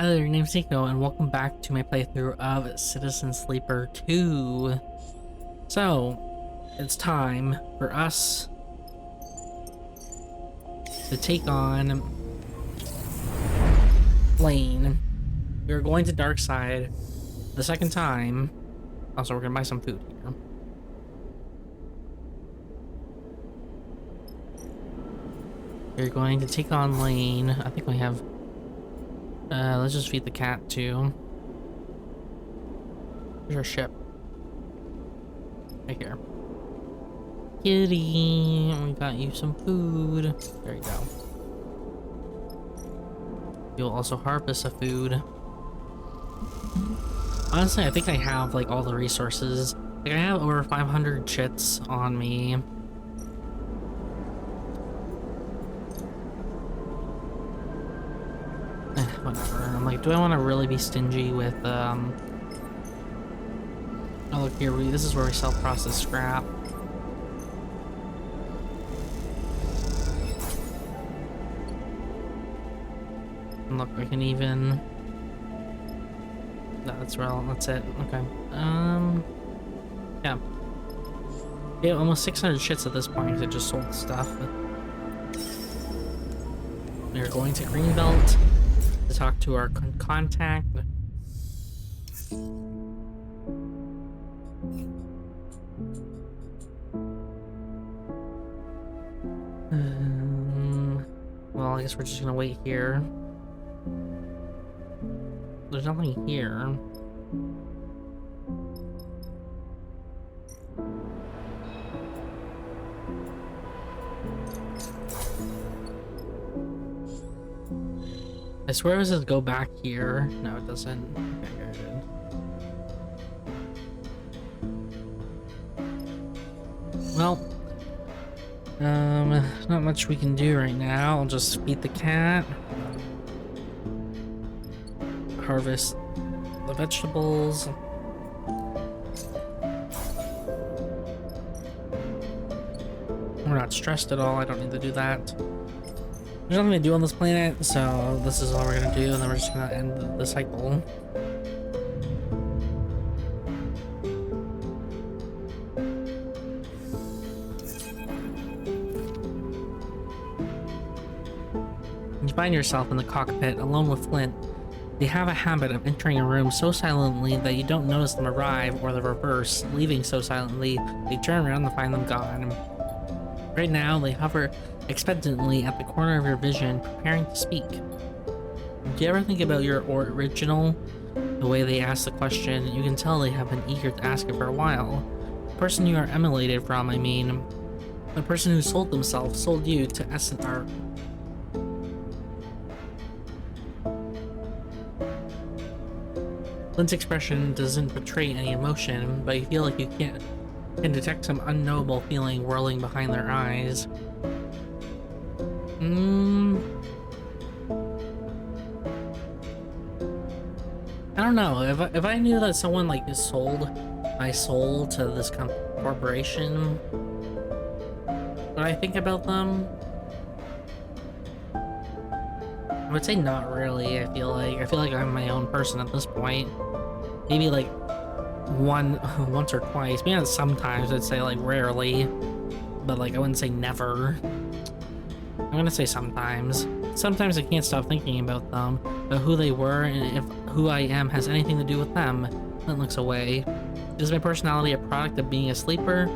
Hello, your name's Nico, and welcome back to my playthrough of Citizen Sleeper 2. So, it's time for us to take on Lane. We're going to Dark Side the second time. Also, we're gonna buy some food here. We're going to take on Lane. I think we have... let's just feed the cat too. Here's our ship. Right here. Kitty, we got you some food. There you go. You'll also harvest a food. Honestly, I think I have like all the resources. Like I have over 500 chits on me. Whatever. I'm like, do I want to really be stingy with, oh look here, this is where we self-process scrap. And look, I can even... No, that's it. Okay. Yeah. Yeah, almost 600 shits at this point because I just sold stuff. We're going to Greenbelt to talk to our contact. Well, I guess we're just gonna wait here. There's nothing here. I swear it says go back here. No, it doesn't. Okay, good. Well, not much we can do right now. I'll just feed the cat. Harvest the vegetables. We're not stressed at all. I don't need to do that. There's nothing to do on this planet, so this is all we're gonna do, and then we're just gonna end the cycle. You find yourself in the cockpit, alone with Flint. They have a habit of entering a room so silently that you don't notice them arrive, or the reverse, leaving so silently they turn around to find them gone. Right now, they hover expectantly at the corner of your vision, preparing to speak. Do you ever think about your original? The way they ask the question, you can tell they have been eager to ask it for a while. The person you are emulated from, I mean. The person who sold themselves, sold you to Essence Art. Flint's expression doesn't betray any emotion, but you feel like you can detect some unknowable feeling whirling behind their eyes. I don't know. If I knew that someone like sold my soul to this corporation, would I think about them? I would say not really. I feel like I'm my own person at this point. Maybe like once or twice. Maybe not sometimes. I'd say like rarely, but like I wouldn't say never. I'm gonna say sometimes. Sometimes I can't stop thinking about them, about who they were, and if who I am has anything to do with them. Flint looks away. Is my personality a product of being a sleeper,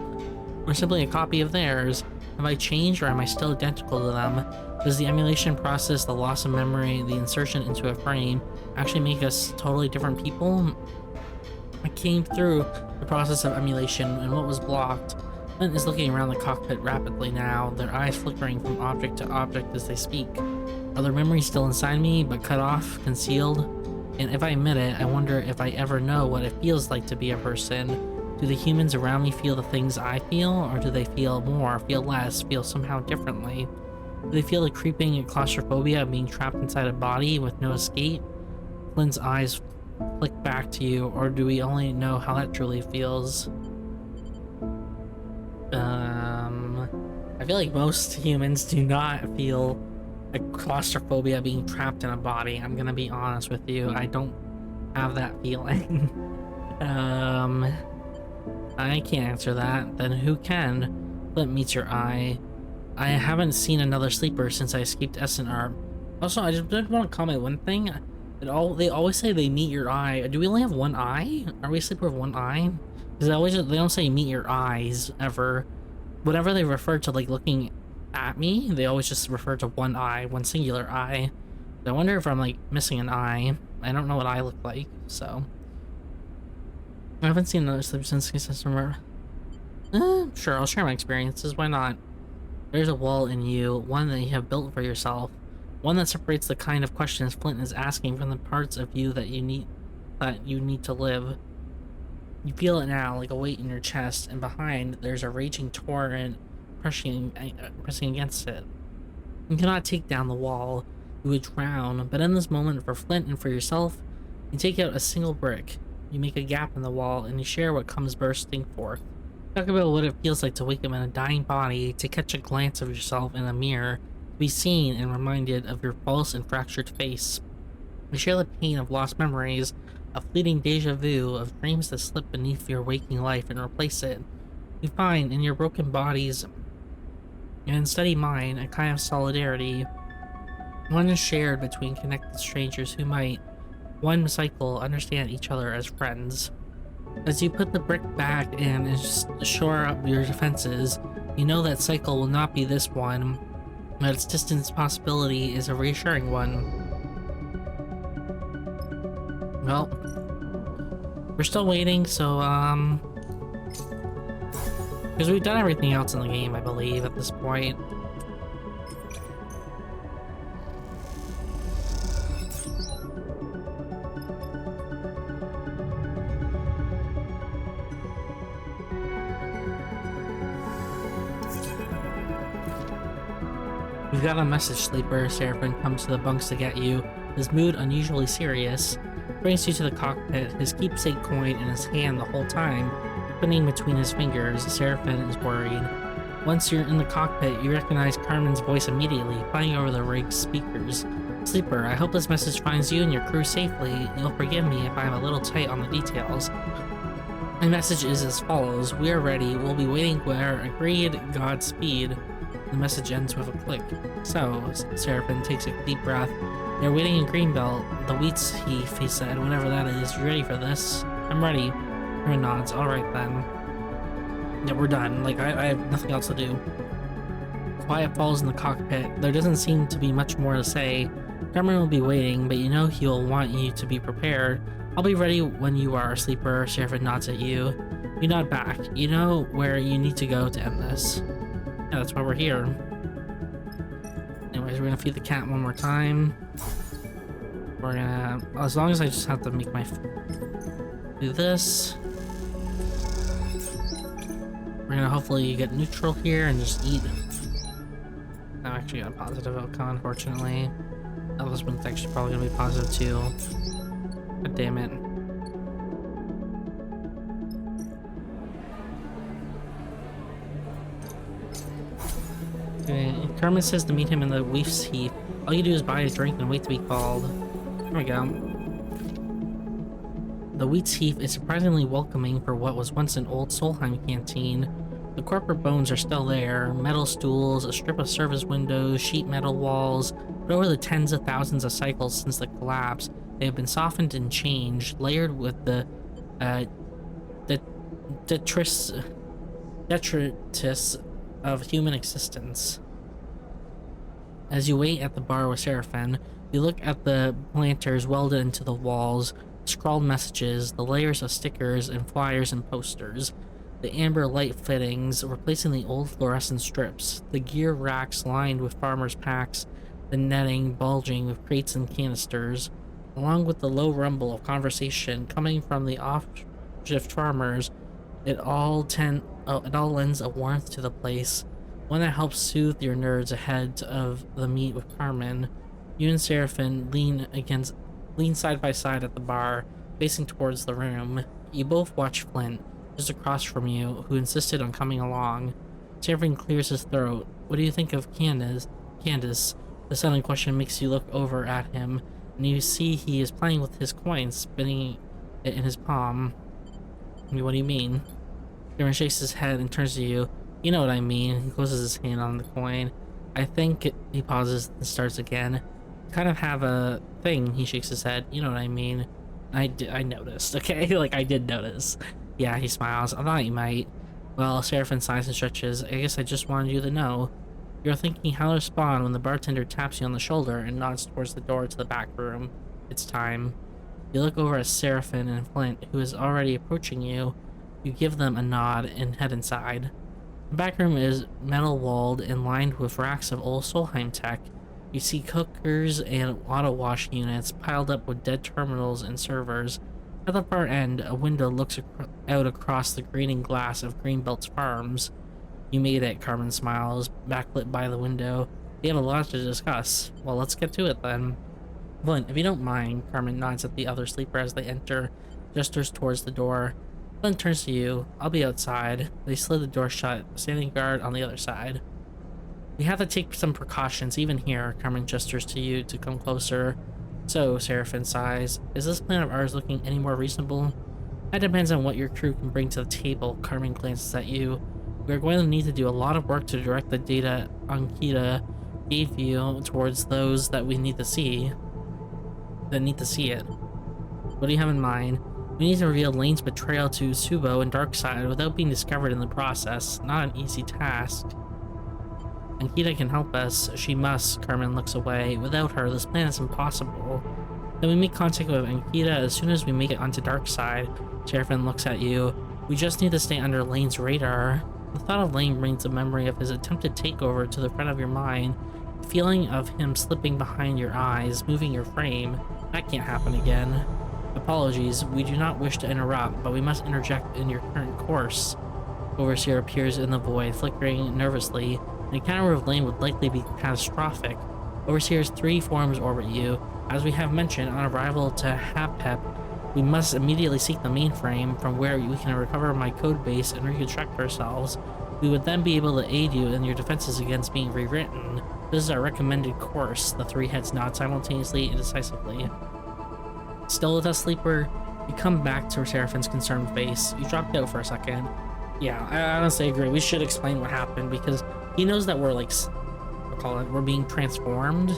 or simply a copy of theirs? Have I changed, or am I still identical to them? Does the emulation process, the loss of memory, the insertion into a frame, actually make us totally different people? I came through the process of emulation, and what was blocked? Flint is looking around the cockpit rapidly now, their eyes flickering from object to object as they speak. Are their memories still inside me, but cut off, concealed? And if I admit it, I wonder if I ever know what it feels like to be a person. Do the humans around me feel the things I feel, or do they feel more, feel less, feel somehow differently? Do they feel the creeping claustrophobia of being trapped inside a body with no escape? Flint's eyes flick back to you, or do we only know how that truly feels? I feel like most humans do not feel claustrophobia being trapped in a body. I'm gonna be honest with you. I don't have that feeling. um, I can't answer that. Then who can? Flint meets your eye. I haven't seen another sleeper since I escaped SNR. Also, I just did want to comment one thing. They always say they meet your eye. Do we only have one eye? Are we a sleeper with one eye? Because they don't say meet your eyes ever. Whenever they refer to like looking at me, they always just refer to one eye, one singular eye. I wonder if I'm like missing an eye. I don't know what I look like, so I haven't seen another sleeper since September. Sure, I'll share my experiences. Why not? There's a wall in you, one that you have built for yourself, one that separates the kind of questions Flint is asking from the parts of you that you need to live. You feel it now, like a weight in your chest, and behind there's a raging torrent pressing against it. You cannot take down the wall, you would drown, but in this moment, for Flint and for yourself, you take out a single brick, you make a gap in the wall, and you share what comes bursting forth. Talk about what it feels like to wake up in a dying body, to catch a glance of yourself in a mirror, to be seen and reminded of your false and fractured face. You share the pain of lost memories, a fleeting deja vu of dreams that slip beneath your waking life and replace it. You find in your broken bodies and unsteady mind a kind of solidarity. One is shared between connected strangers who might, one cycle, understand each other as friends. As you put the brick back and shore up your defenses, you know that cycle will not be this one, but its distant possibility is a reassuring one. Well, we're still waiting, so, because we've done everything else in the game, I believe, at this point. We've got a message, sleeper. Seraphim comes to the bunks to get you, his mood unusually serious. Brings you to the cockpit, his keepsake coin in his hand the whole time, spinning between his fingers. Seraphim is worried. Once you're in the cockpit, you recognize Carmen's voice immediately, playing over the rig's speakers. Sleeper, I hope this message finds you and your crew safely. You'll forgive me if I'm a little tight on the details. My message is as follows. We are ready. We'll be waiting where agreed. Godspeed. The message ends with a click. So, Seraphim takes a deep breath. They're waiting in Greenbelt. The wheat's heath, he said, whatever that is. You ready for this? I'm ready. Her nods. Alright then. Yeah, we're done. Like, I have nothing else to do. Quiet falls in the cockpit. There doesn't seem to be much more to say. Cameron will be waiting, but you know he'll want you to be prepared. I'll be ready when you are, sleeper. Seraphim nods at you. You nod back. You know where you need to go to end this. Yeah, that's why we're here. Anyways, we're gonna feed the cat one more time. We're gonna, as long as I just have to make my, do this. We're gonna hopefully get neutral here and just eat. I'm actually got a positive outcome, unfortunately. Oh, this one's actually probably gonna be positive too. God damn it. Okay, Carmen says to meet him in the Weef's Heath. All you do is buy a drink and wait to be called. There we go. The Wheat's Heath is surprisingly welcoming for what was once an old Solheim canteen. The corporate bones are still there. Metal stools, a strip of service windows, sheet metal walls. But over the tens of thousands of cycles since the collapse, they have been softened and changed, layered with the detritus of human existence. As you wait at the bar with Seraphim, you look at the planters welded into the walls, scrawled messages, the layers of stickers and flyers and posters, the amber light fittings replacing the old fluorescent strips, the gear racks lined with farmers' packs, the netting bulging with crates and canisters, along with the low rumble of conversation coming from the off-shift farmers. It all lends a warmth to the place, one that helps soothe your nerves ahead of the meet with Carmen. You and Seraphim lean side by side at the bar, facing towards the room. You both watch Flint, just across from you, who insisted on coming along. Seraphim clears his throat. What do you think of Candace? The The sudden question makes you look over at him, and you see he is playing with his coin, spinning it in his palm. What do you mean? Cameron shakes his head and turns to you. You know what I mean. He closes his hand on the coin. I think he pauses and starts again. Kind of have a thing. He shakes his head. You know what I mean. I noticed, okay? Like, I did notice. Yeah, he smiles. I thought you might. Well, Seraphim sighs and stretches. I guess I just wanted you to know. You're thinking how to respond when the bartender taps you on the shoulder and nods towards the door to the back room. It's time. You look over at Seraphim and Flint, who is already approaching you. You give them a nod and head inside. The back room is metal-walled and lined with racks of old Solheim tech. You see cookers and auto-wash units piled up with dead terminals and servers. At the far end, a window looks out across the greening glass of Greenbelt's farms. You made it, Carmen smiles, backlit by the window. We have a lot to discuss. Well, let's get to it then. Flint, if you don't mind, Carmen nods at the other sleeper as they enter, gestures towards the door. Flint turns to you. I'll be outside. They slid the door shut, standing guard on the other side. We have to take some precautions even here, Carmen gestures to you to come closer. So, Seraphim sighs, is this plan of ours looking any more reasonable? That depends on what your crew can bring to the table, Carmen glances at you. We are going to need to do a lot of work to direct the data Ankita gave you towards those that we need to see. That need to see it. What do you have in mind? We need to reveal Lane's betrayal to Subo and Darkseid without being discovered in the process. Not an easy task. Ankita can help us. She must. Carmen looks away. Without her, this plan is impossible. Then we make contact with Ankita as soon as we make it onto Darkseid. Seraphim looks at you. We just need to stay under Lane's radar. The thought of Lane brings a memory of his attempted takeover to the front of your mind. The feeling of him slipping behind your eyes, moving your frame. That can't happen again. Apologies, we do not wish to interrupt, but we must interject in your current course. Overseer appears in the void, flickering nervously. An encounter with Lane would likely be catastrophic. Overseer's 3 forms orbit you. As we have mentioned, on arrival to Hapep, we must immediately seek the mainframe, from where we can recover my codebase and reconstruct ourselves. We would then be able to aid you in your defenses against being rewritten. This is our recommended course. The 3 heads nod simultaneously and decisively. Still with us, sleeper? You come back to Seraphim's concerned face. You dropped out for a second. Yeah, I honestly agree. We should explain what happened because he knows that we're like, we're being transformed,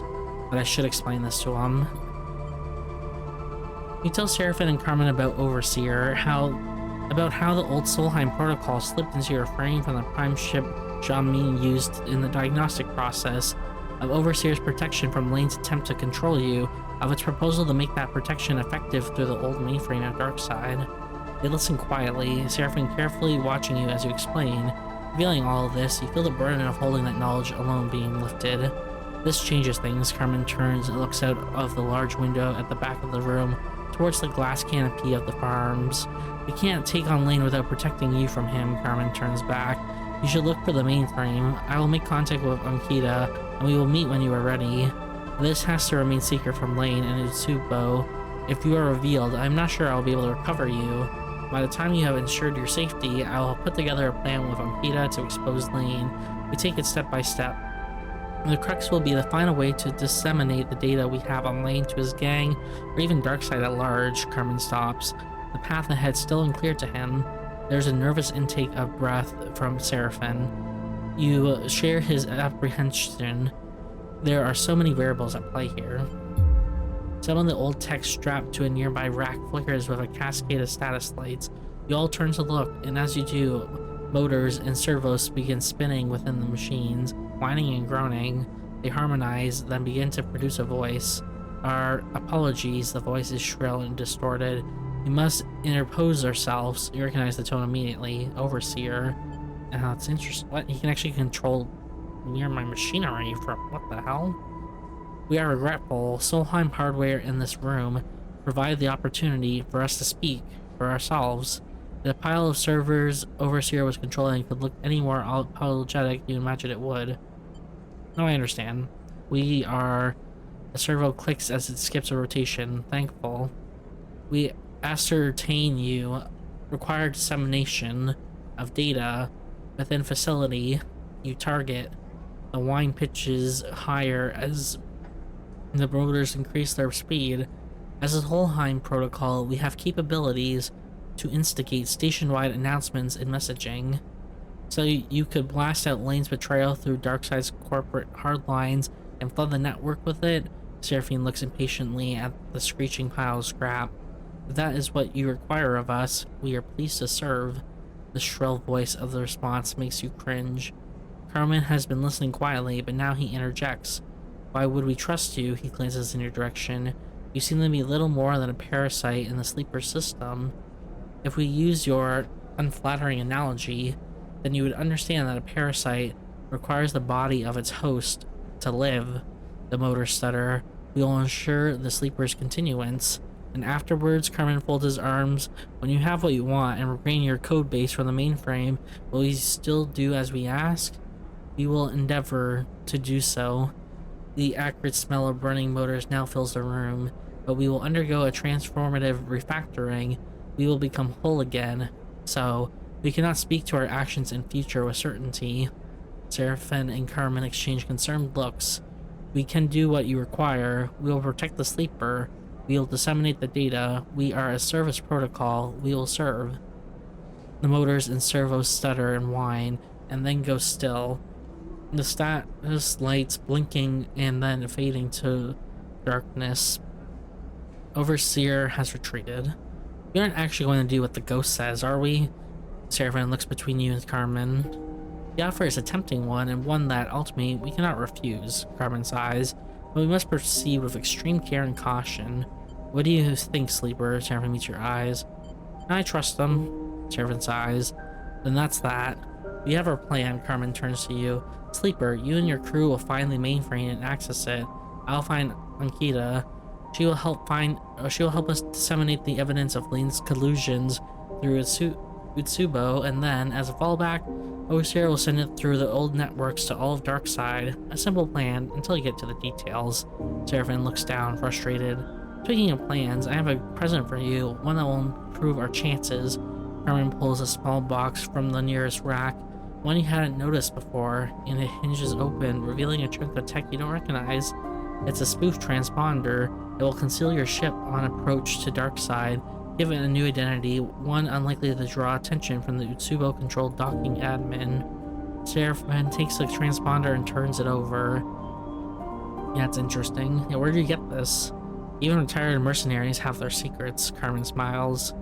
but I should explain this to him. You tell Seraphim and Carmen about Overseer, about how the old Solheim protocol slipped into your frame from the prime ship Jamin used in the diagnostic process, of Overseer's protection from Lane's attempt to control you, of its proposal to make that protection effective through the old mainframe of Darkseid. They listen quietly, Seraphim carefully watching you as you explain. Feeling all of this, you feel the burden of holding that knowledge alone being lifted. This changes things. Carmen turns and looks out of the large window at the back of the room, towards the glass canopy of the farms. We can't take on Lane without protecting you from him, Carmen turns back. You should look for the mainframe. I will make contact with Ankita, and we will meet when you are ready. This has to remain secret from Lane and Utsubo. If you are revealed, I'm not sure I'll be able to recover you. By the time you have ensured your safety, I will put together a plan with Ankita to expose Lane. We take it step by step. The crux will be to find a way to disseminate the data we have on Lane to his gang, or even Darkseid at large. Carmen stops. The path ahead still unclear to him. There's a nervous intake of breath from Seraphim. You share his apprehension. There are so many variables at play here. Some of the old tech strapped to a nearby rack flickers with a cascade of status lights. You all turn to look, and as you do, motors and servos begin spinning within the machines, whining and groaning. They harmonize, then begin to produce a voice. Our apologies, the voice is shrill and distorted. We must interpose ourselves. You recognize the tone immediately. Overseer. It's interesting. What? He can actually control near my machinery from what the hell? We are regretful. Solheim hardware in this room provided the opportunity for us to speak for ourselves. The pile of servers Overseer was controlling could look any more apologetic you imagine it would. No, I understand. We are... The servo clicks as it skips a rotation. Thankful. We ascertain you require dissemination of data within facility you target. The whine pitches higher as The motors increase their speed. As a Holheim protocol, we have capabilities to instigate station-wide announcements and messaging. So you could blast out Lane's betrayal through Darkseid's corporate hardlines and flood the network with it. Seraphine looks impatiently at the screeching pile of scrap. If that is what you require of us, we are pleased to serve. The shrill voice of the response makes you cringe. Carmen has been listening quietly, but now he interjects. Why would we trust you? He glances in your direction. You seem to be little more than a parasite in the sleeper system. If we use your unflattering analogy, then you would understand that a parasite requires the body of its host to live. The motor stutter. We will ensure the sleeper's continuance. And afterwards, Carmen folds his arms. When you have what you want and regain your code base from the mainframe, will you still do as we ask? We will endeavor to do so. The acrid smell of burning motors now fills the room, but we will undergo a transformative refactoring. We will become whole again. So, we cannot speak to our actions in future with certainty. Seraphine and Carmen exchange concerned looks. We can do what you require. We will protect the sleeper. We will disseminate the data. We are a service protocol. We will serve. The motors and servos stutter and whine, and then go still. The status lights blinking and then fading to darkness. Overseer has retreated. We aren't actually going to do what the ghost says, are we? Seraphine looks between you and Carmen. The offer is a tempting one, and one that, ultimately, we cannot refuse, Carmen sighs, but we must proceed with extreme care and caution. What do you think, Sleeper? Seraphine meets your eyes. I trust them, Seraphine sighs. Then that's that. We have our plan, Carmen turns to you. Sleeper, you and your crew will find the mainframe and access it. I'll find Ankita. She will help us disseminate the evidence of Lane's collusions through Utsubo, and then, as a fallback, Overseer will send it through the old networks to all of Darkseid. A simple plan until you get to the details. Seraphine looks down, frustrated. Speaking of plans, I have a present for you, one that will improve our chances. Carmen pulls a small box from the nearest rack, one you hadn't noticed before, and it hinges open, revealing a chunk of tech you don't recognize. It's a spoof transponder. It will conceal your ship on approach to Darkseid, give it a new identity, one unlikely to draw attention from the Utsubo-controlled docking admin. Seraphine takes the transponder and turns it over. Yeah, it's interesting. Yeah, where did you get this? Even retired mercenaries have their secrets, Carmen smiles.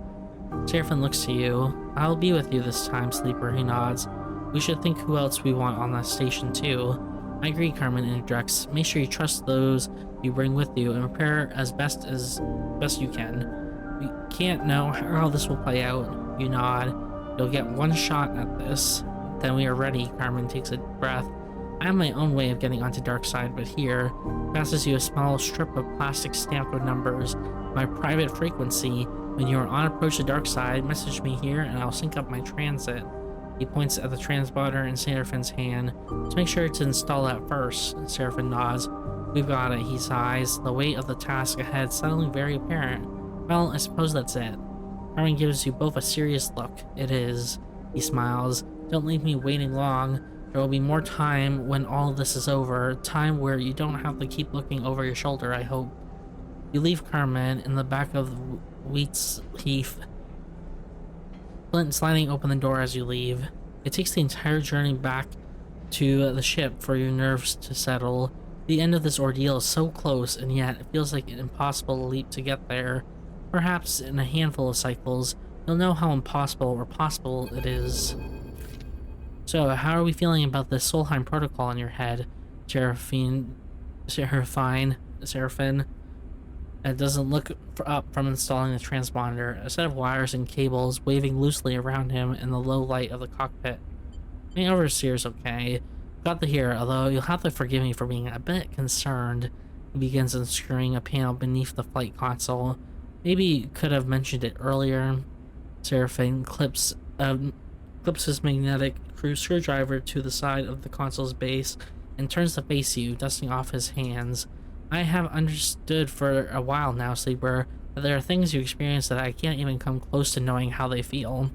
Seraphine looks to you. I'll be with you this time, Sleeper, he nods. We should think who else we want on that station, too. I agree, Carmen interjects. Make sure you trust those you bring with you and prepare as best you can. We can't know how this will play out. You nod. You'll get one shot at this. Then we are ready. Carmen takes a breath. I have my own way of getting onto Darkseid, but here passes you a small strip of plastic stamped with numbers. My private frequency. When you are on approach to Darkseid, message me here and I'll sync up my transit. He points at the transponder in Seraphine's hand. So make sure to install that first. Seraphine nods. We've got it, he sighs, the weight of the task ahead suddenly very apparent. Well, I suppose that's it. Carmen gives you both a serious look. It is. He smiles. Don't leave me waiting long. There will be more time when all of this is over. Time where you don't have to keep looking over your shoulder, I hope. You leave Carmen in the back of Wheat's Heath, sliding open the door as you leave. It takes the entire journey back to the ship for your nerves to settle. The end of this ordeal is so close, and yet it feels like an impossible leap to get there. Perhaps in a handful of cycles, you'll know how impossible or possible it is. So, how are we feeling about this Solheim protocol in your head, Seraphine? It doesn't look up from installing the transponder, a set of wires and cables waving loosely around him in the low light of the cockpit. My overseer's okay. Got to hear, although you'll have to forgive me for being a bit concerned. He begins unscrewing a panel beneath the flight console. Maybe you could have mentioned it earlier. Seraphine clips his magnetic screwdriver to the side of the console's base and turns to face you, dusting off his hands. I have understood for a while now, Sleeper, that there are things you experience that I can't even come close to knowing how they feel.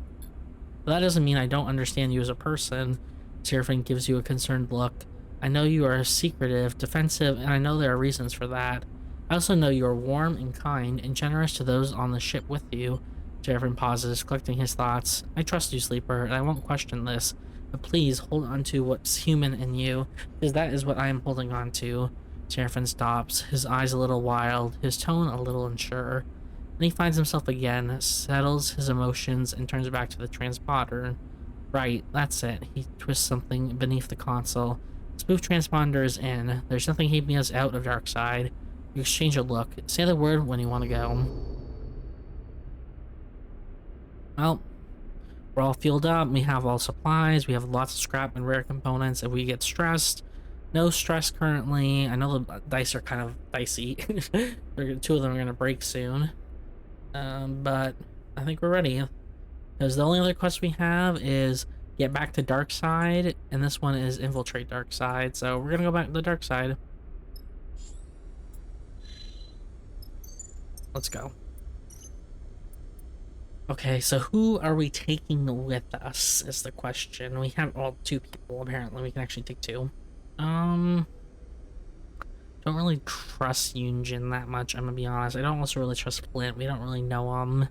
But that doesn't mean I don't understand you as a person. Seraphine gives you a concerned look. I know you are secretive, defensive, and I know there are reasons for that. I also know you are warm and kind and generous to those on the ship with you. Seraphim pauses, collecting his thoughts. I trust you, Sleeper, and I won't question this. But please hold on to what's human in you, because that is what I am holding on to. Seraphim stops, his eyes a little wild, his tone a little unsure. Then he finds himself again, settles his emotions, and turns back to the transponder. Right, that's it. He twists something beneath the console. Spoof transponder is in. There's nothing keeping us out of Darkside. You exchange a look. Say the word when you want to go. Well, we're all fueled up. We have all supplies. We have lots of scrap and rare components. If we get stressed, no stress currently. I know the dice are kind of dicey. 2 of them are going to break soon. But I think we're ready. Because the only other quest we have is get back to Darkside, and this one is infiltrate Darkside. So we're gonna go back to the Darkside. Let's go. Okay, so who are we taking with us is the question. We have 2 people apparently. We can actually take 2. Don't really trust Yunjin that much, I'm gonna be honest. I don't also really trust Flint. We don't really know him.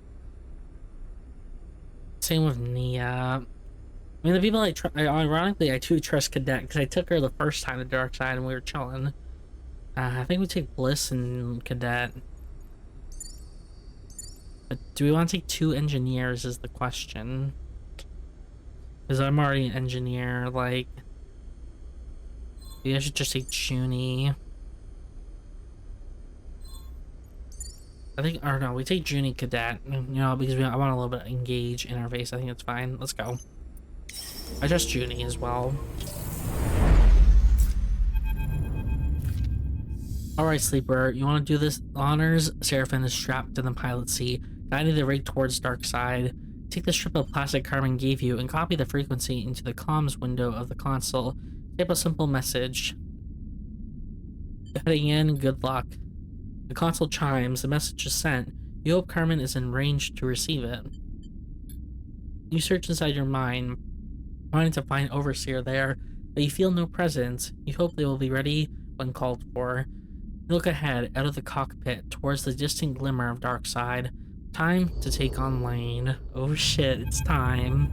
Same with Nia. I mean, the people ironically, I do trust Cadet, because I took her the first time to Darkside and we were chilling. I think we take Bliss and Cadet. But do we want to take 2 engineers is the question. Because I'm already an engineer, like... Maybe I should just take Junie. I think, or no, we take Junie Cadet, you know, because I want a little bit of engage interface. I think it's fine. Let's go. I trust Junie as well. Alright, Sleeper, you want to do this honors? Seraphim is strapped to the pilot seat, guiding the rig towards Darkside. Take the strip of plastic Carmen gave you and copy the frequency into the comms window of the console. Type a simple message. Heading in, good luck. The console chimes, the message is sent. You hope Carmen is in range to receive it. You search inside your mind, wanting to find Overseer there, but you feel no presence. You hope they will be ready when called for. You look ahead, out of the cockpit, towards the distant glimmer of Darkside. Time to take on Lane. Oh shit, it's time.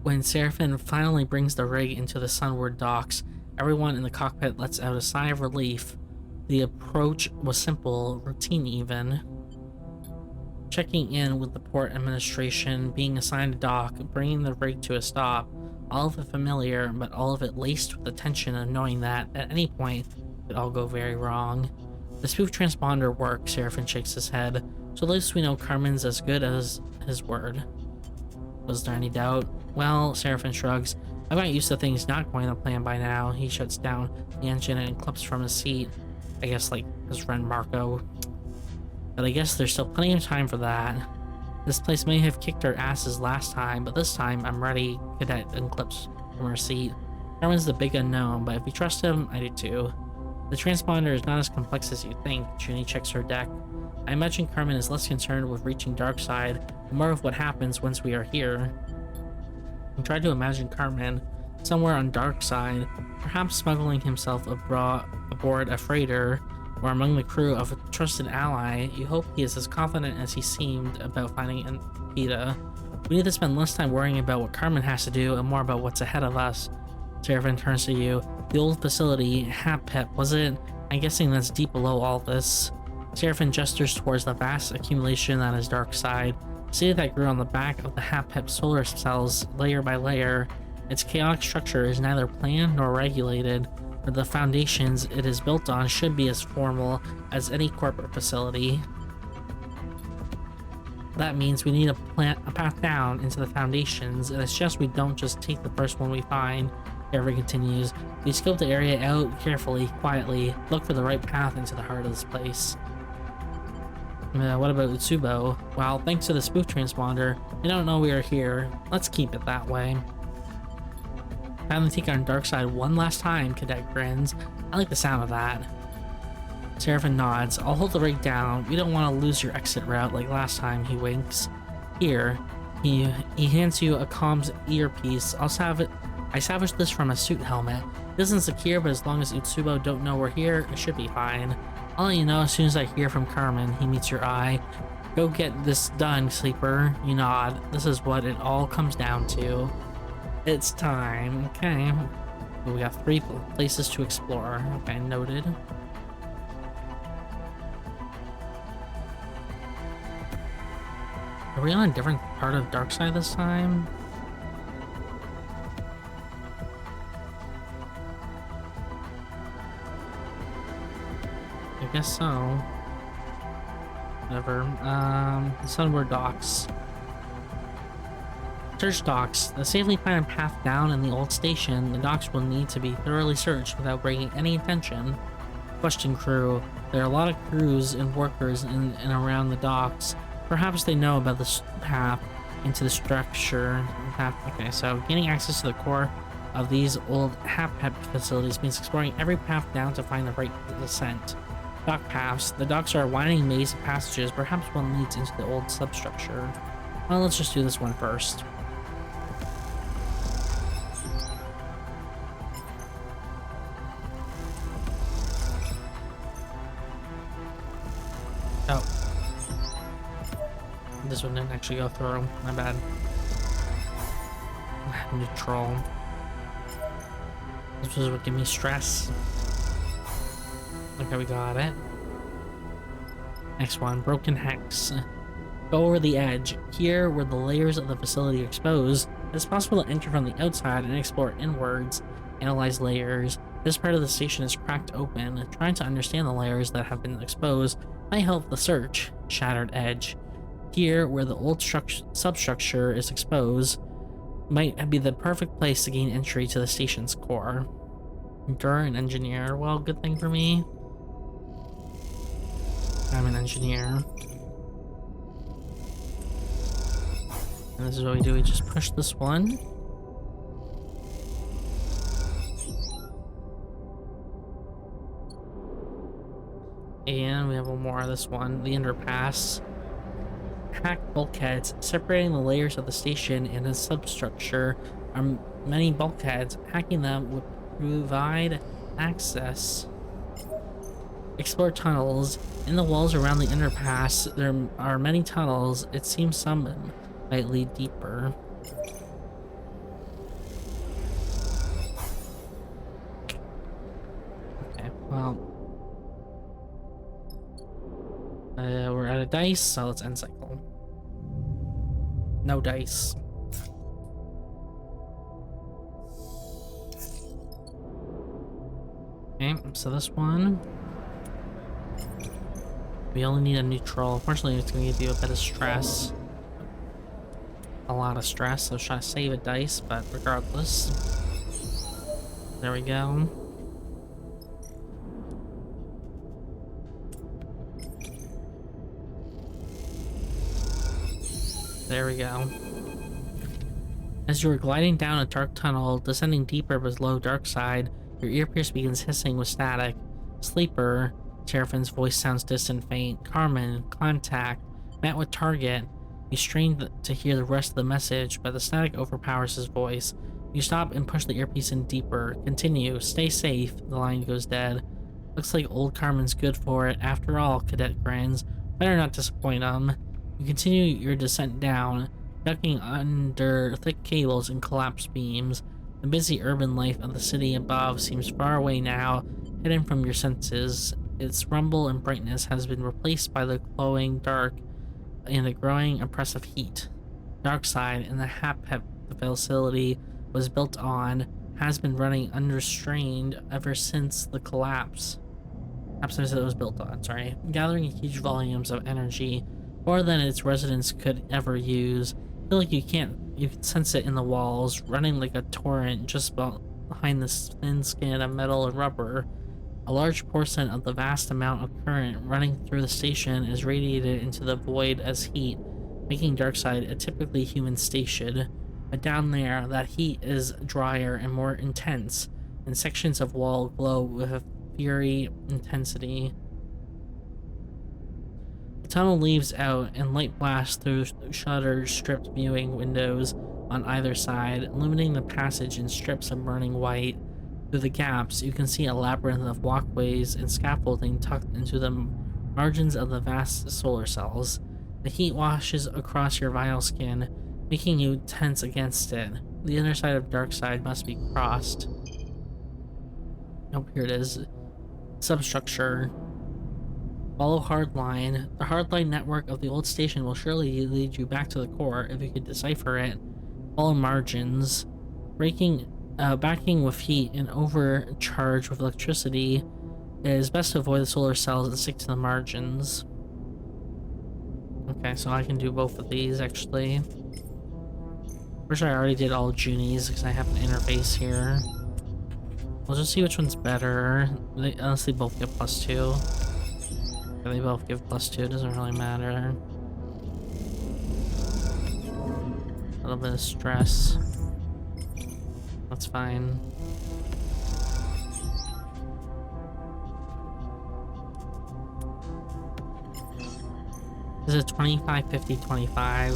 When Seraphim finally brings the rig into the sunward docks, everyone in the cockpit lets out a sigh of relief. The approach was simple, routine even. Checking in with the port administration, being assigned a dock, bringing the rig to a stop, all of it familiar, but all of it laced with the tension of knowing that, at any point, it could all go very wrong. The spoof transponder works, Seraphim shakes his head, so at least we know Carmen's as good as his word. Was there any doubt? Well, Seraphim shrugs. I've got used to things not going to plan by now. He shuts down the engine and clips from his seat. I guess like his friend Marco. But I guess there's still plenty of time for that. This place may have kicked our asses last time, but this time I'm ready. Cadet unclips from her seat. Carmen's the big unknown, but if you trust him, I do too. The transponder is not as complex as you think. Junie checks her deck. I imagine Carmen is less concerned with reaching Darkside, and more of what happens once we are here. I try to imagine Carmen somewhere on Darkside, perhaps smuggling himself aboard a freighter, or among the crew of a trusted ally. You hope he is as confident as he seemed about finding Peeta. We need to spend less time worrying about what Carmen has to do and more about what's ahead of us. Seraphim turns to you. The old facility, Hap-Pep, was it? I'm guessing that's deep below all this. Seraphim gestures towards the vast accumulation that is Darkside. See that grew on the back of the Hap-Pep solar cells, layer by layer. Its chaotic structure is neither planned nor regulated, but the foundations it is built on should be as formal as any corporate facility. That means we need a path down into the foundations, and it's just we don't just take the first one we find. Seraphim continues. We scope the area out carefully, quietly, look for the right path into the heart of this place. What about Utsubo? Well, thanks to the spoof transponder, they don't know we are here. Let's keep it that way. Time to take on Darkside one last time, Cadet grins. I like the sound of that. Seraphim nods. I'll hold the rig down. We don't want to lose your exit route like last time, he winks. Here. He hands you a comms earpiece. I salvaged this from a suit helmet. It isn't secure, but as long as Utsubo don't know we're here, it should be fine. I'll let you know as soon as I hear from Carmen. He meets your eye. Go get this done, Sleeper. You nod. This is what it all comes down to. It's time. Okay. We got 3 places to explore. Okay, noted. Are we on a different part of Darkside this time? I guess so. Whatever. Sunward Docks. Search docks. To safely find a path down in the old station, the docks will need to be thoroughly searched without bringing any attention. Question crew. There are a lot of crews and workers in and around the docks. Perhaps they know about this path into the structure. Okay, so gaining access to the core of these old HAP facilities means exploring every path down to find the right descent. Dock paths. The docks are a winding maze of passages. Perhaps one leads into the old substructure. Well, let's just do this one first. Oh. This one didn't actually go through. My bad. Neutral. This was what gave me stress. Okay, we got it. Next one, broken hex. Go over the edge. Here, where the layers of the facility are exposed, it's possible to enter from the outside and explore inwards, analyze layers. This part of the station is cracked open. Trying to understand the layers that have been exposed might help the search. Shattered edge. Here, where the old substructure is exposed, might be the perfect place to gain entry to the station's core. Endure an engineer. Well, good thing for me. I'm an engineer. And this is what we do. We just push this one. And we have one more of this one. The underpass. Hacked bulkheads. Separating the layers of the station and its substructure are many bulkheads. Hacking them would provide access. Explore tunnels. In the walls around the underpass, there are many tunnels. It seems some might lead deeper. Okay, well. We're out of dice, so let's end cycle. No dice. Okay, so this one. We only need a neutral. Unfortunately, it's going to give you a bit of stress. A lot of stress, so try to save a dice, but regardless. There we go. There we go. As you are gliding down a dark tunnel, descending deeper below Darkside, your earpiece begins hissing with static. Sleeper. Serafin's voice sounds distant, faint. Carmen, contact, met with target. You strain to hear the rest of the message, but the static overpowers his voice. You stop and push the earpiece in deeper. Continue, stay safe. The line goes dead. Looks like old Carmen's good for it. After all, Cadet grins. Better not disappoint him. You continue your descent down, ducking under thick cables and collapsed beams. The busy urban life of the city above seems far away now, hidden from your senses. Its rumble and brightness has been replaced by the glowing dark and the growing oppressive heat. Darkside and the HAP the facility was built on has been running unrestrained ever since the collapse. Since it was built on, sorry. Gathering huge volumes of energy, more than its residents could ever use. I feel like you can sense it in the walls, running like a torrent just behind the thin skin of metal and rubber. A large portion of the vast amount of current running through the station is radiated into the void as heat, making Darkside a typically human station. But down there, that heat is drier and more intense, and sections of wall glow with a fiery intensity. The tunnel leaves out, and light blasts through shuttered, stripped viewing windows. on either side, illuminating the passage in strips of burning white. Through the gaps, you can see a labyrinth of walkways and scaffolding tucked into the margins of the vast solar cells. The heat washes across your vile skin, making you tense against it. The inner side of dark side must be crossed. Oh, here it is. Substructure. Follow hardline. The hardline network of the old station will surely lead you back to the core if you could decipher it. Follow margins. Backing with heat and overcharged with electricity, it is best to avoid the solar cells and stick to the margins. Okay, so I can do both of these actually. Wish I already did all Junies because I have an interface here. We'll just see which one's better. They honestly both give +2. Yeah, they both give +2, it doesn't really matter. A little bit of stress. That's fine. This is 25, 50, 25.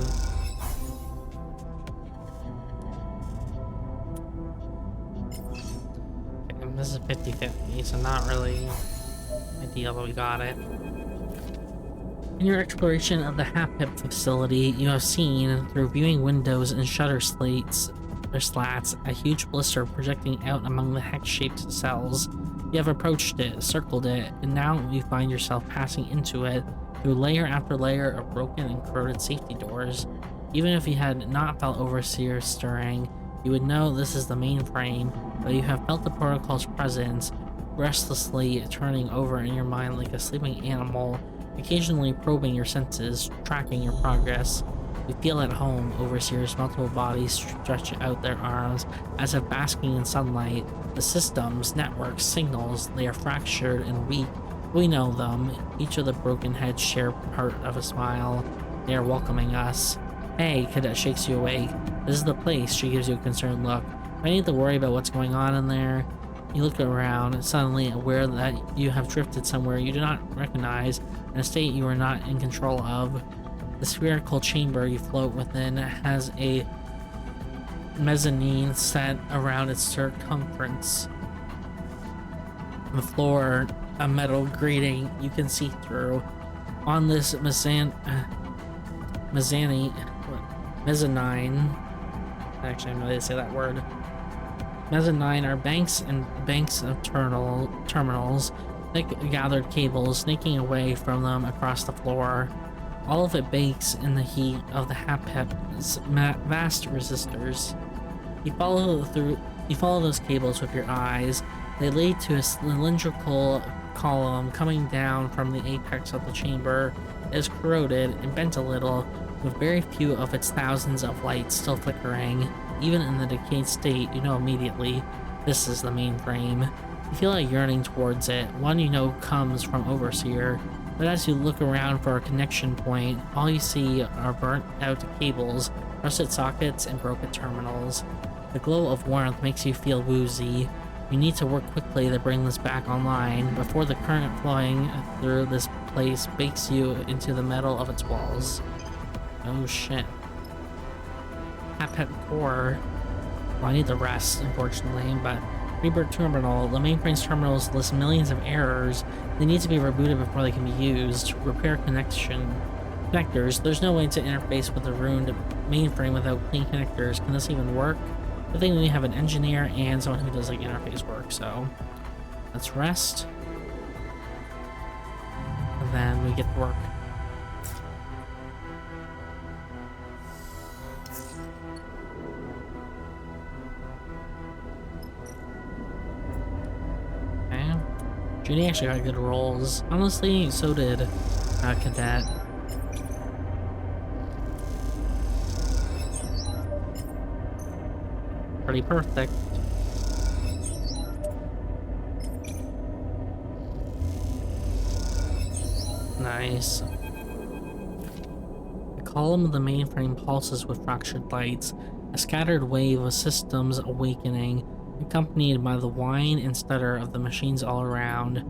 Okay, this is 50, 50, so not really ideal, but we got it. In your exploration of the HAPIP facility, you have seen, through viewing windows and shutter slats, a huge blister projecting out among the hex-shaped cells. You have approached it, circled it, and now you find yourself passing into it through layer after layer of broken and corroded safety doors. Even if you had not felt Overseer stirring, you would know this is the mainframe, but you have felt the protocol's presence, restlessly turning over in your mind like a sleeping animal, occasionally probing your senses, tracking your progress. You feel at home. Overseer's multiple bodies stretch out their arms as if basking in sunlight. The systems, networks, signals, they are fractured and weak. We know them. Each of the broken heads share part of a smile. They are welcoming us. Hey, Cadet shakes you awake. This is the place. She gives you a concerned look. I need to worry about what's going on in there. You look around, suddenly aware that you have drifted somewhere you do not recognize, in a state you are not in control of. The spherical chamber you float within has a mezzanine set around its circumference. On the floor, a metal grating you can see through. On this mezzanine, actually I'm not going to say that word. Mezzanine are banks and banks of terminals, thick gathered cables snaking away from them across the floor. All of it bakes in the heat of the HAPIP's vast resistors. You follow those cables with your eyes. They lead to a cylindrical column coming down from the apex of the chamber. It is corroded and bent a little, with very few of its thousands of lights still flickering. Even in the decayed state, you know immediately this is the mainframe. You feel a yearning towards it, one you know comes from Overseer. But as you look around for a connection point, all you see are burnt out cables, rusted sockets, and broken terminals. The glow of warmth makes you feel woozy. You need to work quickly to bring this back online before the current flowing through this place bakes you into the metal of its walls. Oh shit. HAPIP core. Well, I need the rest, unfortunately, but Reboot terminal. The mainframe's terminals list millions of errors. They need to be rebooted before they can be used. Repair connectors. There's no way to interface with the ruined mainframe without clean connectors. Can this even work? I think we have an engineer and someone who does like interface work, so let's rest. And then we get to work. Judy actually got good rolls. Honestly, so did Cadet. Pretty perfect. Nice. The column of the mainframe pulses with fractured lights, a scattered wave of systems awakening, accompanied by the whine and stutter of the machines all around.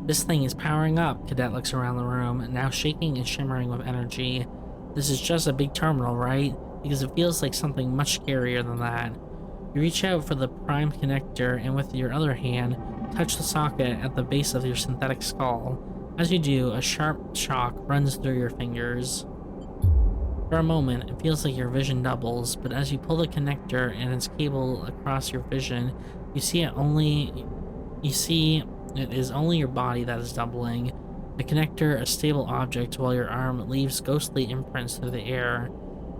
This thing is powering up. Cadet looks around the room, now shaking and shimmering with energy. This is just a big terminal, right? because it feels like something much scarier than that. You reach out for the prime connector and with your other hand, touch the socket at the base of your synthetic skull. As you do, a sharp shock runs through your fingers. For a moment, it feels like your vision doubles, but as you pull the connector and its cable across your vision, you see it is only your body that is doubling. The connector, a stable object, while your arm leaves ghostly imprints through the air.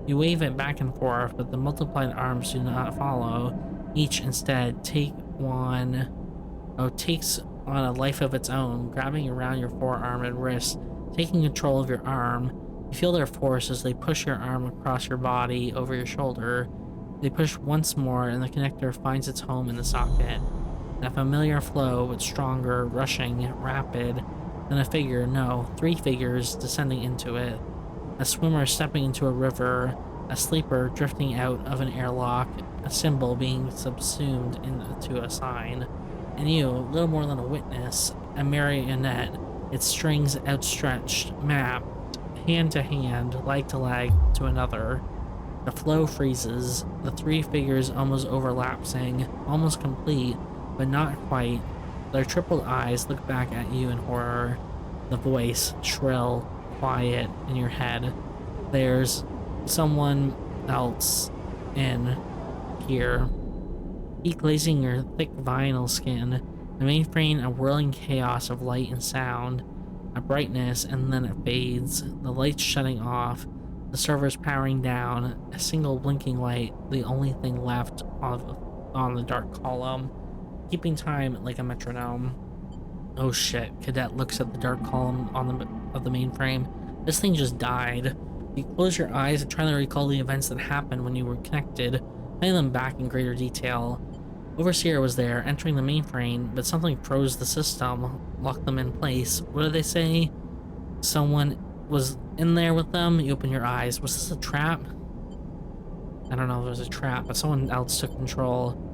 You wave it back and forth, but the multiplied arms do not follow. Each instead takes on a life of its own, grabbing around your forearm and wrist, taking control of your arm. You feel their force as they push your arm across your body over your shoulder. They push once more, and the connector finds its home in the socket. In a familiar flow, but stronger, rushing, rapid, than a figure, no, 3 figures descending into it. A swimmer stepping into a river, a sleeper drifting out of an airlock, a symbol being subsumed into a sign, and you, little more than a witness, a marionette, its strings outstretched, mapped, hand to hand, leg to leg, to another. The flow freezes, the 3 figures almost overlapsing, almost complete, but not quite. Their tripled eyes look back at you in horror. The voice, shrill, quiet, in your head. There's someone else in here. Heat glazing your thick vinyl skin. The mainframe a whirling chaos of light and sound. A brightness, and then it fades. The lights shutting off. The servers powering down. A single blinking light, the only thing left on the dark column. Keeping time like a metronome. Oh shit, Cadet looks at the dark column of the mainframe. This thing just died. You close your eyes and try to recall the events that happened when you were connected, playing them back in greater detail. Overseer was there, entering the mainframe, but something froze the system, locked them in place. What did they say? Someone was in there with them? You open your eyes. Was this a trap? I don't know if it was a trap, but someone else took control.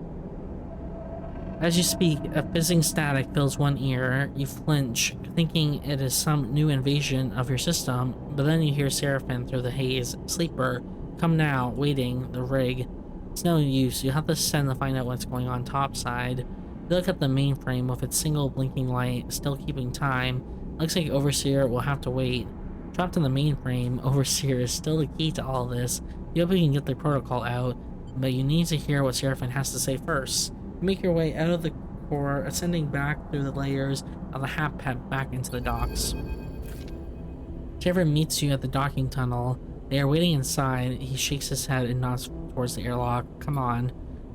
As you speak, a fizzing static fills one ear. You flinch, thinking it is some new invasion of your system, but then you hear Seraphim through the haze. Sleeper, come now, waiting, the rig. It's no use, you have to send to find out what's going on topside. You look at the mainframe with its single blinking light, still keeping time. Looks like Overseer will have to wait. Trapped in the mainframe, Overseer is still the key to all this. You hope you can get the protocol out, but you need to hear what Seraphim has to say first. You make your way out of the core, ascending back through the layers of the HAPPET back into the docks. Seraphim meets you at the docking tunnel. They are waiting inside. He shakes his head and nods towards the airlock. Come on.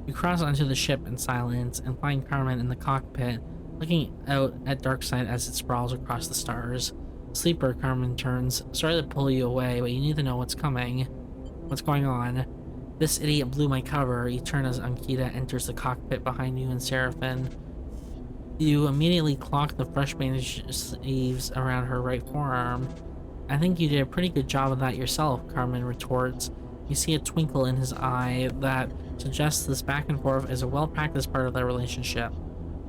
You cross onto the ship in silence and find Carmen in the cockpit, looking out at Darkseid as it sprawls across the stars. Sleeper, Carmen turns. Sorry to pull you away, but you need to know what's coming. What's going on? This idiot blew my cover. You turn as Ankita enters the cockpit behind you and Seraphim. You immediately clock the fresh bandage sleeves around her right forearm. I think you did a pretty good job of that yourself, Carmen retorts. You see a twinkle in his eye that suggests this back and forth is a well-practiced part of their relationship.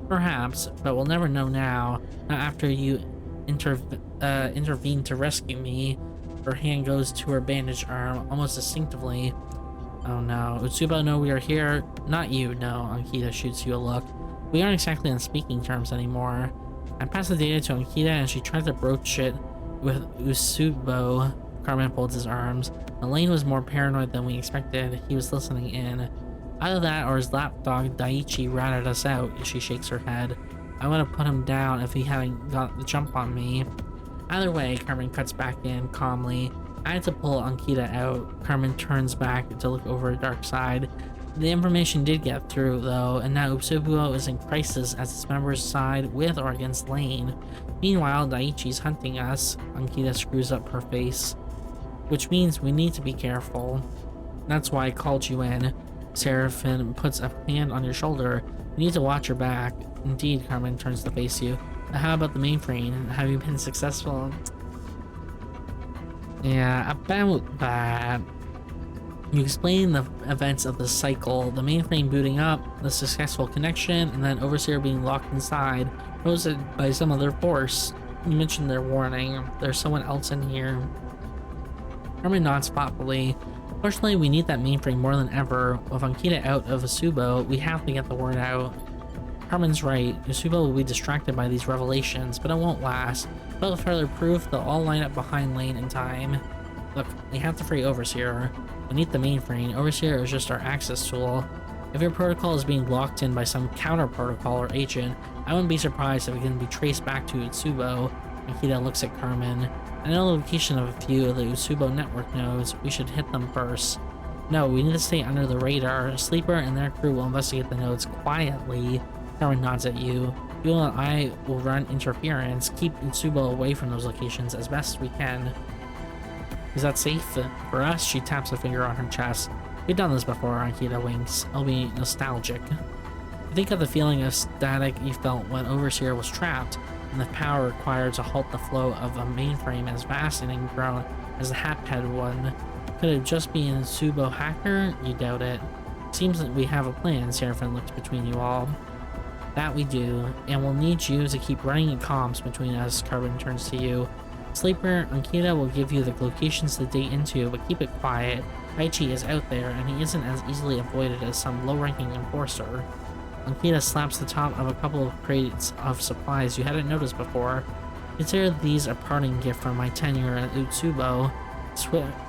Perhaps, but we'll never know now, not after you intervene to rescue me. Her hand goes to her bandaged arm, almost instinctively. Oh no, Utsuba, no, we are here. Not you, no, Ankita shoots you a look. We aren't exactly on speaking terms anymore. I pass the data to Ankita and she tries to broach it with Utsubo. Carmen folds his arms. Elaine was more paranoid than we expected. He was listening in. Either that or his lapdog Daiichi ratted us out. She shakes her head. I would have put him down if he hadn't got the jump on me. Either way, Carmen cuts back in calmly. I had to pull Ankita out. Carmen turns back to look over at Darkseid. The information did get through, though, and now Utsubo is in crisis as its members side with or against Lane. Meanwhile, Daiichi's hunting us. Ankita screws up her face. Which means we need to be careful. That's why I called you in. Seraphim puts a hand on your shoulder. You need to watch your back. Indeed, Carmen turns to face you. How about the mainframe? Have you been successful? Yeah, about that. You explain the events of the cycle, the mainframe booting up, the successful connection, and then Overseer being locked inside, posed by some other force. You mentioned their warning. There's someone else in here. Carmen nods thoughtfully. Fortunately, we need that mainframe more than ever. With Ankita out of Asubo, we have to get the word out. Carmen's right. Asubo will be distracted by these revelations, but it won't last. Without further proof, they'll all line up behind Lane in time. Look, we have to free Overseer. We need the mainframe. Overseer is just our access tool. If your protocol is being locked in by some counter protocol or agent, I wouldn't be surprised if it can be traced back to Utsubo. Nikita looks at Carmen. I know the location of a few of the Utsubo network nodes. We should hit them first. No, we need to stay under the radar. Sleeper and their crew will investigate the nodes quietly. Carmen nods at you. You and I will run interference. Keep Utsubo away from those locations as best we can. Is that safe? For us, she taps a finger on her chest. We've done this before, Ankita winks. I'll be nostalgic. Think of the feeling of static you felt when Overseer was trapped, and the power required to halt the flow of a mainframe as vast and ingrown as the Hatpad one. Could it just be an Subo hacker? You doubt it. Seems that we have a plan, Seraphim looks between you all. That we do, and we'll need you to keep running comms between us, Carbon turns to you. Sleeper, Ankita will give you the locations to date into, but keep it quiet. Aichi is out there, and he isn't as easily avoided as some low-ranking enforcer. Ankita slaps the top of a couple of crates of supplies you hadn't noticed before. Consider these a parting gift from my tenure at Utsubo.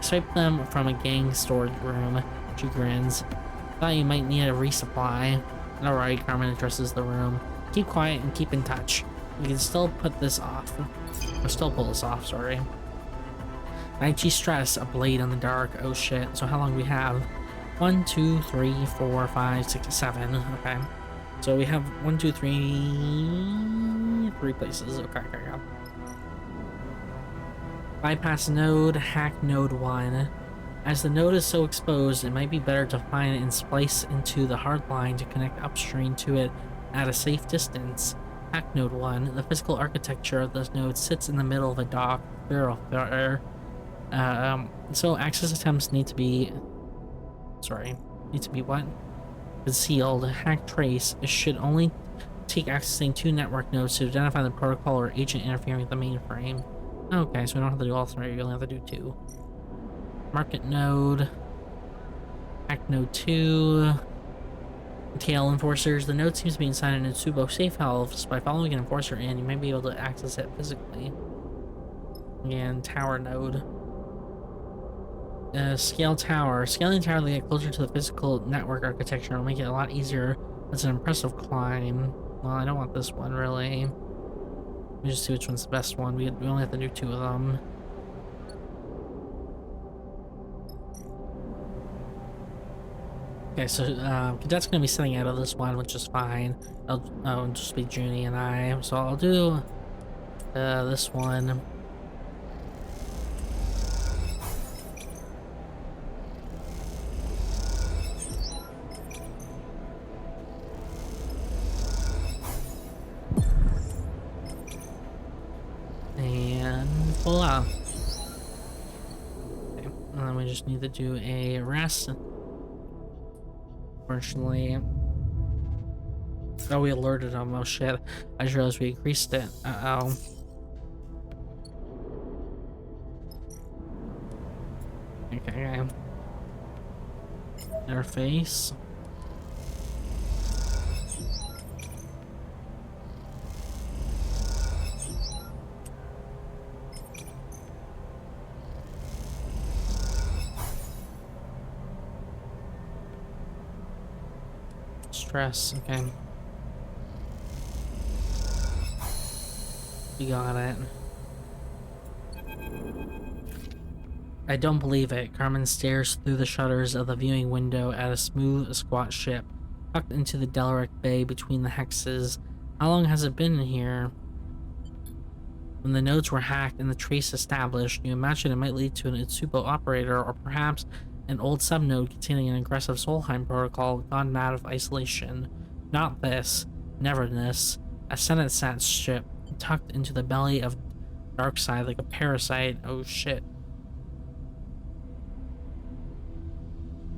Swipe them from a gang storage room. She grins. Thought you might need a resupply. Alright, Carmen addresses the room. Keep quiet and keep in touch. We can still put this off. Or still pull this off, sorry. Aichi stress, a blade in the dark. Oh shit, so how long do we have? 1, 2, 3, 4, 5, 6, 7. Okay. So we have 1, 2, 3 places. Okay. Bypass node, hack node 1. As the node is so exposed, it might be better to find it and splice into the hard line to connect upstream to it at a safe distance. Hack node 1. The physical architecture of this node sits in the middle of a dock thoroughfare. So access attempts need to be what? Concealed. Hack trace. It should only take accessing 2 network nodes to identify the protocol or agent interfering with the mainframe. Okay, so we don't have to do all 3, we only have to do 2. Market node. Hack node 2. Tail enforcers. The node seems to be inside an Utsubo safe house. By following an enforcer in, you may be able to access it physically. And tower node. Scale tower. Scaling tower to get closer to the physical network architecture will make it a lot easier. It's an impressive climb. Well, I don't want this one, really. Let me just see which one's the best one. We only have to do 2 of them. Okay, so Cadet's gonna be sitting out of this one, which is fine. I'll just be Junie and I. So I'll do this one. And voila. Okay, and then we just need to do a rest. Unfortunately. Oh, we alerted him. Oh shit. I just realized we increased it. Uh-oh. Okay. Interface. Stress, okay. We got it. I don't believe it. Carmen stares through the shutters of the viewing window at a smooth, squat ship, tucked into the Delaric Bay between the hexes. How long has it been here? When the nodes were hacked and the trace established, you imagine it might lead to an Utsubo operator, or perhaps an old subnode containing an aggressive Solheim protocol gone mad of isolation. Not this. Never this. A Senate-sat ship tucked into the belly of Darkside like a parasite. Oh shit.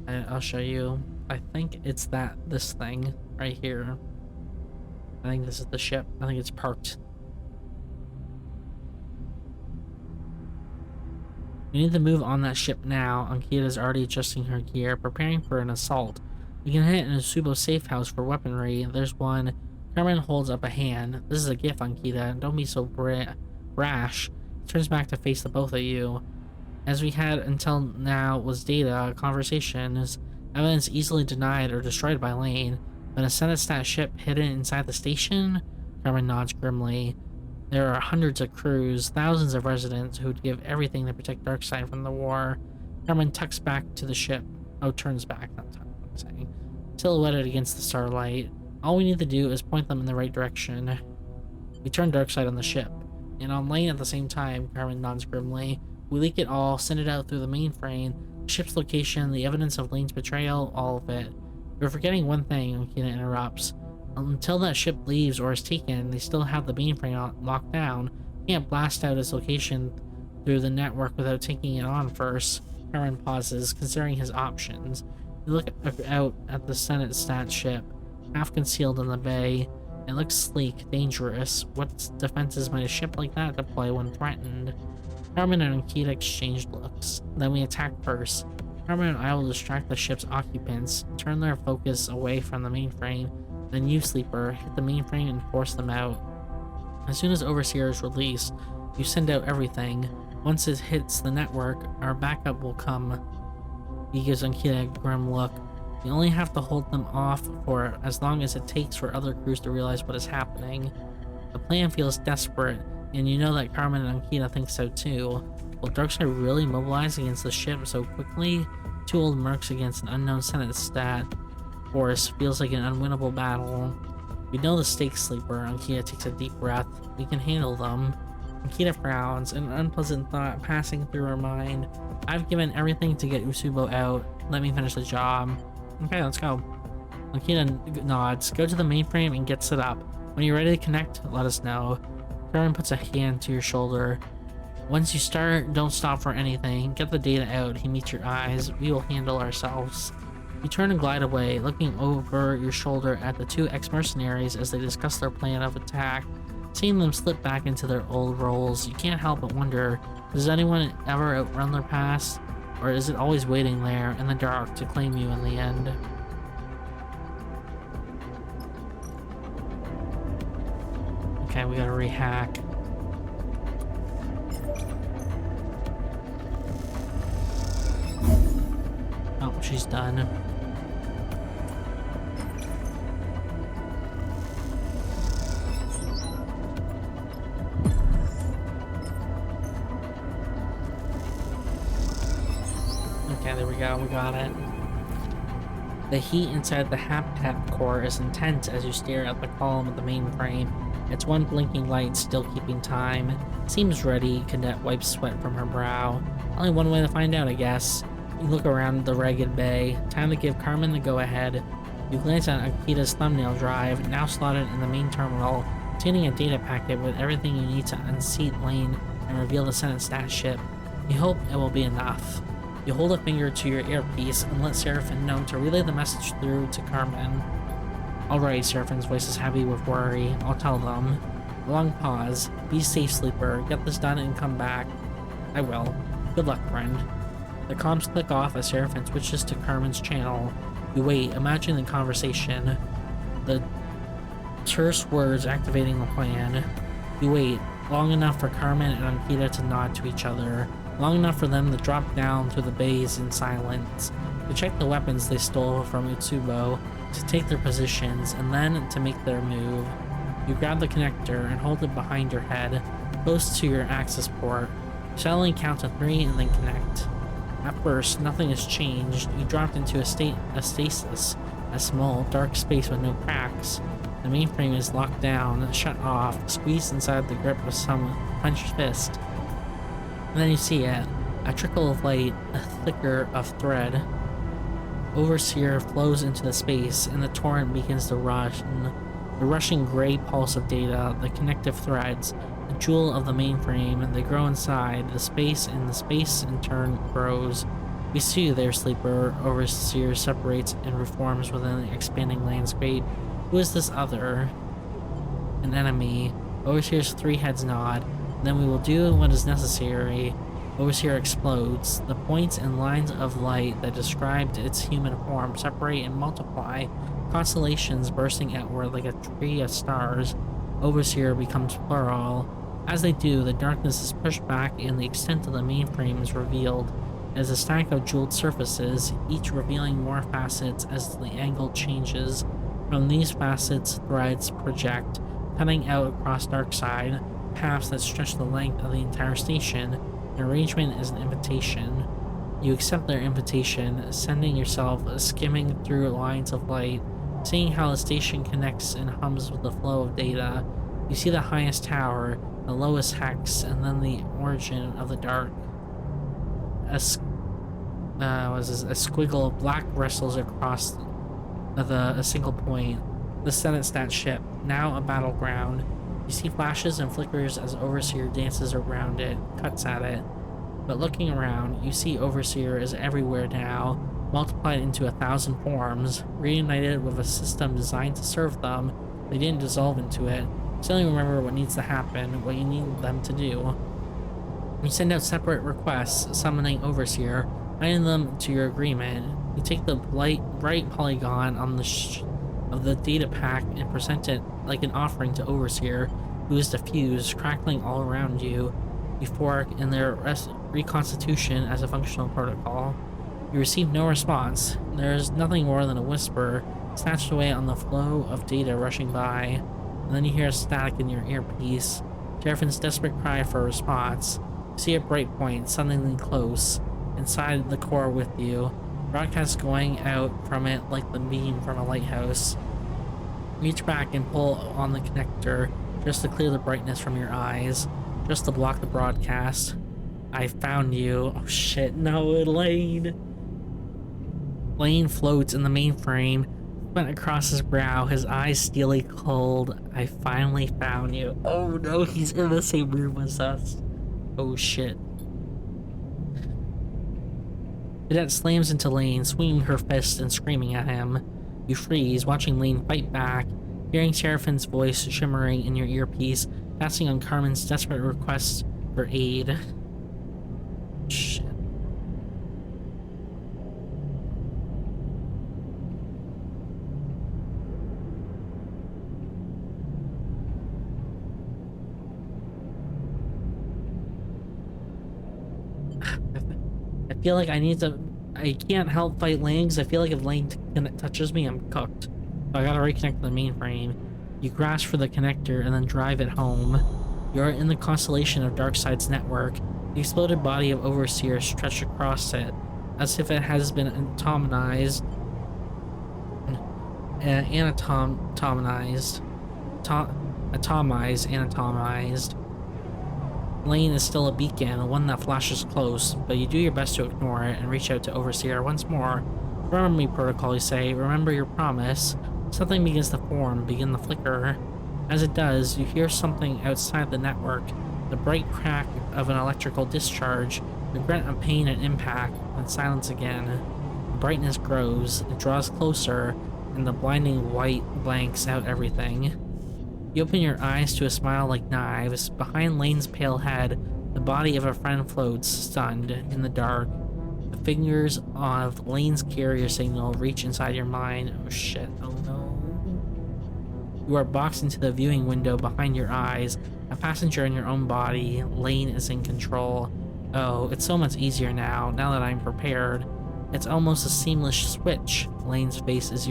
I'll show you. I think it's this thing right here. I think this is the ship. I think it's parked. We need to move on that ship now. Ankita is already adjusting her gear, preparing for an assault. We can hit an Usubo safe house for weaponry. There's one. Carmen holds up a hand. This is a gift, Ankita. Don't be so brash. Turns back to face the both of you. As we had until now was data, conversations, evidence easily denied or destroyed by Lane, but a Senate stat ship hidden inside the station? Carmen nods grimly. There are hundreds of crews, thousands of residents who would give everything to protect Darkseid from the war. Carmen tucks back to the ship. Oh, turns back, not tuck, I'm saying. Silhouetted against the starlight. All we need to do is point them in the right direction. We turn Darkseid on the ship, and on Lane at the same time, Carmen nods grimly. We leak it all, send it out through the mainframe, the ship's location, the evidence of Lane's betrayal, all of it. We're forgetting one thing, Ankita interrupts. Until that ship leaves or is taken, they still have the mainframe locked down. We can't blast out its location through the network without taking it on first. Carmen pauses, considering his options. We look out at the Senate stat ship, half concealed in the bay. It looks sleek, dangerous. What defenses might a ship like that deploy when threatened? Carmen and Ankita exchange looks. Then we attack first. Carmen and I will distract the ship's occupants, turn their focus away from the mainframe. Then you, Sleeper, hit the mainframe and force them out. As soon as Overseer is released, you send out everything. Once it hits the network, our backup will come. He gives Ankita a grim look. You only have to hold them off for as long as it takes for other crews to realize what is happening. The plan feels desperate, and you know that Carmen and Ankita think so too. Will Darkseid really mobilize against the ship so quickly? Two old mercs against an unknown Senate stat force feels like an unwinnable battle. We know the stakes, Sleeper. Ankita takes a deep breath. We can handle them. Ankita frowns, an unpleasant thought passing through her mind. I've given everything to get Usubo out. Let me finish the job. Okay, let's go. Ankita nods. Go to the mainframe and get set up. When you're ready to connect, let us know. Carmen puts a hand to your shoulder. Once you start, don't stop for anything. Get the data out. He meets your eyes. We will handle ourselves. You turn and glide away, looking over your shoulder at the two ex-mercenaries as they discuss their plan of attack. Seeing them slip back into their old roles, you can't help but wonder, does anyone ever outrun their past? Or is it always waiting there in the dark to claim you in the end? Okay, we gotta rehack. Oh, she's done. Okay, there we go, we got it. The heat inside the Haptep core is intense as you stare at the column of the mainframe. Its one blinking light still keeping time. Seems ready, Cadet wipes sweat from her brow. Only one way to find out, I guess. You look around the ragged bay. Time to give Carmen the go-ahead. You glance at Akita's thumbnail drive, now slotted in the main terminal, containing a data packet with everything you need to unseat Lane and reveal the Senate stat ship. You hope it will be enough. You hold a finger to your earpiece and let Seraphin know to relay the message through to Carmen. Alright, Seraphin's voice is heavy with worry. I'll tell them. A long pause. Be safe, Sleeper. Get this done and come back. I will. Good luck, friend. The comms click off as Seraphin switches to Carmen's channel. You wait, imagining the conversation. The terse words activating the plan. You wait, long enough for Carmen and Ankita to nod to each other. Long enough for them to drop down through the bays in silence, to check the weapons they stole from Usubo, to take their positions, and then to make their move. You grab the connector and hold it behind your head, close to your access port. Suddenly count to 3 and then connect. At first, nothing has changed. You dropped into a stasis, a small, dark space with no cracks. The mainframe is locked down, shut off, squeezed inside the grip of some clenched fist. And then you see it, a trickle of light, a flicker of thread. Overseer flows into the space, and the torrent begins to rush. The rushing gray pulse of data, the connective threads, the jewel of the mainframe, they grow inside the space, and the space in turn grows. We see you there, Sleeper. Overseer separates and reforms within the expanding landscape. Who is this other? An enemy. Overseer's 3 heads nod. Then we will do what is necessary. Overseer explodes. The points and lines of light that described its human form separate and multiply, constellations bursting outward like a tree of stars. Overseer becomes plural. As they do, the darkness is pushed back and the extent of the mainframe is revealed as a stack of jeweled surfaces, each revealing more facets as the angle changes. From these facets, threads project, cutting out across darkside, paths that stretch the length of the entire station. The arrangement is an invitation. You accept their invitation, sending yourself skimming through lines of light, seeing how the station connects and hums with the flow of data. You see the highest tower, the lowest hex, and then the origin of the dark. A squiggle of black wrestles across a single point. The Senate Stat ship, now a battleground. You see flashes and flickers as Overseer dances around it, cuts at it. But looking around, you see Overseer is everywhere now, multiplied into 1,000 forms, reunited with a system designed to serve them. They didn't dissolve into it. Still remember what needs to happen, what you need them to do. You send out separate requests, summoning Overseer, adding them to your agreement. You take the bright polygon on of the data pack and present it like an offering to Overseer, who is diffused, crackling all around you. You fork in their reconstitution as a functional protocol. You receive no response. There is nothing more than a whisper, snatched away on the flow of data rushing by. And then you hear a static in your earpiece. Seraphin's desperate cry for a response. You see a bright point, suddenly close, inside the core with you. Broadcast going out from it like the beam from a lighthouse. Reach back and pull on the connector, just to clear the brightness from your eyes, just to block the broadcast. I found you. Oh shit, no, Lane. Lane floats in the mainframe, went across his brow, his eyes steely cold. I finally found you. Oh no, he's in the same room as us. Oh shit. Cadet slams into Lane, swinging her fist and screaming at him. You freeze, watching Lane fight back, hearing Seraphin's voice shimmering in your earpiece, passing on Carmen's desperate request for aid. Shit. I feel like I can't help fight Lane because I feel like if Lane touches me, I'm cooked. So I gotta reconnect the mainframe. You grasp for the connector and then drive it home. You're in the constellation of Darkseid's network. The exploded body of Overseer stretched across it, as if it has been anatomized. Lane is still a beacon, one that flashes close, but you do your best to ignore it and reach out to Overseer once more. Remember me, Protocol, you say. Remember your promise. Something begins to form, begin to flicker. As it does, you hear something outside the network, the bright crack of an electrical discharge, the grunt of pain and impact, and silence again. The brightness grows, it draws closer, and the blinding white blanks out everything. You open your eyes to a smile like knives. Behind Lane's pale head, the body of a friend floats, stunned, in the dark. The fingers of Lane's carrier signal reach inside your mind. Oh shit, oh no. You are boxed into the viewing window behind your eyes, a passenger in your own body. Lane is in control. Oh, it's so much easier now that I'm prepared. It's almost a seamless switch. Lane's face is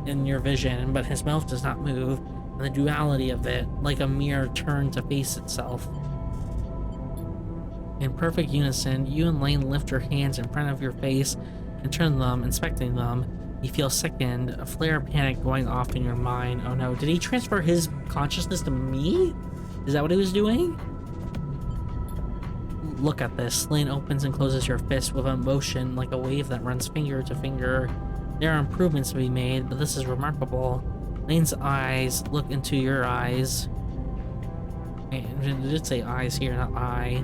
in your vision, but his mouth does not move. The duality of it, like a mirror turned to face itself. In perfect unison, you and Lane lift your hands in front of your face and turn them, inspecting them. You feel sickened, a flare of panic going off in your mind. Oh no, did he transfer his consciousness to me? Is that what he was doing? Look at this. Lane opens and closes your fist with a motion like a wave that runs finger to finger. There are improvements to be made, but this is remarkable. Lane's eyes look into your eyes. It did say eyes here, not eye.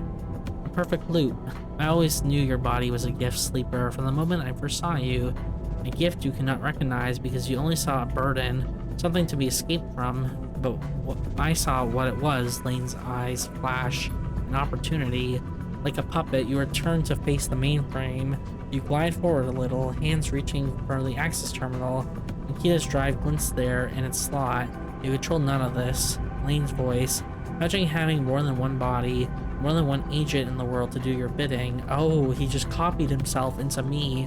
A perfect loop. I always knew your body was a gift, Sleeper, from the moment I first saw you. A gift you cannot recognize because you only saw a burden, something to be escaped from. But I saw what it was. Lane's eyes flash an opportunity. Like a puppet, you return to face the mainframe. You glide forward a little, hands reaching for the access terminal. Nikita's drive glints there in its slot. You control none of this. Lane's voice. Imagine having more than one body, more than one agent in the world to do your bidding. Oh, he just copied himself into me.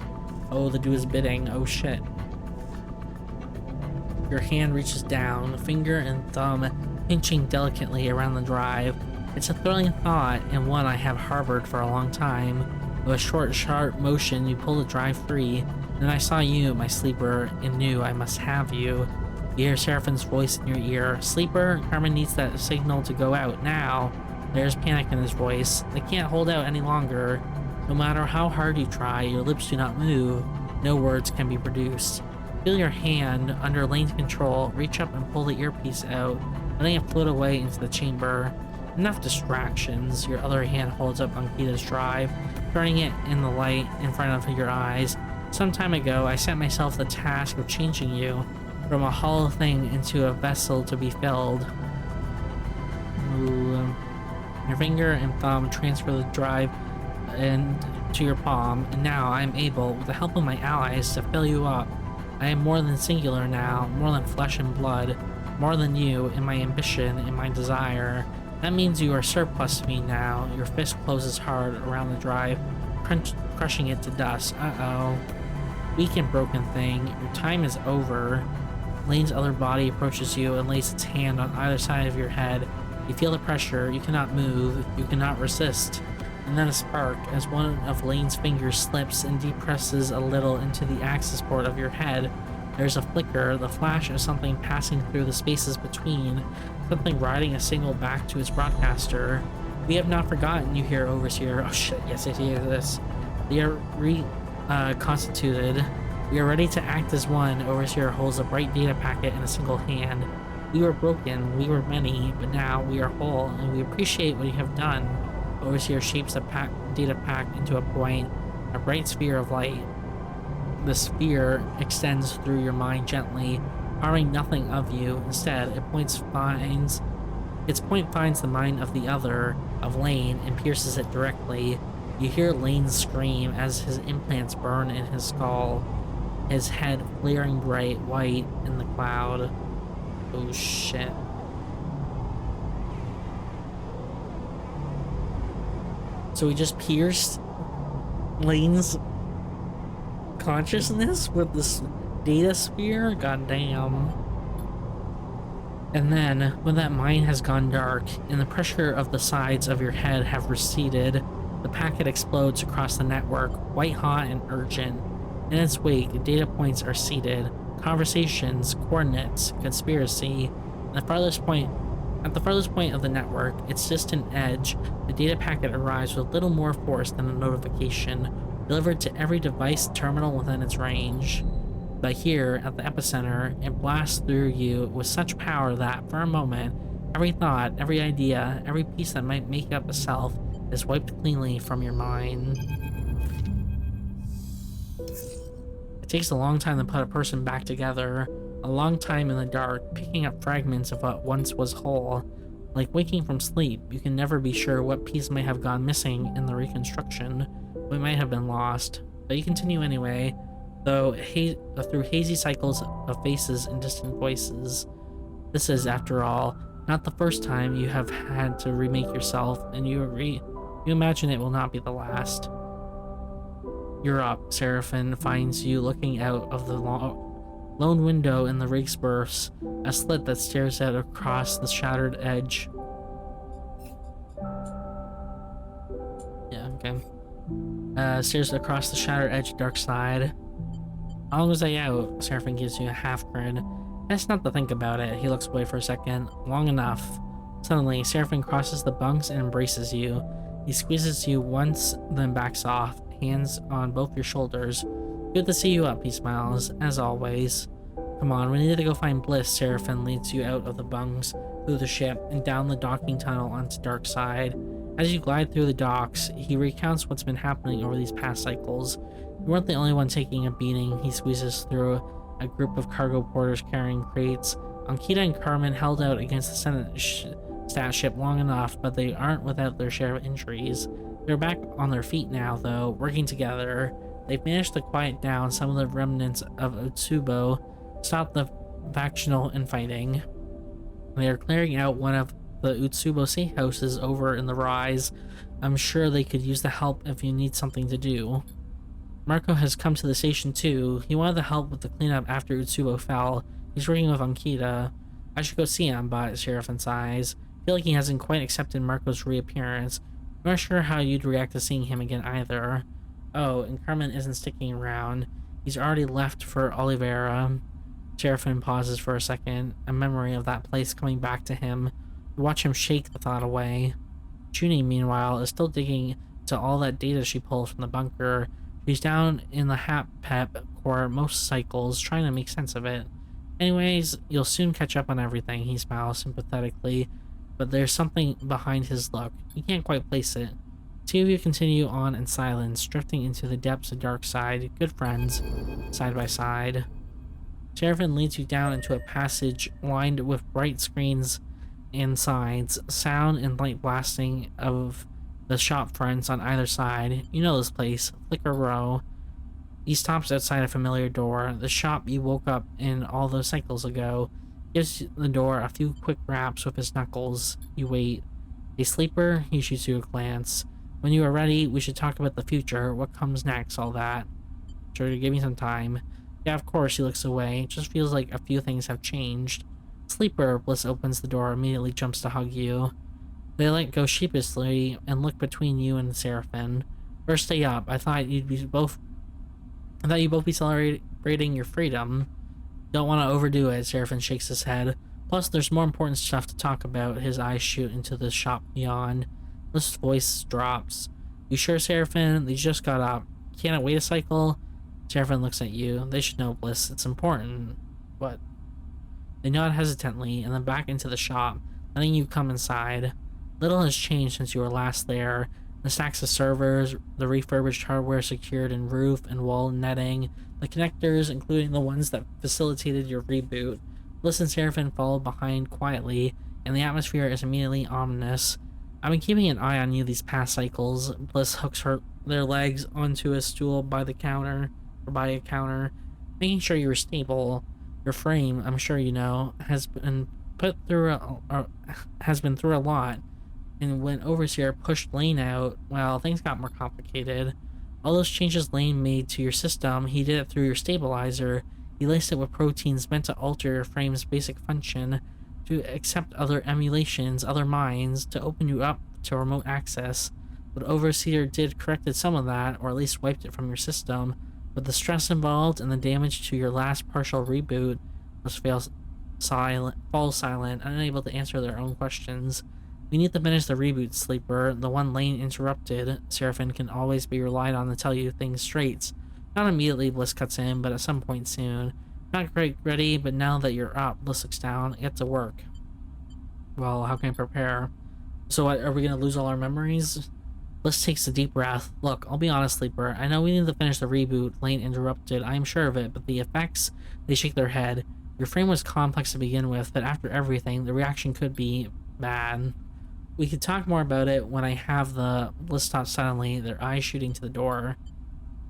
Oh, to do his bidding. Oh shit. Your hand reaches down, finger and thumb pinching delicately around the drive. It's a thrilling thought, and one I have harbored for a long time. With a short, sharp motion, you pull the drive free. Then I saw you, my sleeper, and knew I must have you. You hear Seraphine's voice in your ear. Sleeper, Carmen needs that signal to go out now. There's panic in his voice. They can't hold out any longer. No matter how hard you try, your lips do not move. No words can be produced. Feel your hand, under Lane's control, reach up and pull the earpiece out, letting it float away into the chamber. Enough distractions. Your other hand holds up Ankita's drive, turning it in the light in front of your eyes. Some time ago, I set myself the task of changing you from a hollow thing into a vessel to be filled. Ooh. Your finger and thumb transfer the drive to your palm, and now I am able, with the help of my allies, to fill you up. I am more than singular now, more than flesh and blood, more than you in my ambition and my desire. That means you are surplus to me now. Your fist closes hard around the drive, crushing it to dust. Uh-oh. Weak and broken thing, your time is over. Lane's other body approaches you and lays its hand on either side of your head. You feel the pressure, you cannot move, you cannot resist. And then a spark, as one of Lane's fingers slips and depresses a little into the access port of your head. There's a flicker, the flash of something passing through the spaces between, something riding a signal back to its broadcaster. We have not forgotten, you hear Overseer. Oh shit, yes, I hear this. They are reconstituted. We are ready to act as one. Overseer holds a bright data packet in a single hand. We were broken, we were many, but now we are whole, and we appreciate what you have done. Overseer shapes the data pack into a point, a bright sphere of light. The sphere extends through your mind gently, harming nothing of you. Instead, its point finds the mind of the other, of Lane, and pierces it directly. You hear Lane scream as his implants burn in his skull, his head flaring bright white in the cloud. Oh shit. So we just pierced Lane's consciousness with this data sphere? Goddamn. And then, when that mind has gone dark, and the pressure of the sides of your head have receded, the packet explodes across the network, white hot and urgent. In its wake, data points are seeded, conversations, coordinates, conspiracy. At the farthest point of the network, its distant edge, the data packet arrives with little more force than a notification, delivered to every device terminal within its range. But here, at the epicenter, it blasts through you with such power that, for a moment, every thought, every idea, every piece that might make up a self is wiped cleanly from your mind. It takes a long time to put a person back together, a long time in the dark, picking up fragments of what once was whole. Like waking from sleep, you can never be sure what piece might have gone missing in the reconstruction, what might have been lost, but you continue anyway, though through hazy cycles of faces and distant voices. This is, after all, not the first time you have had to remake yourself, and you imagine it will not be the last. You're up. Seraphine finds you looking out of the lone window in the rig's berths, a slit that stares out across the shattered edge. Yeah, okay. Stares across the shattered edge dark side. How long was I out? Seraphine gives you a half grin. Best not to think about it. He looks away for a second. Long enough. Suddenly, Seraphine crosses the bunks and embraces you. He squeezes you once, then backs off, hands on both your shoulders. Good to see you up, he smiles, as always. Come on, we need to go find Bliss. Seraphine leads you out of the bunks, through the ship, and down the docking tunnel onto dark side. As you glide through the docks, he recounts what's been happening over these past cycles. You weren't the only one taking a beating. He squeezes through a group of cargo porters carrying crates. Ankita and Carmen held out against the Senate stat ship long enough, but they aren't without their share of injuries. They're back on their feet now, though, working together. They've managed to quiet down some of the remnants of Otsubo, stop the factional infighting. They are clearing out one of the Utsubo safe houses over in the Rise. I'm sure they could use the help if you need something to do. Marco has come to the station too. He wanted the help with the cleanup after Utsubo fell. He's working with Ankita. I should go see him, but Sheriff sighs. I feel like he hasn't quite accepted Marco's reappearance. I'm not sure how you'd react to seeing him again either. Oh, and Carmen isn't sticking around. He's already left for Oliveira. Sheriffin pauses for a second, a memory of that place coming back to him. You watch him shake the thought away. Junie, meanwhile, is still digging to all that data she pulls from the bunker. She's down in the HAP-PEP core most cycles, trying to make sense of it. Anyways, you'll soon catch up on everything, he smiles sympathetically, but there's something behind his look. You can't quite place it. Two of you continue on in silence, drifting into the depths of dark side, good friends, side by side. Sheriffin leads you down into a passage lined with bright screens and signs, sound and light blasting of the shop fronts on either side. You know this place, Flicker Row. He stops outside a familiar door. The shop you woke up in all those cycles ago. Gives the door a few quick raps with his knuckles. You wait. A sleeper? He shoots you a glance. When you are ready, we should talk about the future. What comes next, all that. Sure, give me some time. Yeah, of course, he looks away. It just feels like a few things have changed. Sleeper, Bliss opens the door, immediately jumps to hug you. They let go sheepishly and look between you and Seraphim. First, stay up. I thought you'd both be celebrating your freedom. Don't want to overdo it, Seraphim shakes his head. Plus, there's more important stuff to talk about. His eyes shoot into the shop beyond. Bliss's voice drops. You sure, Seraphim? They just got up. Can't it wait a cycle? Seraphim looks at you. They should know, Bliss. It's important. What? They nod hesitantly and then back into the shop, letting you come inside. Little has changed since you were last there. The stacks of servers, the refurbished hardware secured in roof and wall netting, the connectors, including the ones that facilitated your reboot. Bliss and Seraphim follow behind quietly, and the atmosphere is immediately ominous. I've been keeping an eye on you these past cycles. Bliss hooks their legs onto a stool by a counter, making sure you were stable. Your frame, I'm sure you know, has been through a lot. And when Overseer pushed Lane out, well, things got more complicated. All those changes Lane made to your system, he did it through your stabilizer. He laced it with proteins meant to alter your frame's basic function, to accept other emulations, other minds, to open you up to remote access. What Overseer did corrected some of that, or at least wiped it from your system, but the stress involved and the damage to your last partial reboot falls silent, unable to answer their own questions. We need to finish the reboot, Sleeper, the one Lane interrupted. Seraphim can always be relied on to tell you things straight. Not immediately, Bliss cuts in, but at some point soon. Not quite ready, but now that you're up, Bliss looks down. Get to work. Well, how can I prepare? So what, are we gonna lose all our memories? Bliss takes a deep breath. Look, I'll be honest, Sleeper. I know we need to finish the reboot. Lane interrupted. I am sure of it, but the effects, they shake their head. Your frame was complex to begin with, but after everything, the reaction could be bad. We could talk more about it when I have the... Bliss stops suddenly, their eyes shooting to the door.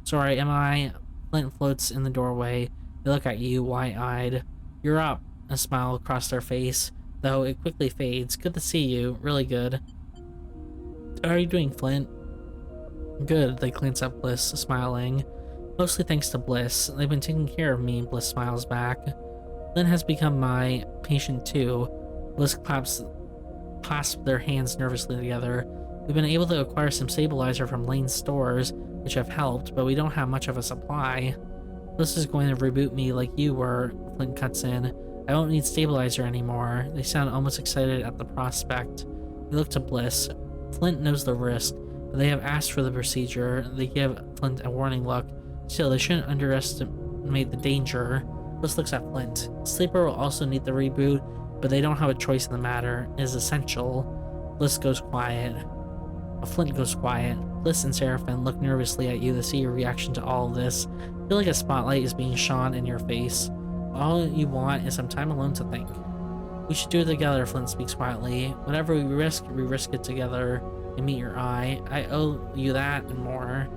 Sorry, am I? Flint floats in the doorway. They look at you, wide-eyed. You're up. A smile across their face, though it quickly fades. Good to see you. Really good. How are you doing, Flint? Good, they glance at Bliss, smiling. Mostly thanks to Bliss. They've been taking care of me, Bliss smiles back. Flint has become my patient too. Bliss clasp their hands nervously together. We've been able to acquire some stabilizer from Lane's stores, which have helped, but we don't have much of a supply. Bliss is going to reboot me like you were, Flint cuts in. I don't need stabilizer anymore. They sound almost excited at the prospect. We look to Bliss. Flint knows the risk, but they have asked for the procedure. They give Flint a warning look. Still, they shouldn't underestimate the danger. Bliss looks at Flint. Sleeper will also need the reboot, but they don't have a choice in the matter. It is essential. Bliss goes quiet. Flint goes quiet. Bliss and Seraphim look nervously at you to see your reaction to all of this. Feel like a spotlight is being shone in your face. All you want is some time alone to think. We should do it together, Flint speaks quietly. Whatever we risk it together. and meet your eye. I owe you that and more.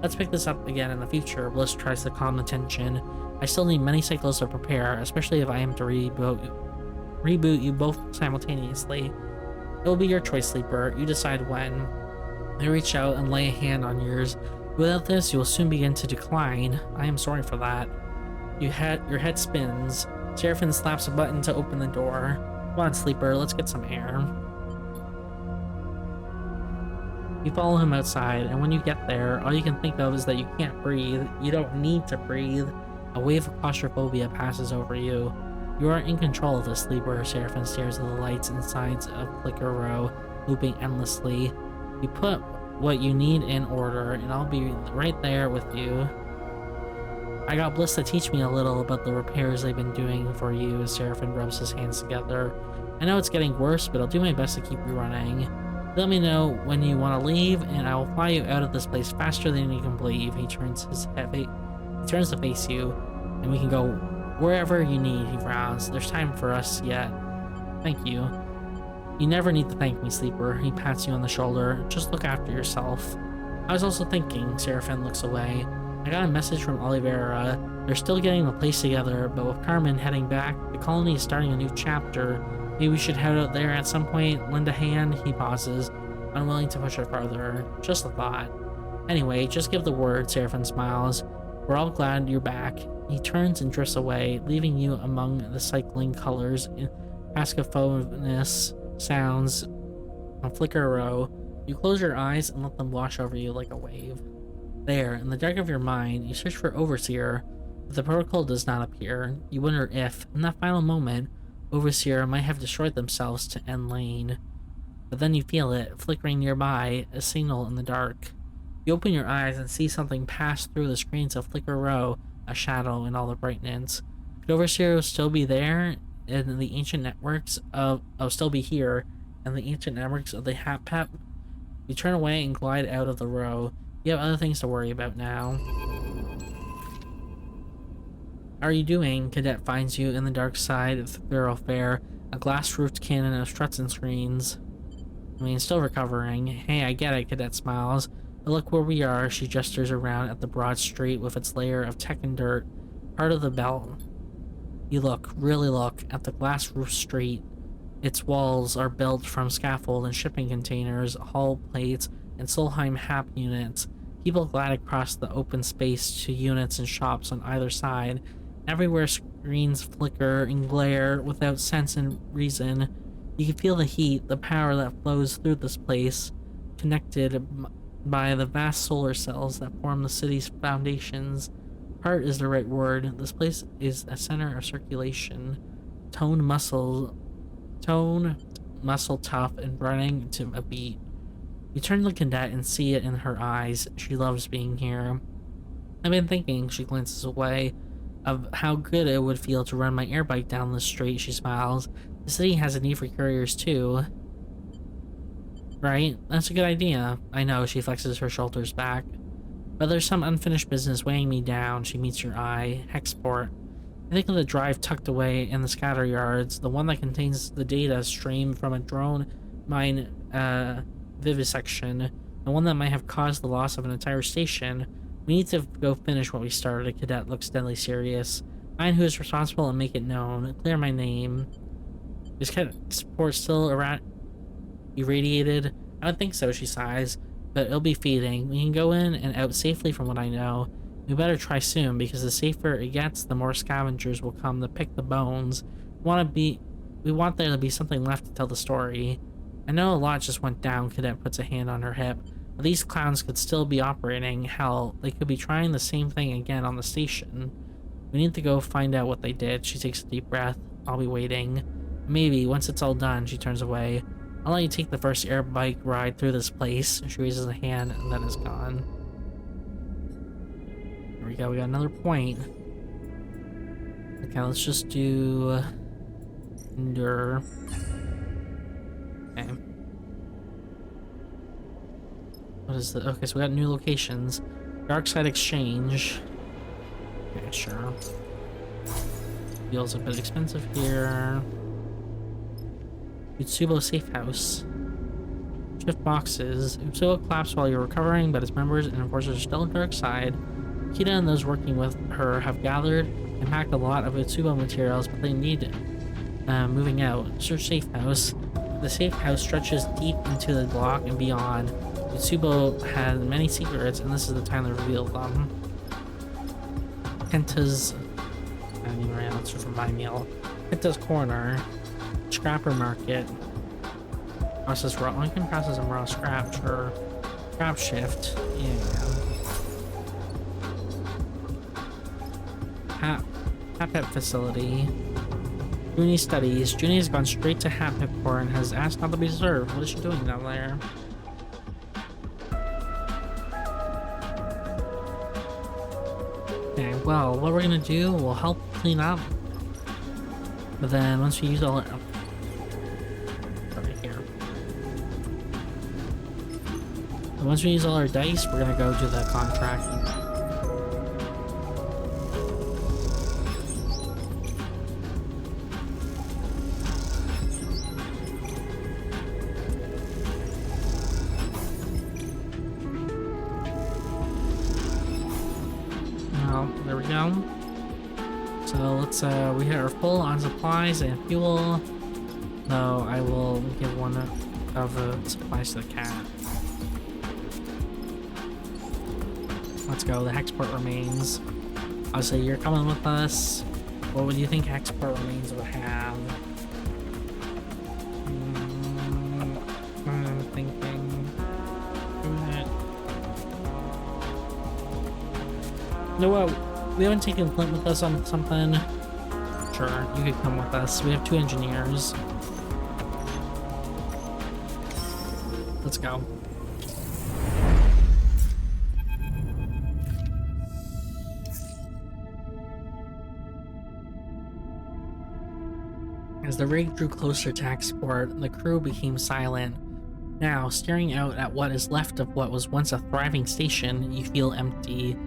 Let's pick this up again in the future. Bliss tries to calm the tension. I still need many cycles to prepare, especially if I am to reboot you both simultaneously. It will be your choice, Sleeper. You decide when. I reach out and lay a hand on yours. Without this, you will soon begin to decline. I am sorry for that. Your head spins. Seraphim slaps a button to open the door. Come on, Sleeper, let's get some air. You follow him outside, and when you get there, all you can think of is that you can't breathe. You don't need to breathe. A wave of claustrophobia passes over you. You are in control of this, Sleeper. Seraphim stares at the lights and sides of Flicker Row, looping endlessly. You put what you need in order, and I'll be right there with you. I got Bliss to teach me a little about the repairs they've been doing for you. Seraphim rubs his hands together. I know it's getting worse, but I'll do my best to keep you running. Let me know when you want to leave, and I will fly you out of this place faster than you can believe. He turns to face you, and we can go wherever you need, he frowns. There's time for us yet. Thank you. You never need to thank me, Sleeper. He pats you on the shoulder. Just look after yourself. I was also thinking, Seraphim looks away. I got a message from Oliveira. They're still getting the place together, but with Carmen heading back, the colony is starting a new chapter. Maybe we should head out there at some point. Lend a hand. He pauses, unwilling to push it farther. Just a thought. Anyway, just give the word, Seraphim smiles. We're all glad you're back. He turns and drifts away, leaving you among the cycling colors and cacophonous sounds on Flicker Row. You close your eyes and let them wash over you like a wave. There, in the dark of your mind, you search for Overseer, but the protocol does not appear. You wonder if, in that final moment, Overseer might have destroyed themselves to end Lane. But then you feel it, flickering nearby, a signal in the dark. You open your eyes and see something pass through the screens of Flicker Row, a shadow in all the brightness. Could Overseer still be there, and the ancient networks of still be here, and the ancient networks of the Hap-Pep? You turn away and glide out of the row. You have other things to worry about now. How are you doing? Cadet finds you in the dark side of the thoroughfare, a glass-roofed cannon of struts and screens. Still recovering. Hey, I get it, Cadet smiles. But look where we are. She gestures around at the broad street with its layer of tech and dirt, part of the belt. You look, really look, at the glass-roofed street. Its walls are built from scaffold and shipping containers, hull plates, and Solheim Hap units. People glide across the open space to units and shops on either side. Everywhere screens flicker and glare without sense and reason. You can feel the heat, the power that flows through this place, connected by the vast solar cells that form the city's foundations. Heart is the right word. This place is a center of circulation. Tone muscle tough and running to a beat. You turn to the cadet and see it in her eyes. She loves being here. I've been thinking, she glances away, of how good it would feel to run my air bike down the street. She smiles. The city has a need for couriers too. Right? That's a good idea. I know, she flexes her shoulders back. But there's some unfinished business weighing me down. She meets your eye. Hexport. I think of the drive tucked away in the scatter yards, the one that contains the data stream from a drone mine vivisection, the one that might have caused the loss of an entire station. We need to go finish what we started. A cadet looks deadly serious. Find who is responsible and make it known. Clear my name. Is Hexport still around? Irradiated? I don't think so, she sighs, but it'll be feeding. We can go in and out safely from what I know. We better try soon, because the safer it gets, the more scavengers will come to pick the bones. We want there to be something left to tell the story. I know a lot just went down, Cadet puts a hand on her hip, but these clowns could still be operating. Hell, they could be trying the same thing again on the station. We need to go find out what they did. She takes a deep breath. I'll be waiting. Maybe, once it's all done, she turns away. I'll let you take the first air bike ride through this place. She raises a hand and then is gone. Here we go, we got another point. Okay, let's just do endure. Okay. What is the okay, so we got new locations. Dark Side Exchange. Okay, sure. Feels a bit expensive here. Utsubo Safe House. Shift boxes. Utsubo collapsed while you're recovering, but its members and enforcers are still dark side. Kita and those working with her have gathered and packed a lot of Utsubo materials, but they need moving out. Search safe house. The safe house stretches deep into the block and beyond. Utsubo has many secrets, and this is the time to reveal them. Kenta's... I don't even know, it's from my meal. Kenta's corner. Scrapper market. Process raw. I can process some raw scrap, sure. Scrap shift. Yeah. Hap facility. Junie studies. Junie has gone straight to Hap Core and has asked not to be served. What is she doing down there? Okay, well, what we're gonna do, we'll help clean up. But then once we use all our... right here. And once we use all our dice, we're gonna go do the contract. There we go. So let's we are full on supplies and fuel. So I will give one of the supplies to the cat. Let's go. The Hexport remains. Obviously, you're coming with us. What would you think Hexport remains would have? I'm thinking. You know what? We haven't taken Flint with us on something. Sure, you could come with us. We have 2 engineers. Let's go. As the rig drew closer to export, the crew became silent. Now, staring out at what is left of what was once a thriving station, you feel empty.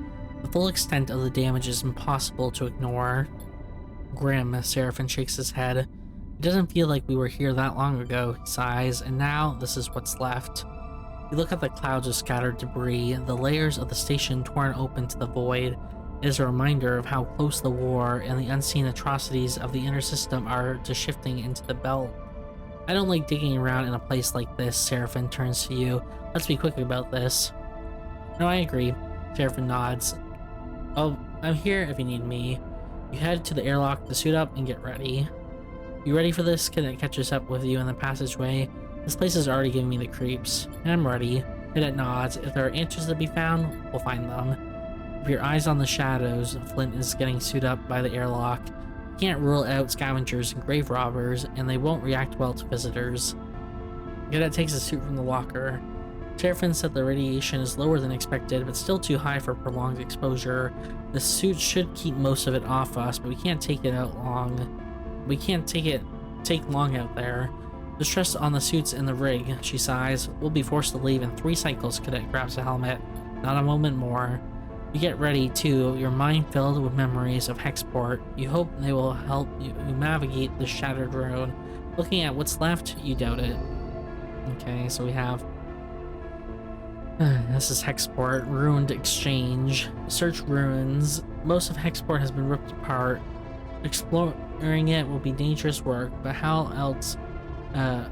The full extent of the damage is impossible to ignore. Grim, Seraphin shakes his head. It doesn't feel like we were here that long ago, he sighs, and now this is what's left. You look at the clouds of scattered debris, the layers of the station torn open to the void. It is a reminder of how close the war and the unseen atrocities of the inner system are to shifting into the belt. I don't like digging around in a place like this, Seraphin turns to you. Let's be quick about this. No, I agree. Seraphin nods. Oh, I'm here if you need me. You head to the airlock to suit up and get ready. You ready for this? Cadet catches up with you in the passageway. This place is already giving me the creeps. And I'm ready. Cadet nods. If there are answers to be found, we'll find them. With your eyes on the shadows, Flint is getting suited up by the airlock. You can't rule out scavengers and grave robbers, and they won't react well to visitors. Cadet takes a suit from the locker. Seraphin said the radiation is lower than expected, but still too high for prolonged exposure. The suit should keep most of it off us, but we can't take it out long. We can't take long out there. The stress on the suits in the rig, she sighs. We'll be forced to leave in 3 cycles. Cadet grabs a helmet. Not a moment more. You get ready, too, your mind filled with memories of Hexport. You hope they will help you navigate the shattered road. Looking at what's left, you doubt it. Okay, so we have... this is Hexport. Ruined exchange. Search ruins. Most of Hexport has been ripped apart. Exploring it will be dangerous work, but how else to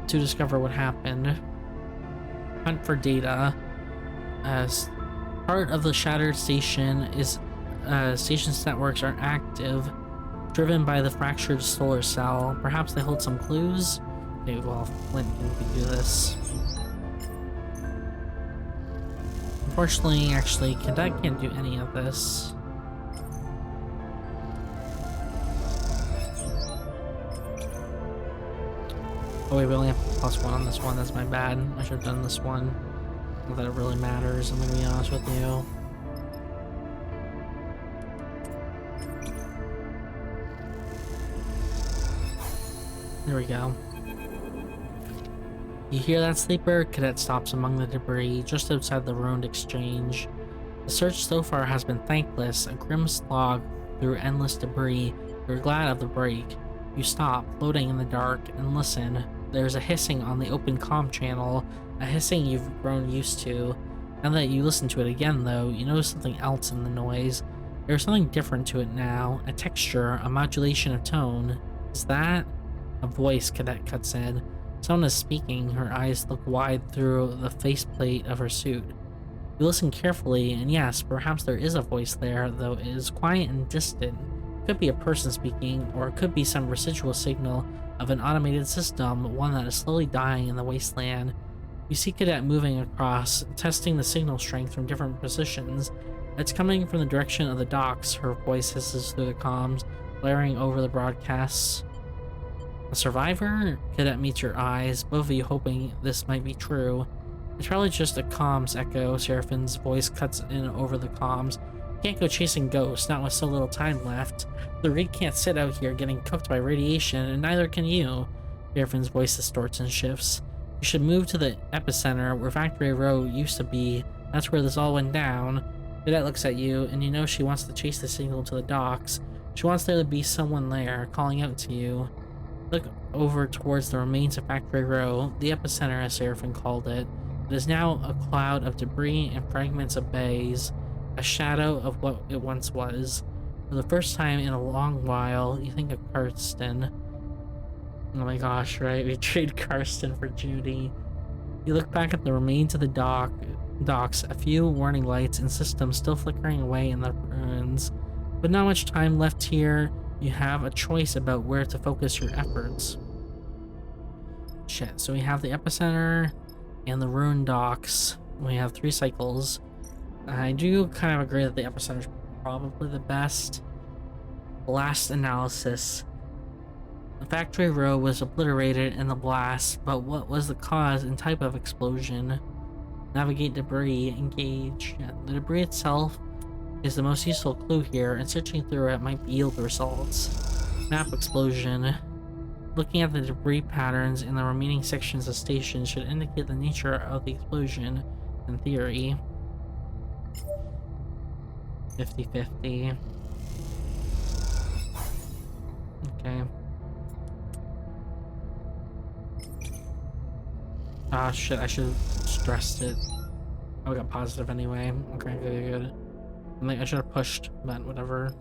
discover what happened? Hunt for data. Part of the shattered station is station's networks are active, driven by the fractured solar cell. Perhaps they hold some clues? Okay, well, Flint can do this. Unfortunately, actually, Cadet can't do any of this. Oh wait, we only have +1 on this one. That's my bad. I should have done this one. Not that it really matters, I'm gonna be honest with you. There we go. You hear that, sleeper? Cadet stops among the debris, just outside the ruined exchange. The search so far has been thankless, a grim slog through endless debris. You're glad of the break. You stop, floating in the dark, and listen. There's a hissing on the open comm channel, a hissing you've grown used to. Now that you listen to it again, though, you notice something else in the noise. There's something different to it now, a texture, a modulation of tone. Is that? A voice, Cadet cuts in. Someone is speaking, her eyes look wide through the faceplate of her suit. You listen carefully, and yes, perhaps there is a voice there, though it is quiet and distant. It could be a person speaking, or it could be some residual signal of an automated system, one that is slowly dying in the wasteland. You see Cadet moving across, testing the signal strength from different positions. It's coming from the direction of the docks, her voice hisses through the comms, blaring over the broadcasts. A survivor? Cadet meets your eyes, both of you hoping this might be true. It's probably just a comms echo, Seraphine's voice cuts in over the comms. You can't go chasing ghosts, not with so little time left. The rig can't sit out here getting cooked by radiation, and neither can you. Seraphine's voice distorts and shifts. You should move to the epicenter where Factory Row used to be. That's where this all went down. Cadet looks at you, and you know she wants to chase the signal to the docks. She wants there to be someone there, calling out to you. Look over towards the remains of Factory Row, the epicenter as Seraphine called it. It is now a cloud of debris and fragments of bays, a shadow of what it once was. For the first time in a long while, you think of Karsten. Oh my gosh, right? We trade Karsten for Judy. You look back at the remains of the docks, a few warning lights and systems still flickering away in the ruins. But not much time left here. You have a choice about where to focus your efforts. Shit, so we have the epicenter and the ruined docks. We have 3 cycles. I do kind of agree that the epicenter is probably the best. Blast analysis. The Factory Row was obliterated in the blast, but what was the cause and type of explosion? Navigate debris, engage. The debris itself is the most useful clue here, and searching through it might yield results. Map explosion. Looking at the debris patterns in the remaining sections of station should indicate the nature of the explosion, in theory. 50-50. Okay. Ah, shit, I should have stressed it. Oh, I got positive anyway. Okay, good. I should have pushed, but whatever.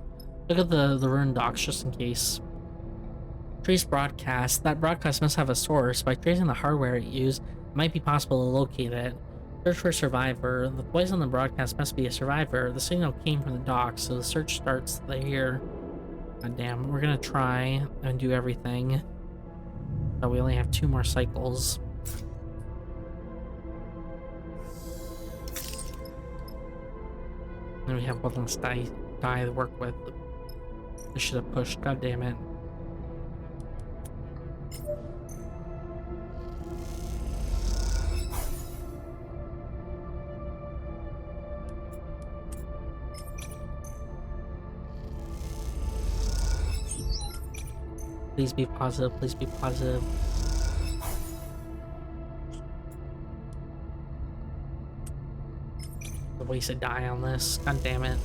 Look at the ruined docks just in case. Trace broadcast. That broadcast must have a source. By tracing the hardware it used, it might be possible to locate it. Search for survivor. The voice on the broadcast must be a survivor. The signal came from the docks, so the search starts here. God damn, we're gonna try and do everything. But we only have 2 more cycles. And we have one less die to work with. I should have pushed, god damn it. Please be positive, please be positive. A waste of die on this, god damn it.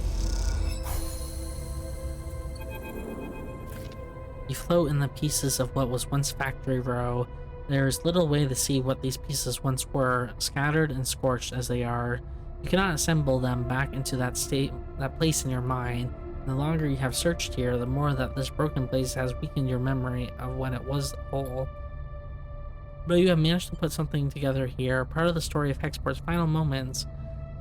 You float in the pieces of what was once Factory Row. There is little way to see what these pieces once were, scattered and scorched as they are. You cannot assemble them back into that place in your mind. The longer you have searched here, the more that this broken place has weakened your memory of when it was whole. But you have managed to put something together here, part of the story of Hexport's final moments.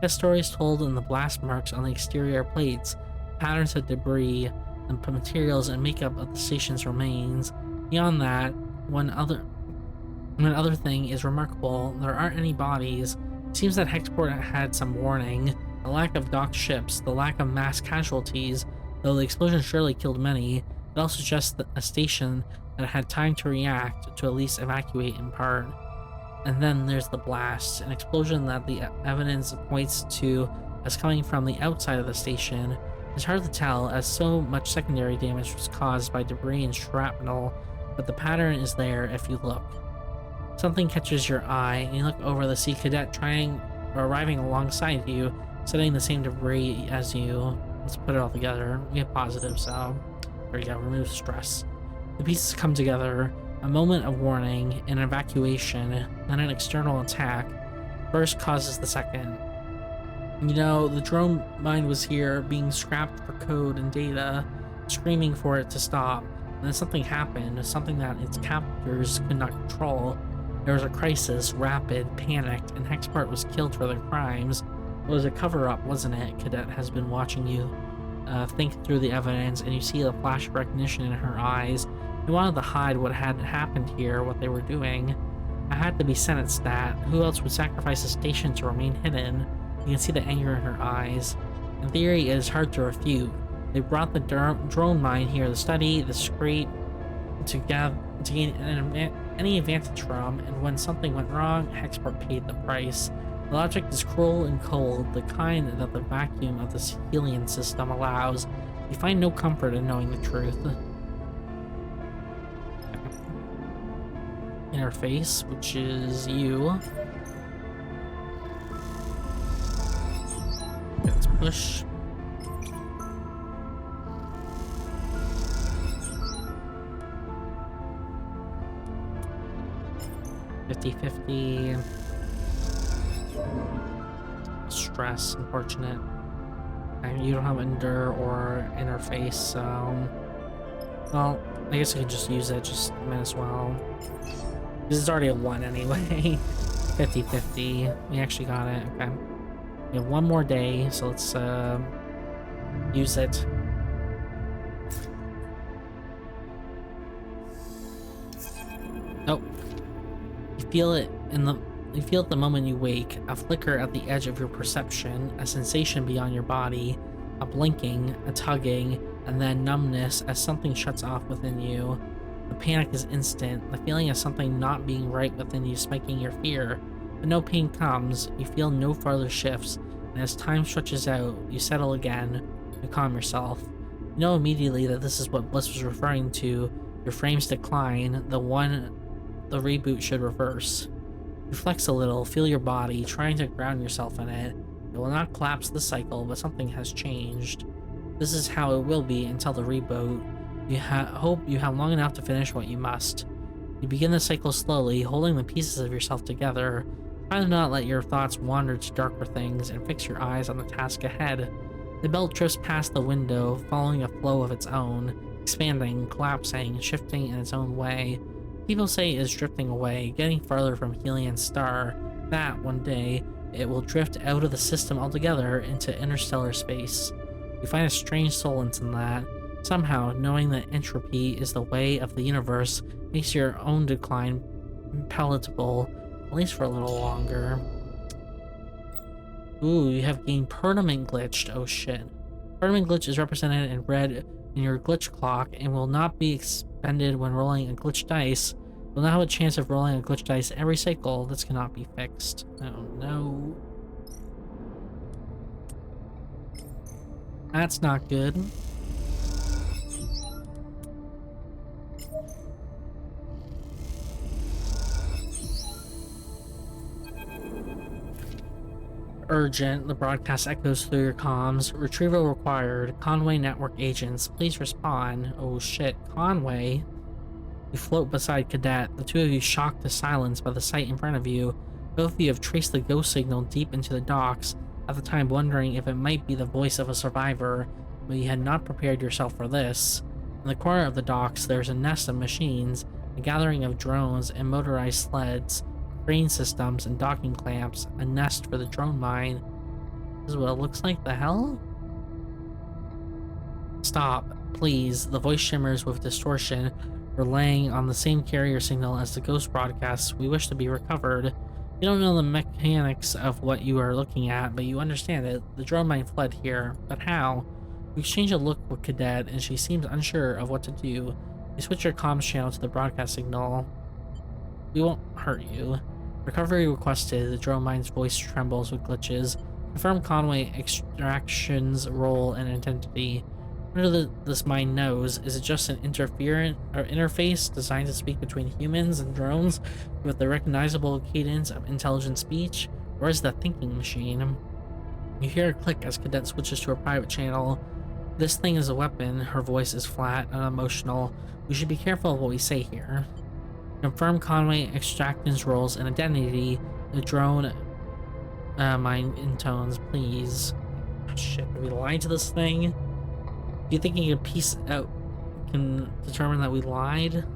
That story is told in the blast marks on the exterior plates, patterns of debris, the materials and makeup of the station's remains. Beyond that, one other thing is remarkable. There aren't any bodies. It seems that Hexport had some warning. The lack of docked ships, the lack of mass casualties, though the explosion surely killed many, it also suggests a station that had time to react, to at least evacuate in part. And then there's the blast, an explosion that the evidence points to as coming from the outside of the station. It's hard to tell, as so much secondary damage was caused by debris and shrapnel, but the pattern is there if you look. Something catches your eye, and you look over to see Cadet arriving alongside you, studying the same debris as you. Let's put it all together. We have positive, so there you go, remove stress. The pieces come together. A moment of warning, an evacuation, then an external attack. First causes the second. You know, the drone mine was here, being scrapped for code and data, screaming for it to stop. And then something happened, something that its captors could not control. There was a crisis, rapid, panicked, and Hexpart was killed for their crimes. It was a cover-up, wasn't it? Cadet has been watching you think through the evidence, and you see the flash of recognition in her eyes. You wanted to hide what had happened here, what they were doing. I had to be sentenced that. Who else would sacrifice a station to remain hidden? You can see the anger in her eyes. In theory, it is hard to refute. They brought the drone mine here to study, the scrape, to gain any advantage from, and when something went wrong, Hexpart paid the price. The logic is cruel and cold, the kind that the vacuum of this helium system allows. You find no comfort in knowing the truth. Interface, which is you. Let's push. $50-50. Stress, unfortunate. And you don't have endure or interface, so well, I guess I could just use it, just might as well. This is already a 1 anyway. 50-50. We actually got it. Okay. We have one more day, so let's use it. Oh. You feel it at the moment you wake, a flicker at the edge of your perception, a sensation beyond your body, a blinking, a tugging, and then numbness as something shuts off within you. The panic is instant, the feeling of something not being right within you spiking your fear. But no pain comes, you feel no further shifts, and as time stretches out, you settle again, you calm yourself. You know immediately that this is what Bliss was referring to, your frames decline, the one the reboot should reverse. You flex a little, feel your body, trying to ground yourself in it. It will not collapse the cycle, but something has changed. This is how it will be until the reboot. You hope you have long enough to finish what you must. You begin the cycle slowly, holding the pieces of yourself together. Try to not let your thoughts wander to darker things and fix your eyes on the task ahead. The belt drifts past the window, following a flow of its own, expanding, collapsing, shifting in its own way. People say it is drifting away, getting farther from Helian's star, that, one day, it will drift out of the system altogether into interstellar space. You find a strange solace in that. Somehow, knowing that entropy is the way of the universe makes your own decline palatable, at least for a little longer. Ooh, you have gained Permanent Glitched. Oh shit. Permanent Glitch is represented in red in your glitch clock and will not be expended when rolling a glitch dice. You'll now have a chance of rolling a glitch dice every cycle. This cannot be fixed. Oh no. That's not good. Urgent, the broadcast echoes through your comms. Retrieval required. Conway network agents, please respond. Oh shit, Conway. You float beside Cadet, the two of you shocked to silence by the sight in front of you. Both of you have traced the ghost signal deep into the docks, at the time wondering if it might be the voice of a survivor, but you had not prepared yourself for this. In the corner of the docks, there's a nest of machines, a gathering of drones and motorized sleds, crane systems and docking clamps, a nest for the drone mine. This is what it looks like. The hell? Stop, please. The voice shimmers with distortion, relaying on the same carrier signal as the ghost broadcasts. We wish to be recovered. You don't know the mechanics of what you are looking at, but you understand it. The drone mine fled here, but how? You exchange a look with Cadet, and she seems unsure of what to do. You switch your comms channel to the broadcast signal. We won't hurt you. Recovery requested. The drone mine's voice trembles with glitches. Confirm Conway extraction's role and identity. What do this mine knows? Is it just an interface designed to speak between humans and drones with the recognizable cadence of intelligent speech? Or is it a thinking machine? You hear a click as Cadet switches to a private channel. This thing is a weapon. Her voice is flat and unemotional. We should be careful of what we say here. Confirm Conway extractance roles and identity. The drone mine intones, please. Oh, shit, did we lie to this thing? Do you think you can piece out, can determine that we lied?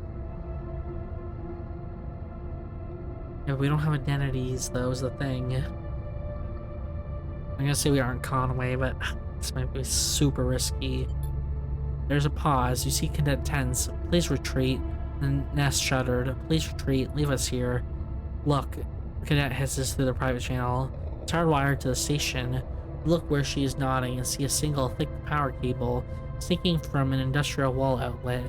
Yeah, we don't have identities, though, is the thing. I'm gonna say we aren't Conway, but this might be super risky. There's a pause. You see Cadet tense. Please retreat. The nest shuddered. Please retreat. Leave us here. Look. Cadet hisses through the private channel. It's hardwired to the station. Look where she is nodding and see a single thick power cable sneaking from an industrial wall outlet.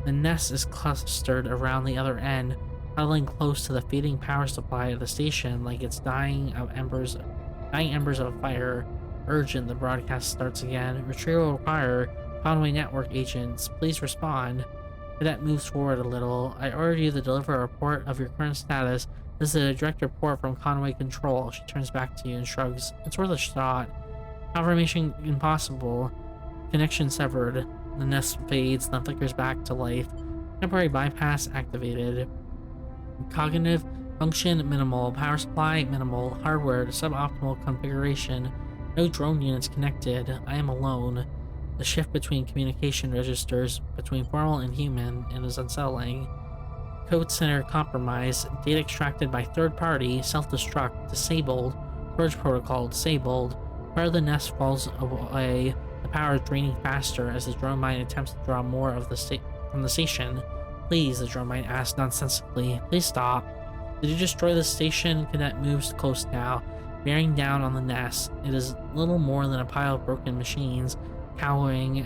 The nest is clustered around the other end, huddling close to the fading power supply of the station like it's dying embers of a fire. Urgent, the broadcast starts again. Retrieval required. Conway network agents, please respond. Cadet moves forward a little. I ordered you to deliver a report of your current status. This is a direct report from Conway Control. She turns back to you and shrugs. It's worth a shot. Confirmation impossible. Connection severed. The nest fades, then flickers back to life. Temporary bypass activated. Cognitive function minimal. Power supply minimal. Hardware suboptimal configuration. No drone units connected. I am alone. The shift between communication registers between formal and human and is unsettling. Code center compromised. Data extracted by third party. Self-destruct. Disabled. Purge protocol disabled. Where the nest falls away, the power is draining faster as the drone mine attempts to draw more of from the station. Please, the drone mine asks nonsensically. Please stop. Did you destroy the station? Cadet moves close now, bearing down on the nest. It is little more than a pile of broken machines, cowering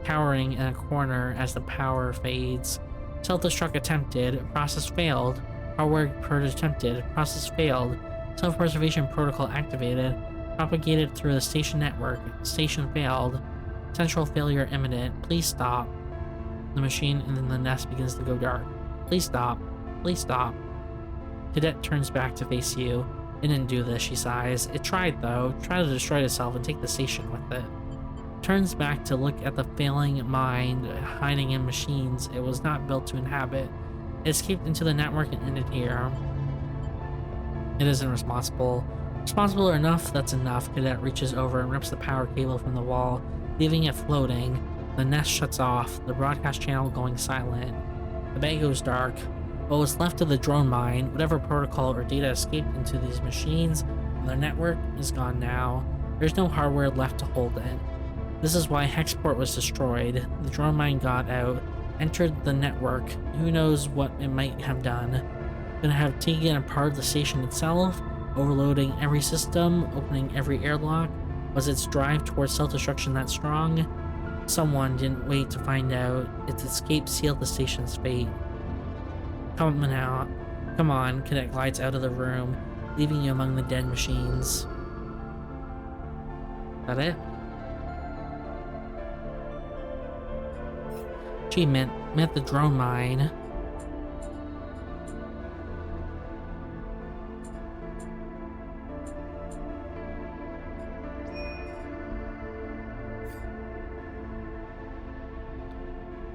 in a corner as the power fades. Self-destruct attempted. Process failed. Hardware purge attempted. Process failed. Self-preservation protocol activated. Propagated through the station network. Station failed. Central failure imminent. Please stop. The machine in the nest begins to go dark. Please stop. Please stop. Cadet turns back to face you. It didn't do this, she sighs. It tried, though. Tried to destroy itself and take the station with it. Turns back to look at the failing mind hiding in machines it was not built to inhabit. It escaped into the network and ended here. It isn't responsible. Responsible enough, that's enough. Cadet reaches over and rips the power cable from the wall, leaving it floating. The nest shuts off, the broadcast channel going silent. The bay goes dark. What was left of the drone mine, whatever protocol or data escaped into these machines, and their network is gone now. There's no hardware left to hold it. This is why Hexport was destroyed. The drone mine got out, entered the network. Who knows what it might have done. Could it have taken apart the station itself, overloading every system, opening every airlock? Was its drive towards self-destruction that strong? Someone didn't wait to find out. Its escape sealed the station's fate. Come out. Come on, Cadet glides out of the room, leaving you among the dead machines. Is that it? Achievement. Met the drone mine.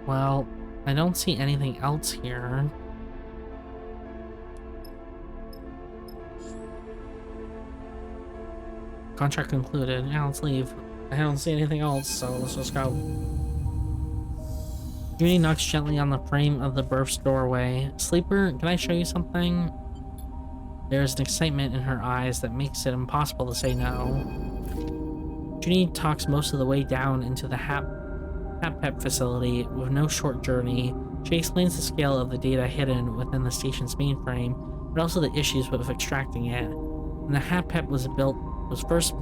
Well, I don't see anything else here. Contract concluded. Yeah, let's leave. I don't see anything else, so let's just go. Judy knocks gently on the frame of the berth's doorway. Sleeper, can I show you something? There's an excitement in her eyes that makes it impossible to say no. Judy talks most of the way down into the HAPPEP facility with no short journey. She explains the scale of the data hidden within the station's mainframe, but also the issues with extracting it. When the HAPPEP was first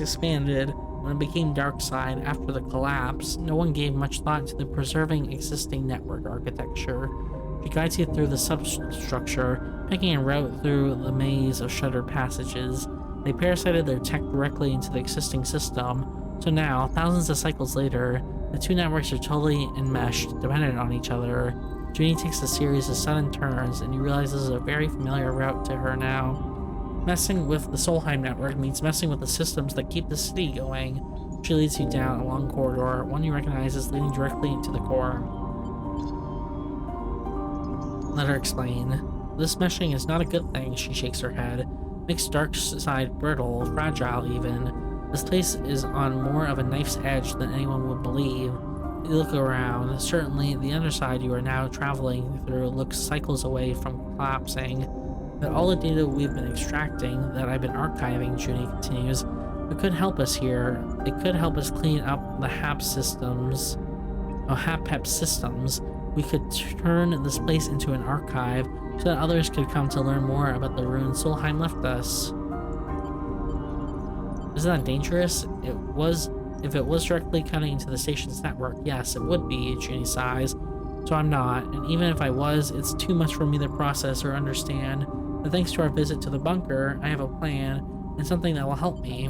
expanded, when it became Darkside after the collapse, no one gave much thought to the preserving existing network architecture. She guides you through the substructure, picking a route through the maze of shuttered passages. They parasited their tech directly into the existing system, so now, thousands of cycles later, the two networks are totally enmeshed, dependent on each other. Junie takes a series of sudden turns, and you realize this is a very familiar route to her now. Messing with the Solheim network means messing with the systems that keep the city going. She leads you down a long corridor, one you recognize as leading directly into the core. Let her explain. This meshing is not a good thing, she shakes her head. Makes dark side brittle, fragile even. This place is on more of a knife's edge than anyone would believe. You look around. Certainly, the underside you are now traveling through looks cycles away from collapsing. But all the data we've been extracting, that I've been archiving, Junie continues, it could help us here. It could help us clean up the HAP systems. Oh, HAPEP systems. We could turn this place into an archive so that others could come to learn more about the ruins Solheim left us. Isn't that dangerous? If it was directly cutting into the station's network, yes, it would be, Junie sighs. So I'm not, and even if I was, it's too much for me to process or understand. But thanks to our visit to the bunker, I have a plan, and something that will help me.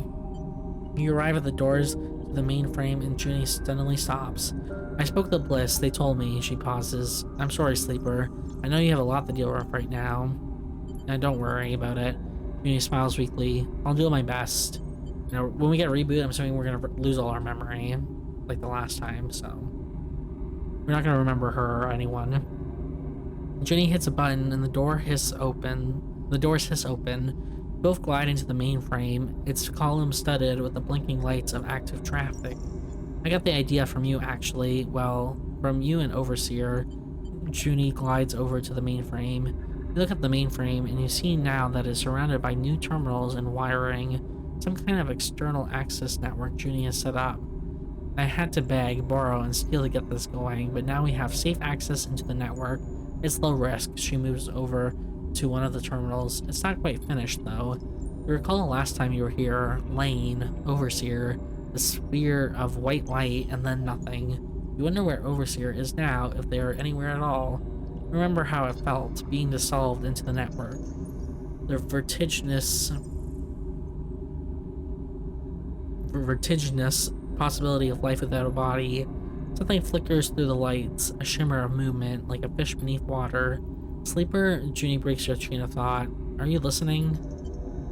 You arrive at the doors to the mainframe, and Junie suddenly stops. I spoke to Bliss, they told me, she pauses. I'm sorry, Sleeper. I know you have a lot to deal with right now. And don't worry about it. Junie smiles weakly. I'll do my best. You know, when we get a reboot, I'm assuming we're gonna lose all our memory, like the last time, so we're not gonna remember her or anyone. Junie hits a button and the doors hiss open. Both glide into the mainframe, its column studded with the blinking lights of active traffic. I got the idea from you, actually. Well, from you and Overseer. Junie glides over to the mainframe. You look at the mainframe and you see now that it's surrounded by new terminals and wiring. Some kind of external access network Junie has set up. I had to beg, borrow, and steal to get this going, but now we have safe access into the network. It's low risk. She moves over to one of the terminals. It's not quite finished, though. You recall the last time you were here, Lane, Overseer, the sphere of white light, and then nothing. You wonder where Overseer is now, if they are anywhere at all. Remember how it felt, being dissolved into the network. The vertiginous possibility of life without a body. Something flickers through the lights, a shimmer of movement, like a fish beneath water. Sleeper, Junie breaks your train of thought. Are you listening?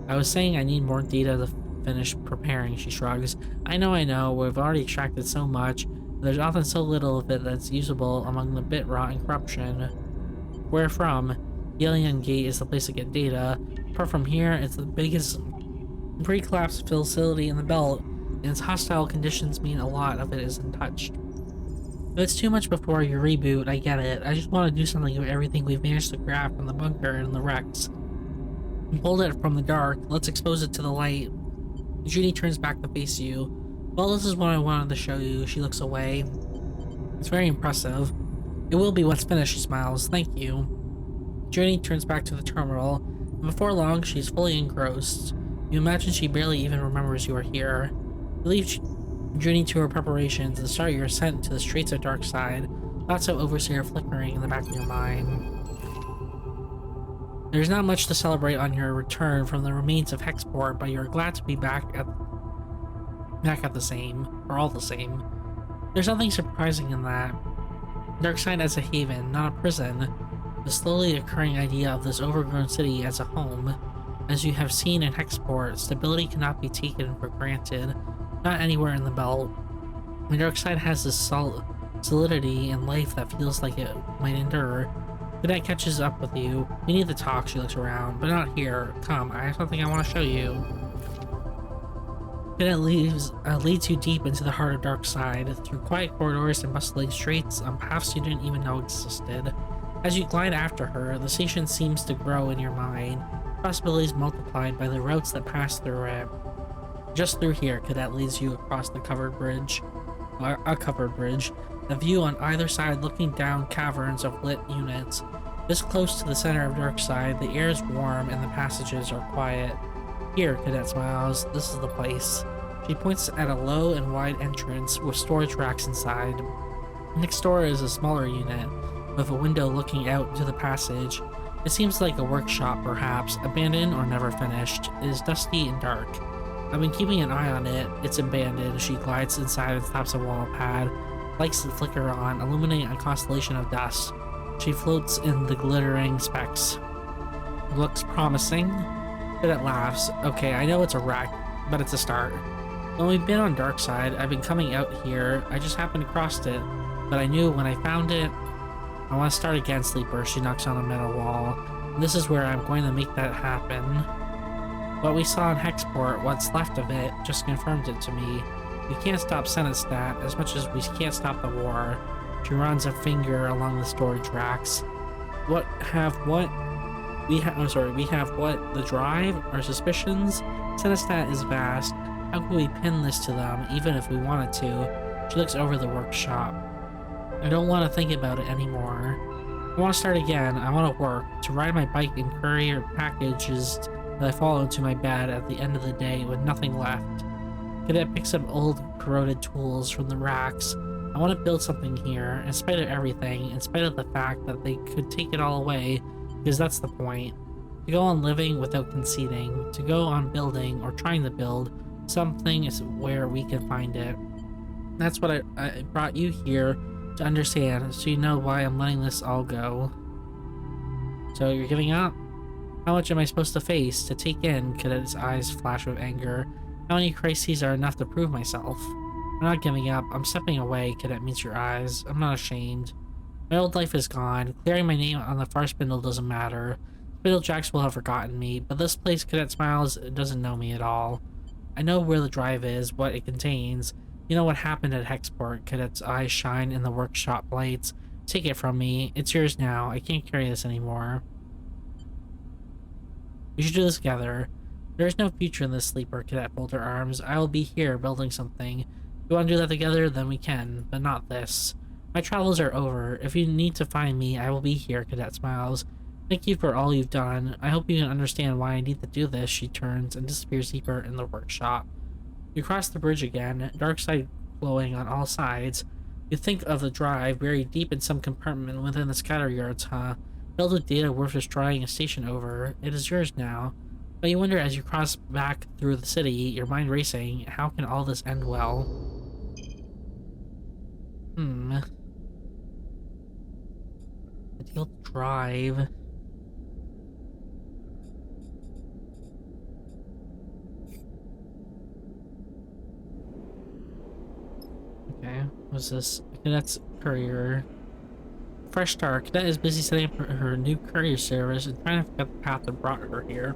I was saying I need more data to finish preparing, she shrugs. I know, we've already extracted so much, but there's often so little of it that's usable among the bit rot and corruption. Where from? The Alien Gate is the place to get data. Apart from here, it's the biggest pre-collapse facility in the belt, and its hostile conditions mean a lot of it is untouched. If it's too much before your reboot, I get it. I just want to do something with everything we've managed to grab from the bunker and the wrecks. Pulled it from the dark, let's expose it to the light. Junie turns back to face you. Well, this is what I wanted to show you. She looks away. It's very impressive. It will be what's finished, she smiles. Thank you. Junie turns back to the terminal, and before long, she's fully engrossed. You imagine she barely even remembers you are here. You leave Junie to her preparations and start your ascent to the streets of Darkside, thoughts of Overseer flickering in the back of your mind. There's not much to celebrate on your return from the remains of Hexport, but you're glad to be back at the same, or all the same. There's nothing surprising in that. Darkside as a haven, not a prison. The slowly occurring idea of this overgrown city as a home. As you have seen in Hexport, stability cannot be taken for granted, not anywhere in the belt. The Darkside has this solidity in life that feels like it might endure. Cadet catches up with you. We need to talk, she looks around, but not here. Come, I have something I want to show you. Cadet leads you deep into the heart of Darkside, through quiet corridors and bustling streets on paths you didn't even know existed. As you glide after her, the station seems to grow in your mind, possibilities multiplied by the routes that pass through it. Just through here, Cadet leads you across the covered bridge. A covered bridge. The view on either side looking down caverns of lit units. This close to the center of Darkside, the air is warm and the passages are quiet. Here, Cadet smiles, this is the place. She points at a low and wide entrance with storage racks inside. Next door is a smaller unit, with a window looking out into the passage. It seems like a workshop, perhaps, abandoned or never finished. It is dusty and dark. I've been keeping an eye on it. It's abandoned. She glides inside and taps a wall pad. Lights flicker on, illuminating a constellation of dust. She floats in the glittering specks. Looks promising. Cadet laughs. Okay, I know it's a wreck, but it's a start. When we've been on Darkside, I've been coming out here. I just happened across it, but I knew when I found it, I want to start again, Sleeper, she knocks on a metal wall. And this is where I'm going to make that happen. What we saw in Hexport, what's left of it, just confirmed it to me. We can't stop Senestat as much as we can't stop the war. She runs a finger along the storage racks. We have what? The drive? Our suspicions? Senestat is vast. How can we pin this to them, even if we wanted to? She looks over the workshop. I don't want to think about it anymore. I want to start again. I want to work, to ride my bike and courier packages that I fall into my bed at the end of the day with nothing left. Cadet picks up old, corroded tools from the racks. I want to build something here, in spite of everything, in spite of the fact that they could take it all away, because that's the point. To go on living without conceding, to go on building or trying to build something is where we can find it. That's what I brought you here to understand, so you know why I'm letting this all go. So you're giving up? How much am I supposed to face, to take in? Cadet's eyes flash with anger. How many crises are enough to prove myself? I'm not giving up. I'm stepping away. Cadet meets your eyes. I'm not ashamed. My old life is gone. Clearing my name on the far spindle doesn't matter. Spindlejacks will have forgotten me, but this place, Cadet smiles, doesn't know me at all. I know where the drive is, what it contains. You know what happened at Hexport. Cadet's eyes shine in the workshop lights. Take it from me. It's yours now. I can't carry this anymore. We should do this together. There is no future in this, Sleeper. Cadet folds her arms. I will be here building something. If we want to do that together, then we can, but not this. My travels are over. If you need to find me, I will be here. Cadet smiles. Thank you for all you've done. I hope you can understand why I need to do this. She turns and disappears deeper in the workshop. You cross the bridge again, dark side glowing on all sides. You think of the drive buried deep in some compartment within the scatter yards, huh? Filled with data worth destroying a station over. It is yours now. But you wonder as you cross back through the city, your mind racing, how can all this end well? Ideal drive. Okay, what's this? Cadet's courier. Fresh start. Cadet is busy setting up her new courier service and trying to figure out the path that brought her here.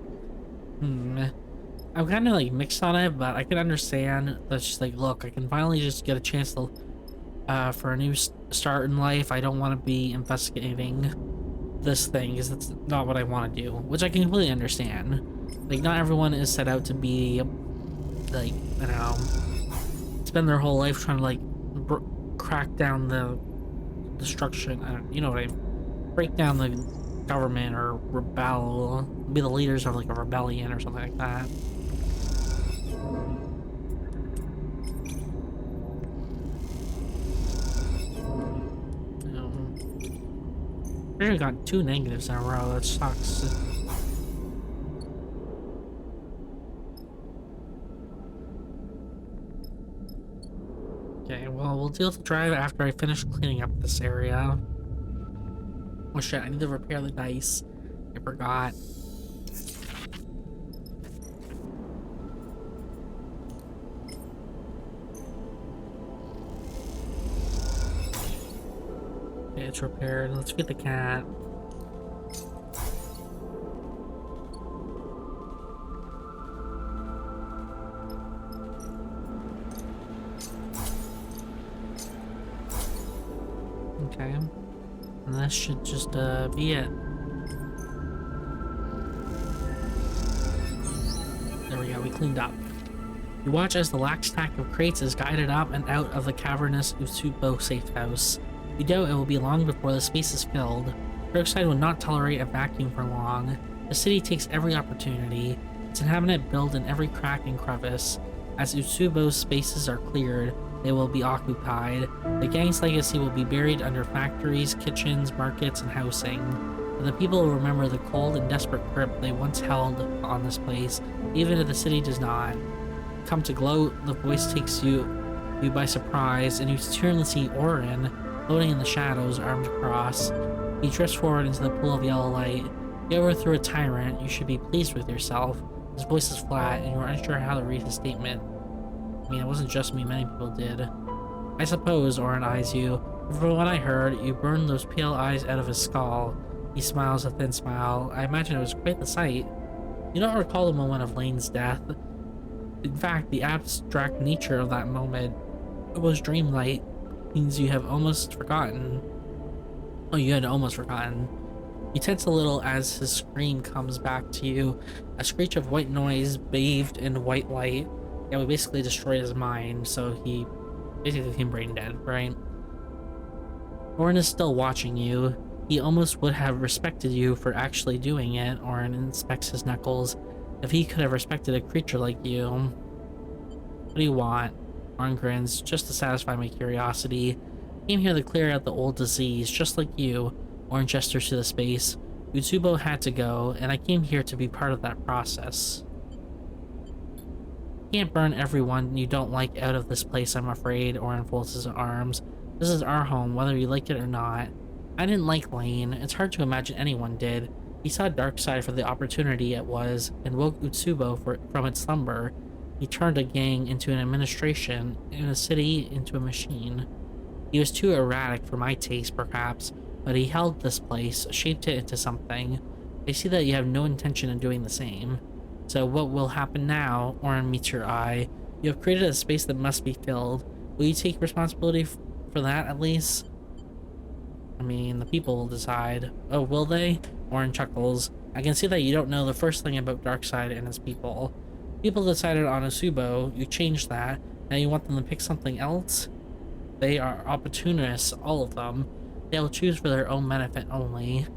I'm kind of like mixed on it, but I can understand that she's like, look, I can finally just get a chance to, for a new start in life. I don't want to be investigating this thing because that's not what I want to do, which I can completely understand. Like, not everyone is set out to be, like, you know, spend their whole life trying to, like, crack down the destruction, you know what I mean? Break down the government or rebel, be the leaders of like a rebellion or something like that. I got 2 negatives in a row, that sucks. Okay, well, we'll deal with the drive after I finish cleaning up this area. Oh shit, I need to repair the dice. I forgot. Okay, it's repaired. Let's feed the cat. Okay. And that should just be it. There we go, we cleaned up. You watch as the lax stack of crates is guided up and out of the cavernous Utsubo safe house. You doubt it will be long before the space is filled. Brookside will not tolerate a vacuum for long. The city takes every opportunity. Its inhabitants build in every crack and crevice. As Utsubo's spaces are cleared, they will be occupied. The gang's legacy will be buried under factories, kitchens, markets, and housing. But the people will remember the cold and desperate grip they once held on this place, even if the city does not. Come to gloat, the voice takes you by surprise, and you turn to see Orin, floating in the shadows, arms across. He drifts forward into the pool of yellow light. You overthrew a tyrant. You should be pleased with yourself. His voice is flat, and you are unsure how to read his statement. I mean, it wasn't just me, many people did. I suppose, Orin eyes you. From what I heard, you burned those pale eyes out of his skull. He smiles a thin smile. I imagine it was quite the sight. You don't recall the moment of Lane's death. In fact, the abstract nature of that moment was dreamlight. Means you have almost forgotten. Oh, you had almost forgotten. You tense a little as his scream comes back to you. A screech of white noise bathed in white light. Yeah, we basically destroyed his mind, so he basically became brain dead, right? Orin is still watching you. He almost would have respected you for actually doing it. Orin inspects his knuckles. If he could have respected a creature like you. What do you want? Orin grins. Just to satisfy my curiosity. Came here to clear out the old disease, just like you. Orin gestures to the space. Utsubo had to go, and I came here to be part of that process. You can't burn everyone you don't like out of this place, I'm afraid. Orin folds his arms. This is our home, whether you like it or not. I didn't like Lane. It's hard to imagine anyone did. He saw Darkseid for the opportunity it was, and woke Utsubo from its slumber. He turned a gang into an administration, and a city into a machine. He was too erratic for my taste, perhaps, but he held this place, shaped it into something. I see that you have no intention of doing the same. So what will happen now? Orin meets your eye. You have created a space that must be filled. Will you take responsibility for that, at least? I mean, the people will decide. Oh, will they? Orin chuckles. I can see that you don't know the first thing about Darkseid and his people. People decided on Usubo. You changed that. Now you want them to pick something else? They are opportunists, all of them. They'll choose for their own benefit only.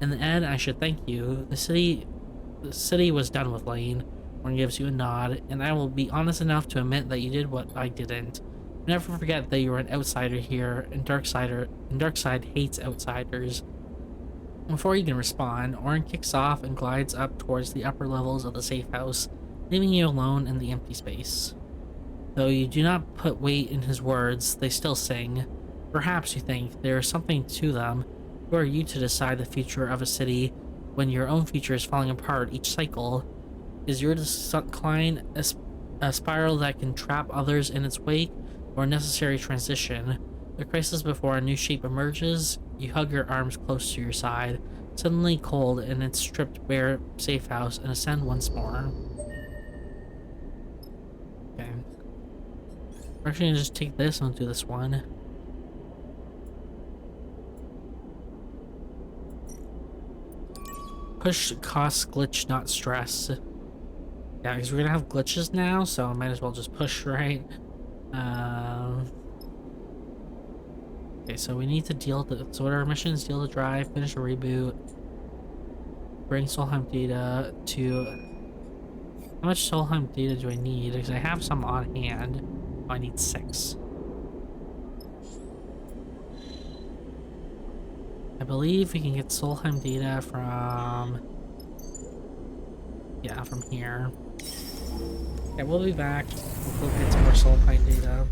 In the end, I should thank you. The city was done with Lane. Orin gives you a nod, and I will be honest enough to admit that you did what I didn't. Never forget that you are an outsider here, and Darkseid hates outsiders. Before you can respond, Orin kicks off and glides up towards the upper levels of the safe house, leaving you alone in the empty space. Though you do not put weight in his words, they still sing. Perhaps you think there is something to them. Who are you to decide the future of a city when your own future is falling apart each cycle? Is your decline a spiral that can trap others in its wake, or a necessary transition? The crisis before a new shape emerges, you hug your arms close to your side, suddenly cold in its stripped bare safe house, and ascend once more. Okay. We're actually gonna just take this and do this one. Push costs glitch, not stress. Yeah, because we're gonna have glitches now, so I might as well just push, right? Okay, so we need to so what are our missions? Deal the drive, finish a reboot, bring Solheim data to... How much Solheim data do I need? Because I have some on hand. Oh, I need 6. I believe we can get Solheim data from... Yeah, from here. Okay, we'll be back. We'll get some more Solheim data.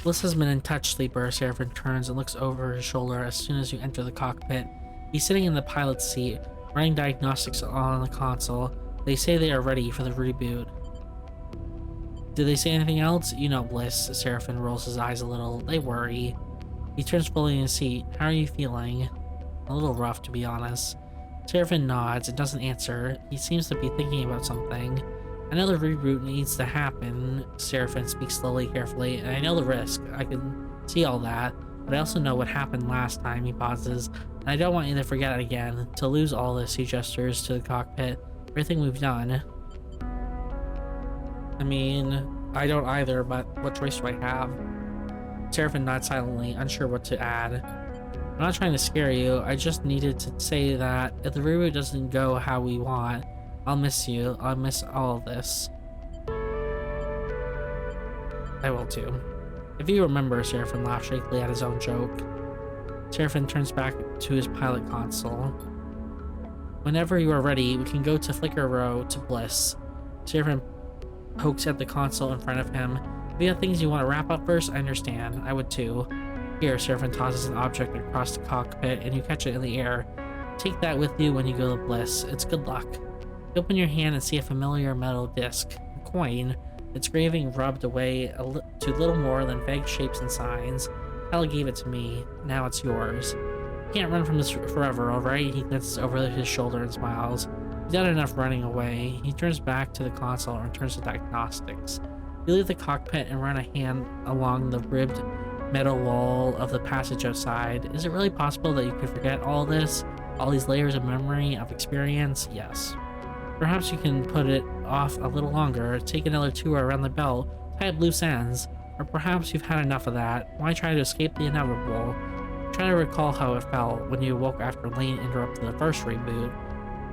Bliss has been in touch, Sleeper. Seraphin turns and looks over his shoulder as soon as you enter the cockpit. He's sitting in the pilot's seat, running diagnostics on the console. They say they are ready for the reboot. Did they say anything else? You know Bliss. Seraphin rolls his eyes a little. They worry. He turns fully in his seat. How are you feeling? A little rough, to be honest. Seraphin nods and doesn't answer. He seems to be thinking about something. Another reboot needs to happen. Seraphin speaks slowly, carefully, and I know the risk. I can see all that, but I also know what happened last time. He pauses, and I don't want you to forget it again. To lose all this, he gestures to the cockpit. Everything we've done. I mean, I don't either, but what choice do I have? Seraphin nods silently, unsure what to add. I'm not trying to scare you, I just needed to say that if the reboot doesn't go how we want, I'll miss you. I'll miss all of this. I will too. If you remember, Seraphin laughs shakily at his own joke. Seraphin turns back to his pilot console. Whenever you are ready, we can go to Flicker Row to Bliss. Seraphin pokes at the console in front of him. If you have things you want to wrap up first, I understand. I would too. Here, Seraphin tosses an object across the cockpit and you catch it in the air. Take that with you when you go to Bliss. It's good luck. You open your hand and see a familiar metal disc. A coin. its graving rubbed away to little more than vague shapes and signs. Hell gave it to me, now it's yours. You can't run from this forever, alright? He glances over his shoulder and smiles. He's done enough running away. He turns back to the console and returns to diagnostics. You leave the cockpit and run a hand along the ribbed metal wall of the passage outside. Is it really possible that you could forget all this? All these layers of memory, of experience? Yes. Perhaps you can put it off a little longer, take another tour around the belt, tie up loose ends, or perhaps you've had enough of that. Why try to escape the inevitable? Try to recall how it felt when you awoke after Lane interrupted the first reboot.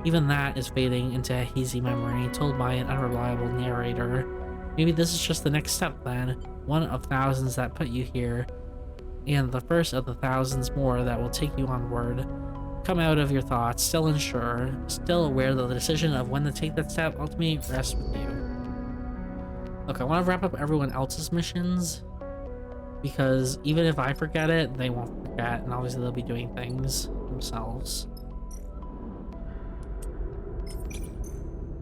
Even that is fading into a hazy memory, told by an unreliable narrator. Maybe this is just the next step then, one of thousands that put you here, and the first of the thousands more that will take you onward. Come out of your thoughts, still unsure, still aware that the decision of when to take that step ultimately rests with you. Look, I want to wrap up everyone else's missions, because even if I forget it, they won't forget, and obviously they'll be doing things themselves.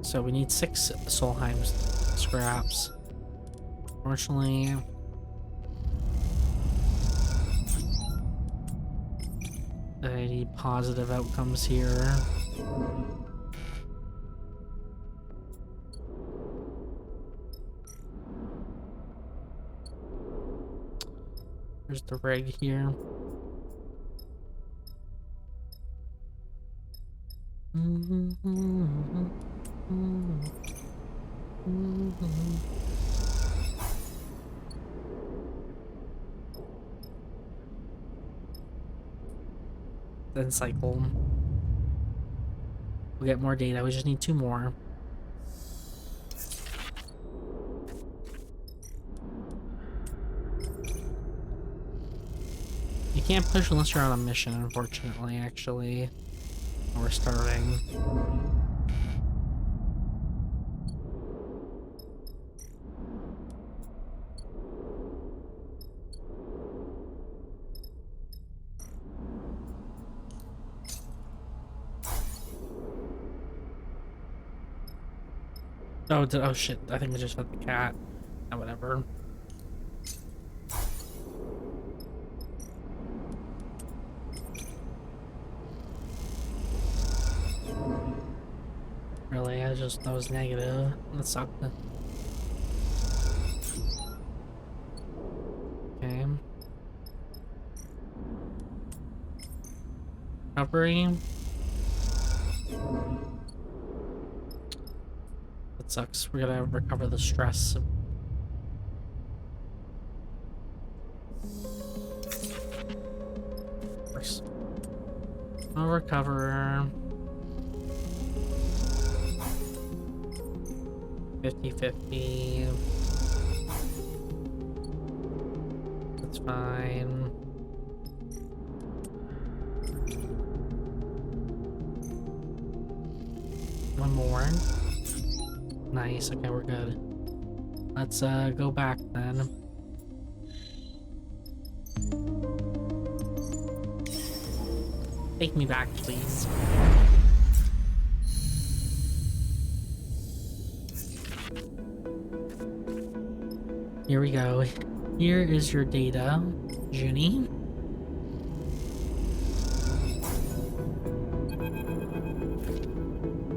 So we need 6 Solheim scraps. Fortunately, I need positive outcomes here. There's the rig here. Then cycle. We'll get more data. We just need 2 more. You can't push unless you're on a mission, unfortunately, actually. We're starting. Oh shit, I think I just fed the cat. Oh, whatever. Really, that was negative. That sucked. Okay. Recovery. That sucks. We're gonna recover the stress. First. I'll recover 50-50. That's fine. One more. Nice, okay, we're good. Let's go back then. Take me back, please. Here we go. Here is your data, Junie.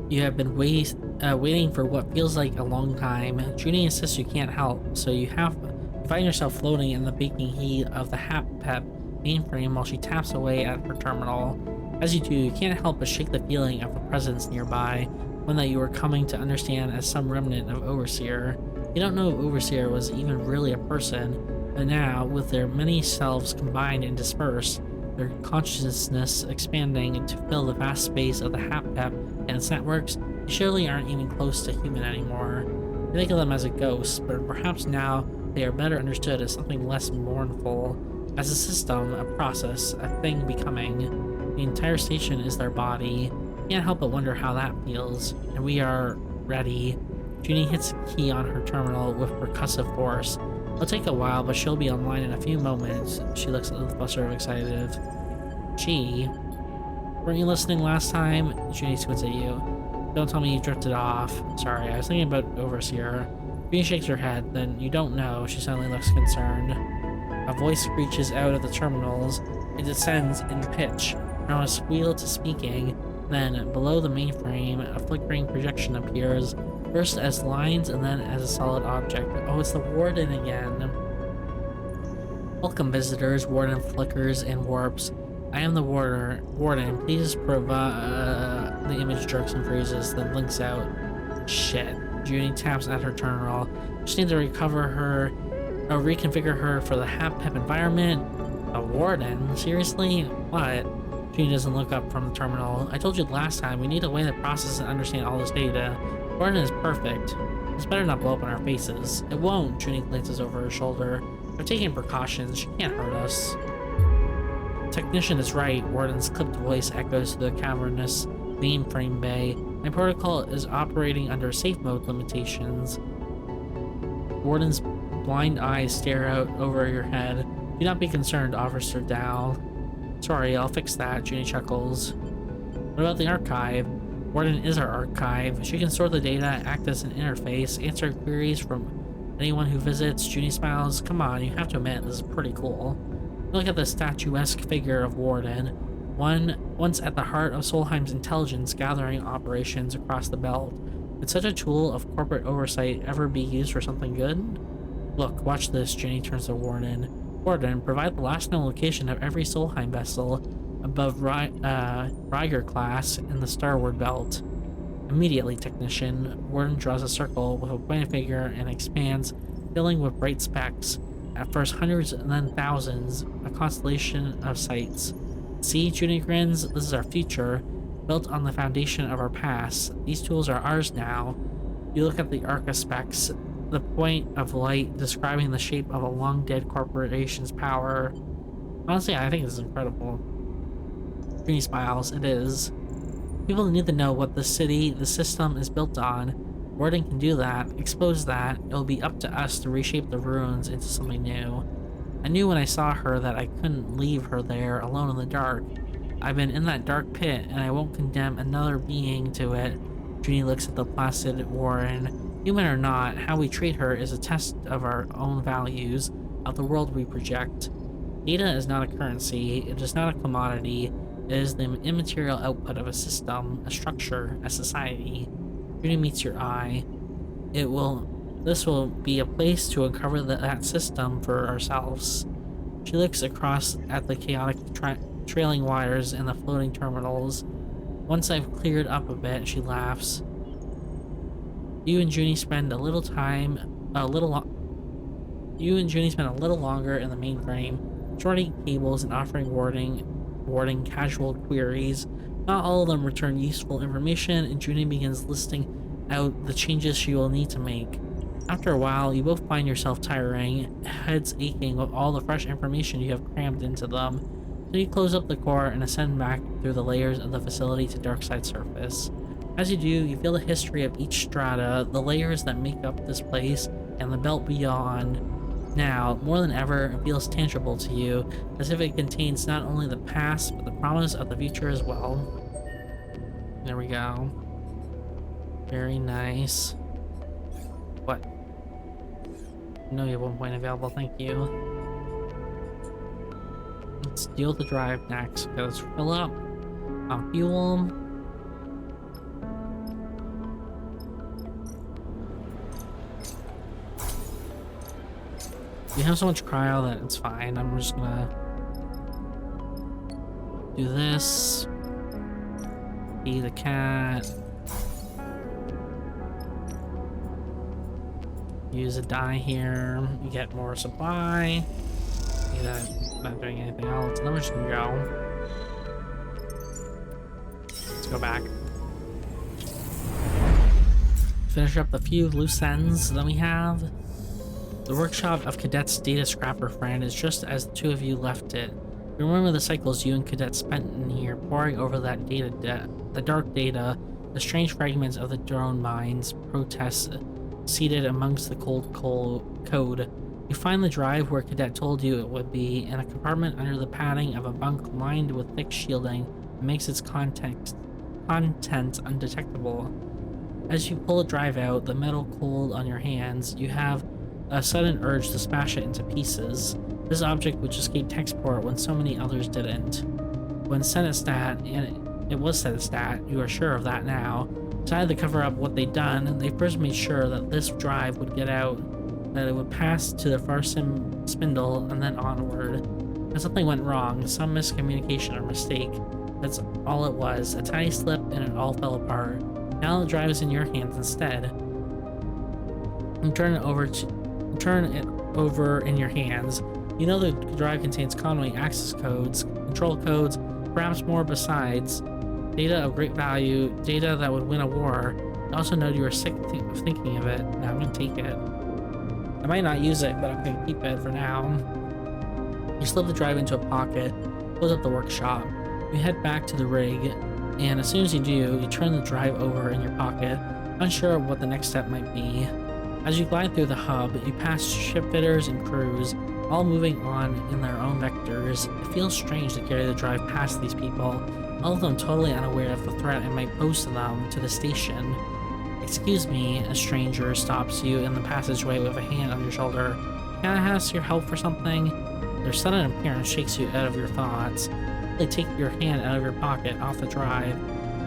You have been waiting for what feels like a long time. Junie insists you can't help, so you find yourself floating in the baking heat of the HapPep mainframe while she taps away at her terminal. As you do, you can't help but shake the feeling of a presence nearby, one that you were coming to understand as some remnant of Overseer. You don't know if Overseer was even really a person, but now, with their many selves combined and dispersed, their consciousness expanding to fill the vast space of the HapPep and its networks, they surely aren't even close to human anymore. You think of them as a ghost, but perhaps now they are better understood as something less mournful, as a system, a process, a thing becoming. The entire station is their body. You can't help but wonder how that feels, and we are ready. Junie hits a key on her terminal with percussive force. It'll take a while, but she'll be online in a few moments. She looks a little flustered and excited. Gee, weren't you listening last time? Junie squints at you. Don't tell me you drifted off. Sorry, I was thinking about Overseer. Junie shakes her head, then you don't know. She suddenly looks concerned. A voice screeches out of the terminals. It descends in pitch, from a squeal to speaking. Then, below the mainframe, a flickering projection appears, first as lines and then as a solid object. Oh, it's the Warden again. Welcome, visitors. Warden flickers and warps. I am the Warden. Please provide... The image jerks and freezes, then blinks out. Shit. Junie taps at her terminal. Just need to reconfigure her for the HAP-PEP environment. A Warden? Seriously? What? Junie doesn't look up from the terminal. I told you last time, we need a way to process and understand all this data. Warden is perfect. This better not blow up in our faces. It won't. Junie glances over her shoulder. We're taking precautions. She can't hurt us. Technician is right. Warden's clipped voice echoes through the cavernous mainframe bay. My protocol is operating under safe mode limitations. Warden's blind eyes stare out over your head. Do not be concerned, Officer Dow. Sorry, I'll fix that, Junie chuckles. What about the archive? Warden is our archive. She can store the data, act as an interface, answer queries from anyone who visits. Junie smiles. Come on, you have to admit, this is pretty cool. Look at the statuesque figure of Warden. Once at the heart of Solheim's intelligence gathering operations across the belt. Could such a tool of corporate oversight ever be used for something good? Look, watch this, Junie turns to Warden. Warden, provide the last known location of every Solheim vessel above Ryger class in the Starward belt. Immediately, Technician. Warden draws a circle with a pointed finger and expands, filling with bright specks. At first hundreds and then thousands, a constellation of sights. See, Junie grins, this is our future, built on the foundation of our past. These tools are ours now. You look at the Arca specs, the point of light describing the shape of a long-dead corporation's power. Honestly, I think this is incredible. Junie smiles. It is. People need to know what the system is built on. Warden can do that, expose that. It'll be up to us to reshape the ruins into something new. I knew when I saw her that I couldn't leave her there alone in the dark. I've been in that dark pit, and I won't condemn another being to it. Junie looks at the placid Warren. Human or not, how we treat her is a test of our own values, of the world we project. Data is not a currency, it is not a commodity, it is the immaterial output of a system, a structure, a society. Junie meets your eye. This will be a place to uncover that system for ourselves. She looks across at the chaotic trailing wires and the floating terminals. Once I've cleared up a bit, she laughs. You and Junie spend a little longer in the mainframe, shorting cables and offering Warden casual queries. Not all of them return useful information, and Junie begins listing out the changes she will need to make. After a while, you both find yourself tiring, heads aching with all the fresh information you have crammed into them. So you close up the core and ascend back through the layers of the facility to Darkside surface. As you do, you feel the history of each strata, the layers that make up this place, and the belt beyond. Now, more than ever, it feels tangible to you, as if it contains not only the past, but the promise of the future as well. There we go. Very nice. What? No, you have 1 point available, thank you. Let's deal with the drive next. Okay, let's fill up on fuel. We have so much cryo that it's fine. I'm just gonna do this. Be the cat. Use a die here. You get more supply. Not doing anything else. And then we're just gonna go. Let's go back. Finish up the few loose ends that we have. The workshop of Cadet's data scrapper friend is just as the two of you left it. You remember the cycles you and Cadet spent in here, poring over that the dark data, the strange fragments of the drone mines, protests seated amongst the cold code. You find the drive where Cadet told you it would be, in a compartment under the padding of a bunk lined with thick shielding that makes its contents undetectable. As you pull the drive out, the metal cold on your hands, you have a sudden urge to smash it into pieces. This object would just escape tech support when so many others didn't. When set at stat, and it was set at stat, you are sure of that now, decided to cover up what they'd done, they first made sure that this drive would get out, that it would pass to the far spindle, and then onward. And something went wrong, some miscommunication or mistake. That's all it was, a tiny slip and it all fell apart. Now the drive is in your hands instead. And turn it over in your hands. You know the drive contains Conway access codes, control codes, perhaps more besides. Data of great value, data that would win a war. You also know you are sick of thinking of it. Now I'm gonna take it. I might not use it, but I'm gonna keep it for now. You slip the drive into a pocket, close up the workshop. You head back to the rig, and as soon as you do, you turn the drive over in your pocket, unsure of what the next step might be. As you glide through the hub, you pass shipfitters and crews, all moving on in their own vectors. It feels strange to carry the drive past these people, all of them totally unaware of the threat it might pose to them, to the station. Excuse me, a stranger stops you in the passageway with a hand on your shoulder. Can I ask your help for something? Their sudden appearance shakes you out of your thoughts. They take your hand out of your pocket, off the drive.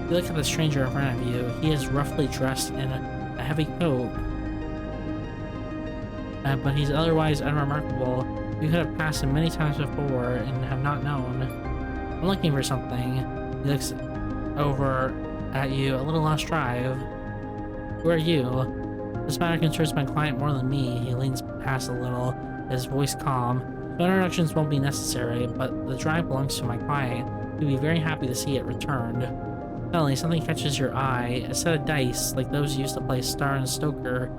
You look at the stranger in front of you. He is roughly dressed in a heavy coat, but he's otherwise unremarkable. You could have passed him many times before and have not known. I'm looking for something. He looks over at you, a little lost drive. Who are you? This matter concerns my client more than me. He leans past a little, his voice calm. No introductions won't be necessary, but the drive belongs to my client. You'd be very happy to see it returned. Suddenly, something catches your eye. A set of dice, like those used to play Star and Stoker.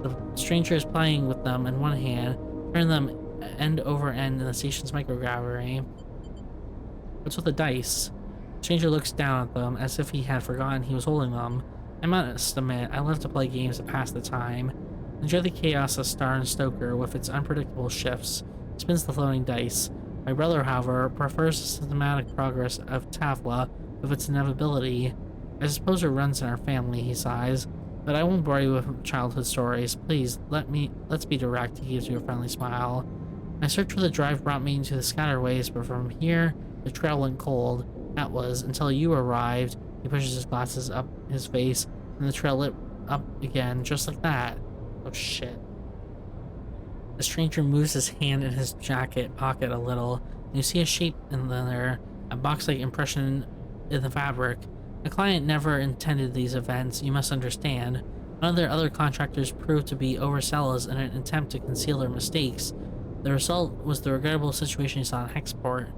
The stranger is playing with them in one hand, turning them end over end in the station's microgravity. What's with the dice? The stranger looks down at them as if he had forgotten he was holding them. I must admit, I love to play games to pass the time. Enjoy the chaos of Star and Stoker with its unpredictable shifts. Spins the floating dice. My brother, however, prefers the systematic progress of Tavla with its inevitability. I suppose it runs in our family, he sighs. But I won't bore you with childhood stories. Please, let's be direct, he gives you a friendly smile. My search for the drive brought me into the scatterways, but from here, the trail went cold. That was, until you arrived. He pushes his glasses up his face, and the trail lit up again, just like that. Oh shit. The stranger moves his hand in his jacket pocket a little, and you see a shape in there, a box-like impression in the fabric. The client never intended these events, you must understand. None of their other contractors proved to be overzealous in an attempt to conceal their mistakes. The result was the regrettable situation you saw in Hexport.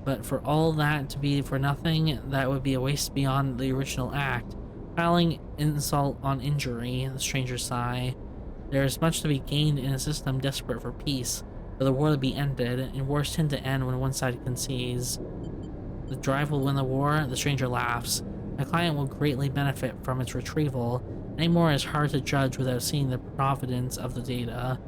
But for all that to be for nothing, that would be a waste beyond the original act. Piling insult on injury, the stranger sigh. There is much to be gained in a system desperate for peace, for the war to be ended, and wars tend to end when one side concedes. The drive will win the war, the stranger laughs. My client will greatly benefit from its retrieval. Any more is hard to judge without seeing the providence of the data.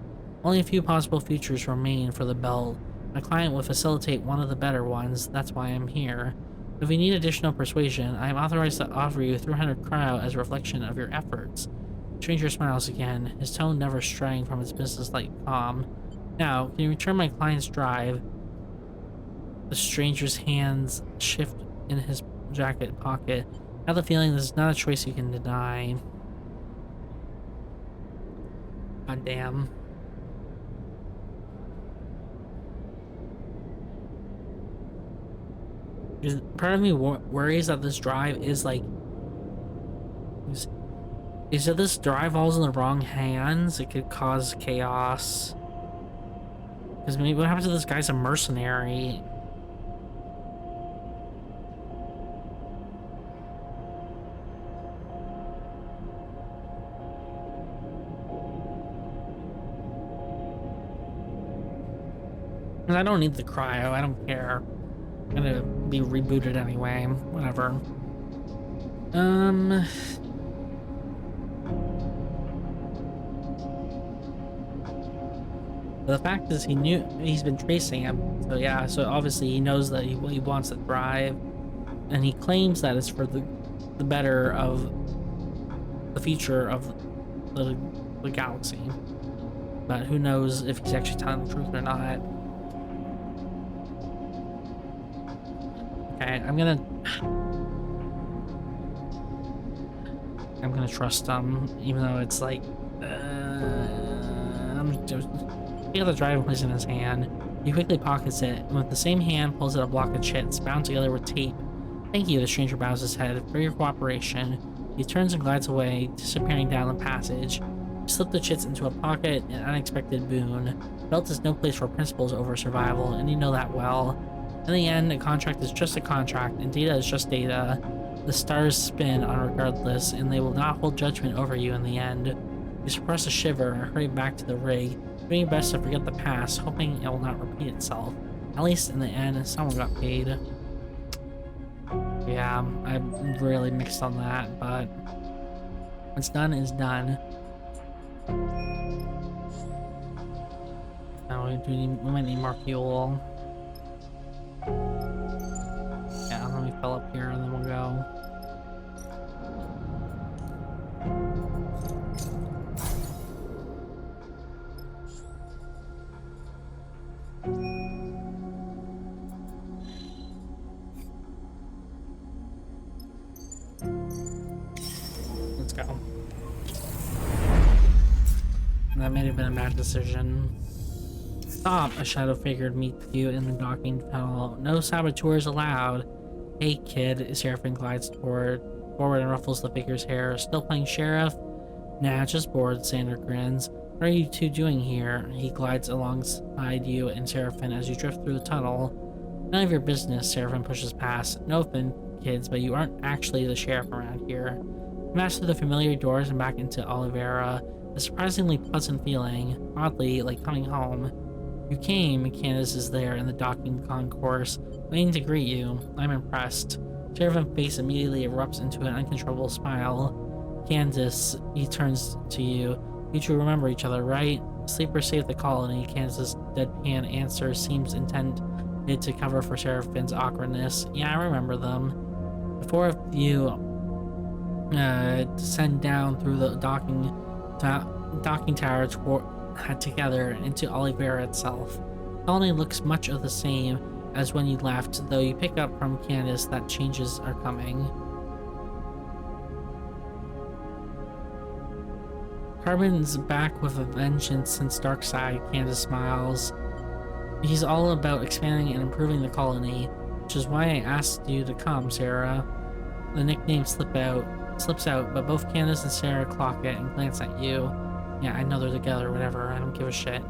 Only a few possible futures remain for the belt. My client will facilitate one of the better ones, that's why I'm here. If you need additional persuasion, I am authorized to offer you 300 cryo as a reflection of your efforts. The stranger smiles again, his tone never straying from its business-like calm. Now, can you return my client's drive? The stranger's hands shift in his jacket pocket. I have the feeling this is not a choice you can deny. God damn. Part of me worries that this drive is like... Is that this drive falls in the wrong hands? It could cause chaos. Because maybe what happens if this guy's a mercenary? I don't need the cryo, I don't care. I'm gonna be rebooted anyway, whatever. The fact is he knew he's been tracing him, so yeah, so obviously he knows that he wants to thrive, and he claims that it's for the better of the future of the galaxy. But who knows if he's actually telling the truth or not. Okay, I'm gonna trust him, even though it's like, I'm just, he got the driving place in his hand. He quickly pockets it, and with the same hand pulls out a block of chits bound together with tape. Thank you, the stranger bows his head, for your cooperation. He turns and glides away, disappearing down the passage. You slip the chits into a pocket, an unexpected boon. Belt is no place for principles over survival, and you know that well. In the end, a contract is just a contract, and data is just data. The stars spin on regardless, and they will not hold judgment over you in the end. You suppress a shiver and hurry back to the rig, doing your best to forget the past, hoping it will not repeat itself. At least in the end, someone got paid. Yeah, I'm really mixed on that, but what's done is done. Now we might need more fuel. Yeah, let me fill up here and then we'll go. Let's go. That may have been a bad decision. Stop! A shadow figure meets you in the docking tunnel. No saboteurs allowed. Hey kid, Seraphim glides forward and ruffles the figure's hair. Still playing sheriff? Nah, just bored, Sander grins. What are you two doing here? He glides alongside you and Seraphim as you drift through the tunnel. None of your business, Seraphim pushes past. No offense, kids, but you aren't actually the sheriff around here. You pass through the familiar doors and back into Oliveira. A surprisingly pleasant feeling, oddly like coming home. You came, Candace is there in the docking concourse, waiting to greet you. I'm impressed. Seraphim's face immediately erupts into an uncontrollable smile. Candace, he turns to you. You two remember each other, right? Sleeper saved the colony. Candace's deadpan answer seems intended to cover for Seraphim's awkwardness. Yeah, I remember them. The four of you descend down through the docking tower together into Oliveira itself. The colony looks much of the same as when you left, though you pick up from Candace that changes are coming. Carbon's back with a vengeance since Darkside, Candace smiles. He's all about expanding and improving the colony, which is why I asked you to come, Sarah. The nickname slips out, but both Candace and Sarah clock it and glance at you. Yeah, I know they're together, whatever, I don't give a shit.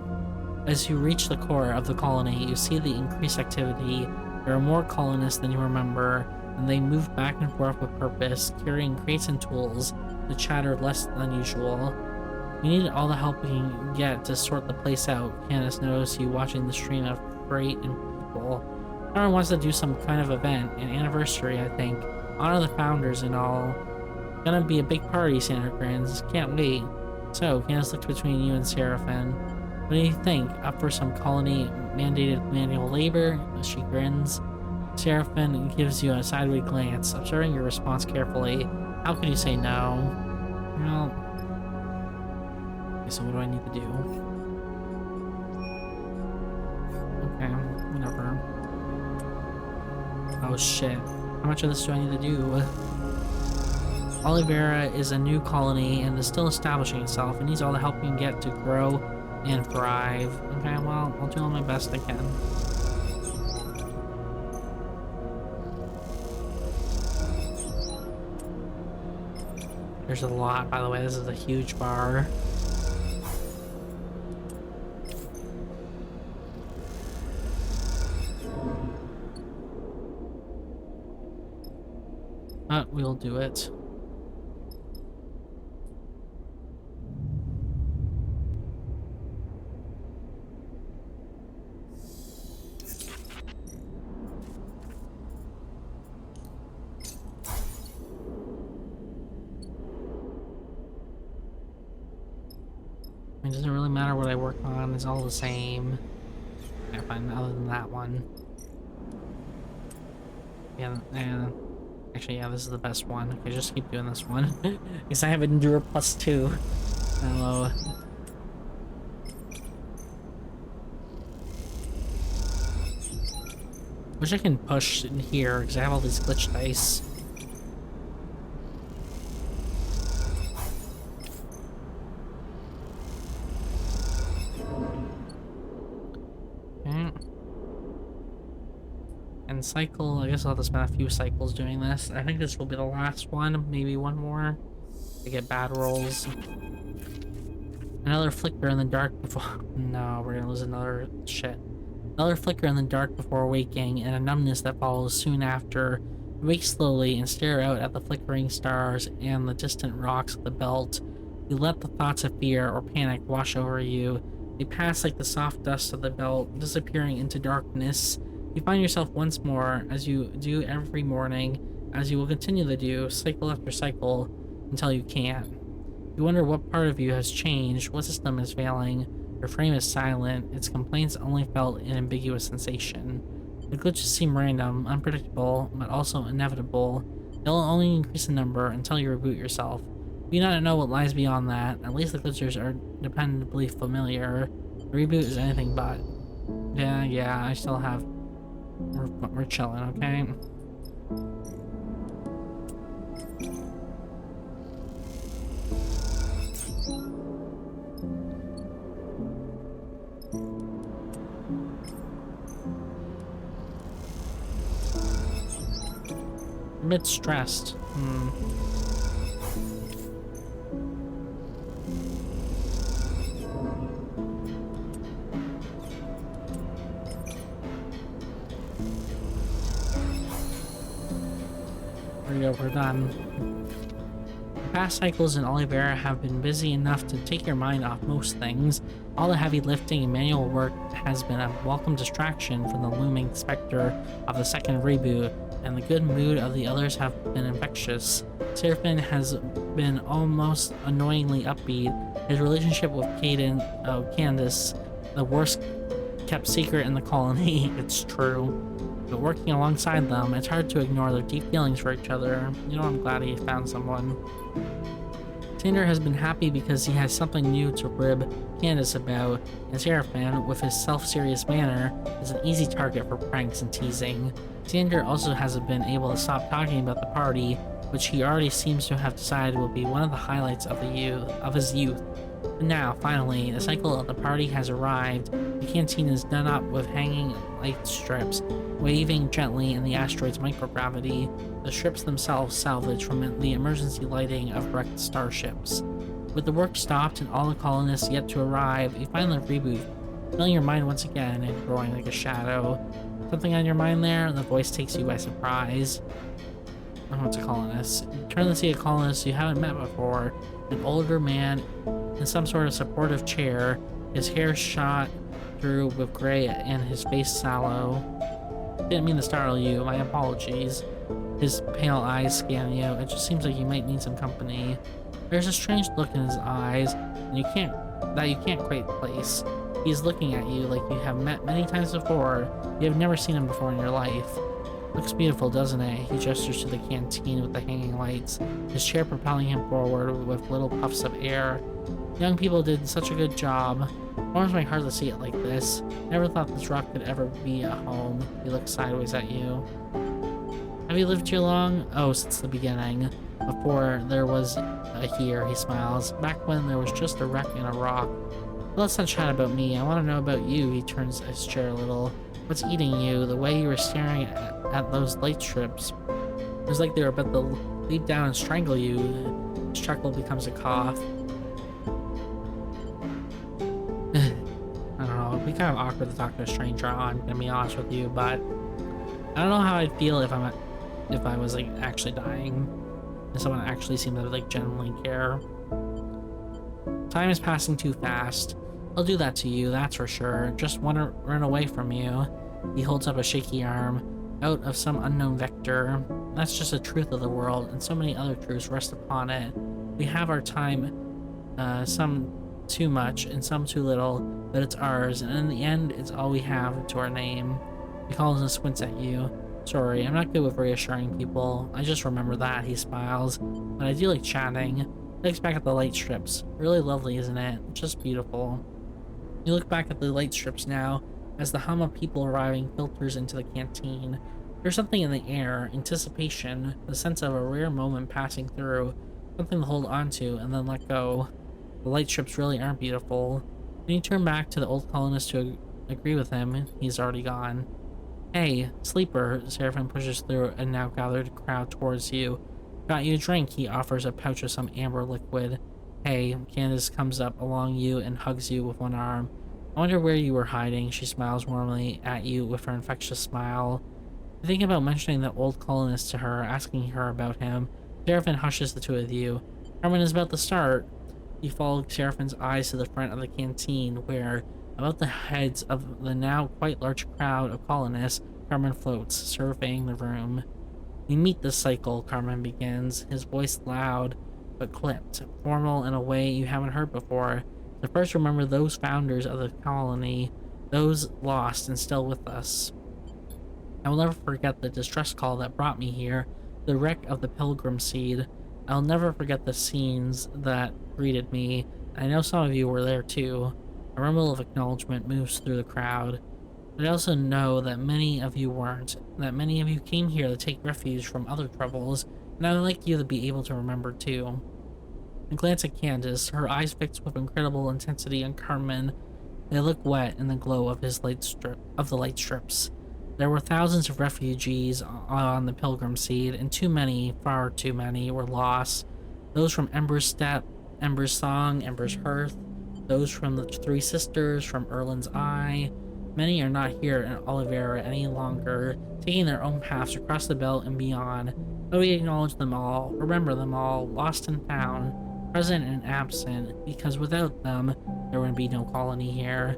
As you reach the core of the colony, you see the increased activity. There are more colonists than you remember, and they move back and forth with purpose, carrying crates and tools, the chatter less than usual. You need all the help you can get to sort the place out. Candace noticed you watching the stream of freight and people. Everyone wants to do some kind of event, an anniversary, I think. Honor the founders and all. Gonna be a big party, Sandra grins. Can't wait. So, Candace looks between you and Seraphim. What do you think? Up for some colony-mandated manual labor? She grins. Seraphim gives you a sideways glance, observing your response carefully. How could you say no? Well... Okay, so what do I need to do? Okay, whatever. Oh shit. How much of this do I need to do? Oliveira is a new colony and is still establishing itself. It needs all the help you can get to grow and thrive. Okay, well, I'll do all my best I can. There's a lot, by the way. This is a huge bar. But we'll do it. It doesn't really matter what I work on, it's all the same. Yeah, fine, other than that one. Yeah. Actually, yeah, this is the best one. Okay, just keep doing this one. Because I have Endure +2. Hello. Wish I can push in here, because I have all these glitch dice. Okay. And cycle, I guess I'll have to spend a few cycles doing this. I think this will be the last one, maybe one more. I get bad rolls. Another flicker in the dark before... No, we're gonna lose another... Shit. Another flicker in the dark before waking, and a numbness that follows soon after. You wake slowly and stare out at the flickering stars and the distant rocks of the belt. You let the thoughts of fear or panic wash over you. They pass like the soft dust of the belt, disappearing into darkness. You find yourself once more, as you do every morning, as you will continue to do, cycle after cycle, until you can't. You wonder what part of you has changed, what system is failing. Your frame is silent, its complaints only felt an ambiguous sensation. The glitches seem random, unpredictable, but also inevitable. They'll only increase in number until you reboot yourself. You do not know what lies beyond that. At least the glitches are dependably familiar. The reboot is anything but. Yeah, I still have... We're chilling, okay? I'm a bit stressed. There we go, we're done. The past cycles in Oliveira have been busy enough to take your mind off most things. All the heavy lifting and manual work has been a welcome distraction from the looming specter of the second reboot, and the good mood of the others have been infectious. Seraphin has been almost annoyingly upbeat. His relationship with Candace, the worst kept secret in the colony, it's true. But working alongside them, it's hard to ignore their deep feelings for each other. You know, I'm glad he found someone. Sander has been happy because he has something new to rib Candace about, and Seraphin, with his self-serious manner, is an easy target for pranks and teasing. Sander also hasn't been able to stop talking about the party, which he already seems to have decided will be one of the highlights of his youth. And now, finally, the cycle of the party has arrived. The canteen is done up with hanging light strips, waving gently in the asteroid's microgravity, the strips themselves salvaged from the emergency lighting of wrecked starships. With the work stopped and all the colonists yet to arrive, you finally reboot, filling your mind once again and growing like a shadow. Something on your mind there? The voice takes you by surprise. I don't know what's a colonist. You turn to see a colonist you haven't met before, an older man in some sort of supportive chair, his hair shot through with gray and his face sallow. Didn't mean to startle you, my apologies. His pale eyes scan you. It just seems like you might need some company. There's a strange look in his eyes, and you can't quite place. He's looking at you like you have met many times before. You have never seen him before in your life. Looks beautiful, doesn't it? He gestures to the canteen with the hanging lights, his chair propelling him forward with little puffs of air. Young people did such a good job. It warms my heart to see it like this. Never thought this rock could ever be a home. He looks sideways at you. Have you lived here long? Oh, since the beginning. Before there was a here, he smiles. Back when there was just a wreck and a rock. Well, let's not chat about me. I want to know about you. He turns his chair a little. What's eating you? The way you were staring at those light strips. It was like they were about to leap down and strangle you. His chuckle becomes a cough. I don't know, it'd be kind of awkward to talk to a stranger, I'm gonna be honest with you, but I don't know how I'd feel if I was like actually dying. If someone actually seemed to like genuinely care. Time is passing too fast. I'll do that to you, that's for sure. Just want to run away from you. He holds up a shaky arm. Out of some unknown vector. That's just the truth of the world, and so many other truths rest upon it. We have our time, some too much and some too little, but it's ours, and in the end, it's all we have to our name. He calls and squints at you. Sorry, I'm not good with reassuring people. I just remember that, he smiles. But I do like chatting. He looks back at the light strips. Really lovely, isn't it? Just beautiful. You look back at the light strips now, as the hum of people arriving filters into the canteen. There's something in the air, anticipation, the sense of a rare moment passing through, something to hold onto and then let go. The light strips really aren't beautiful. When you turn back to the old colonist to agree with him, he's already gone. Hey, sleeper, Seraphim pushes through a now gathered crowd towards you. Got you a drink, he offers a pouch of some amber liquid. Hey, Candace comes up along you and hugs you with one arm. I wonder where you were hiding, she smiles warmly at you with her infectious smile. You think about mentioning the old colonist to her, asking her about him. Seraphim hushes the two of you. Carmen is about to start. You follow Seraphim's eyes to the front of the canteen, where, above the heads of the now quite large crowd of colonists, Carmen floats, surveying the room. You meet the cycle, Carmen begins, his voice loud but clipped, formal in a way you haven't heard before. To first remember those founders of the colony, those lost and still with us. I will never forget the distress call that brought me here, the wreck of the Pilgrim Seed. I'll never forget the scenes that greeted me. I know some of you were there too. A rumble of acknowledgement moves through the crowd. But I also know that many of you weren't, that many of you came here to take refuge from other troubles, and I would like you to be able to remember too. I glance at Candace, her eyes fixed with incredible intensity on Carmen. They look wet in the glow of the light strips. There were thousands of refugees on the Pilgrim Seed, and too many, far too many, were lost. Those from Ember's Step, Ember's Song, Ember's Hearth, those from the Three Sisters, from Erlin's Eye. Many are not here in Oliveira any longer, taking their own paths across the belt and beyond. But we acknowledge them all, remember them all, lost and found, present and absent, because without them, there would be no colony here.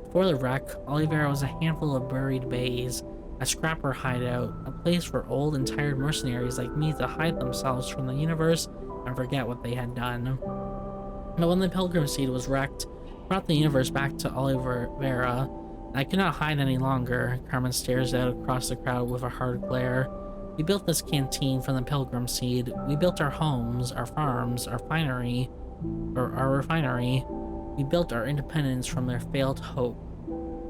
Before the wreck, Oliveira was a handful of buried bays, a scrapper hideout, a place for old and tired mercenaries like me to hide themselves from the universe and forget what they had done. But when the Pilgrim Seed was wrecked, it brought the universe back to Oliveira. I could not hide any longer. Carmen stares out across the crowd with a hard glare. We built this canteen from the Pilgrim Seed. We built our homes, our farms, our refinery. We built our independence from their failed hope.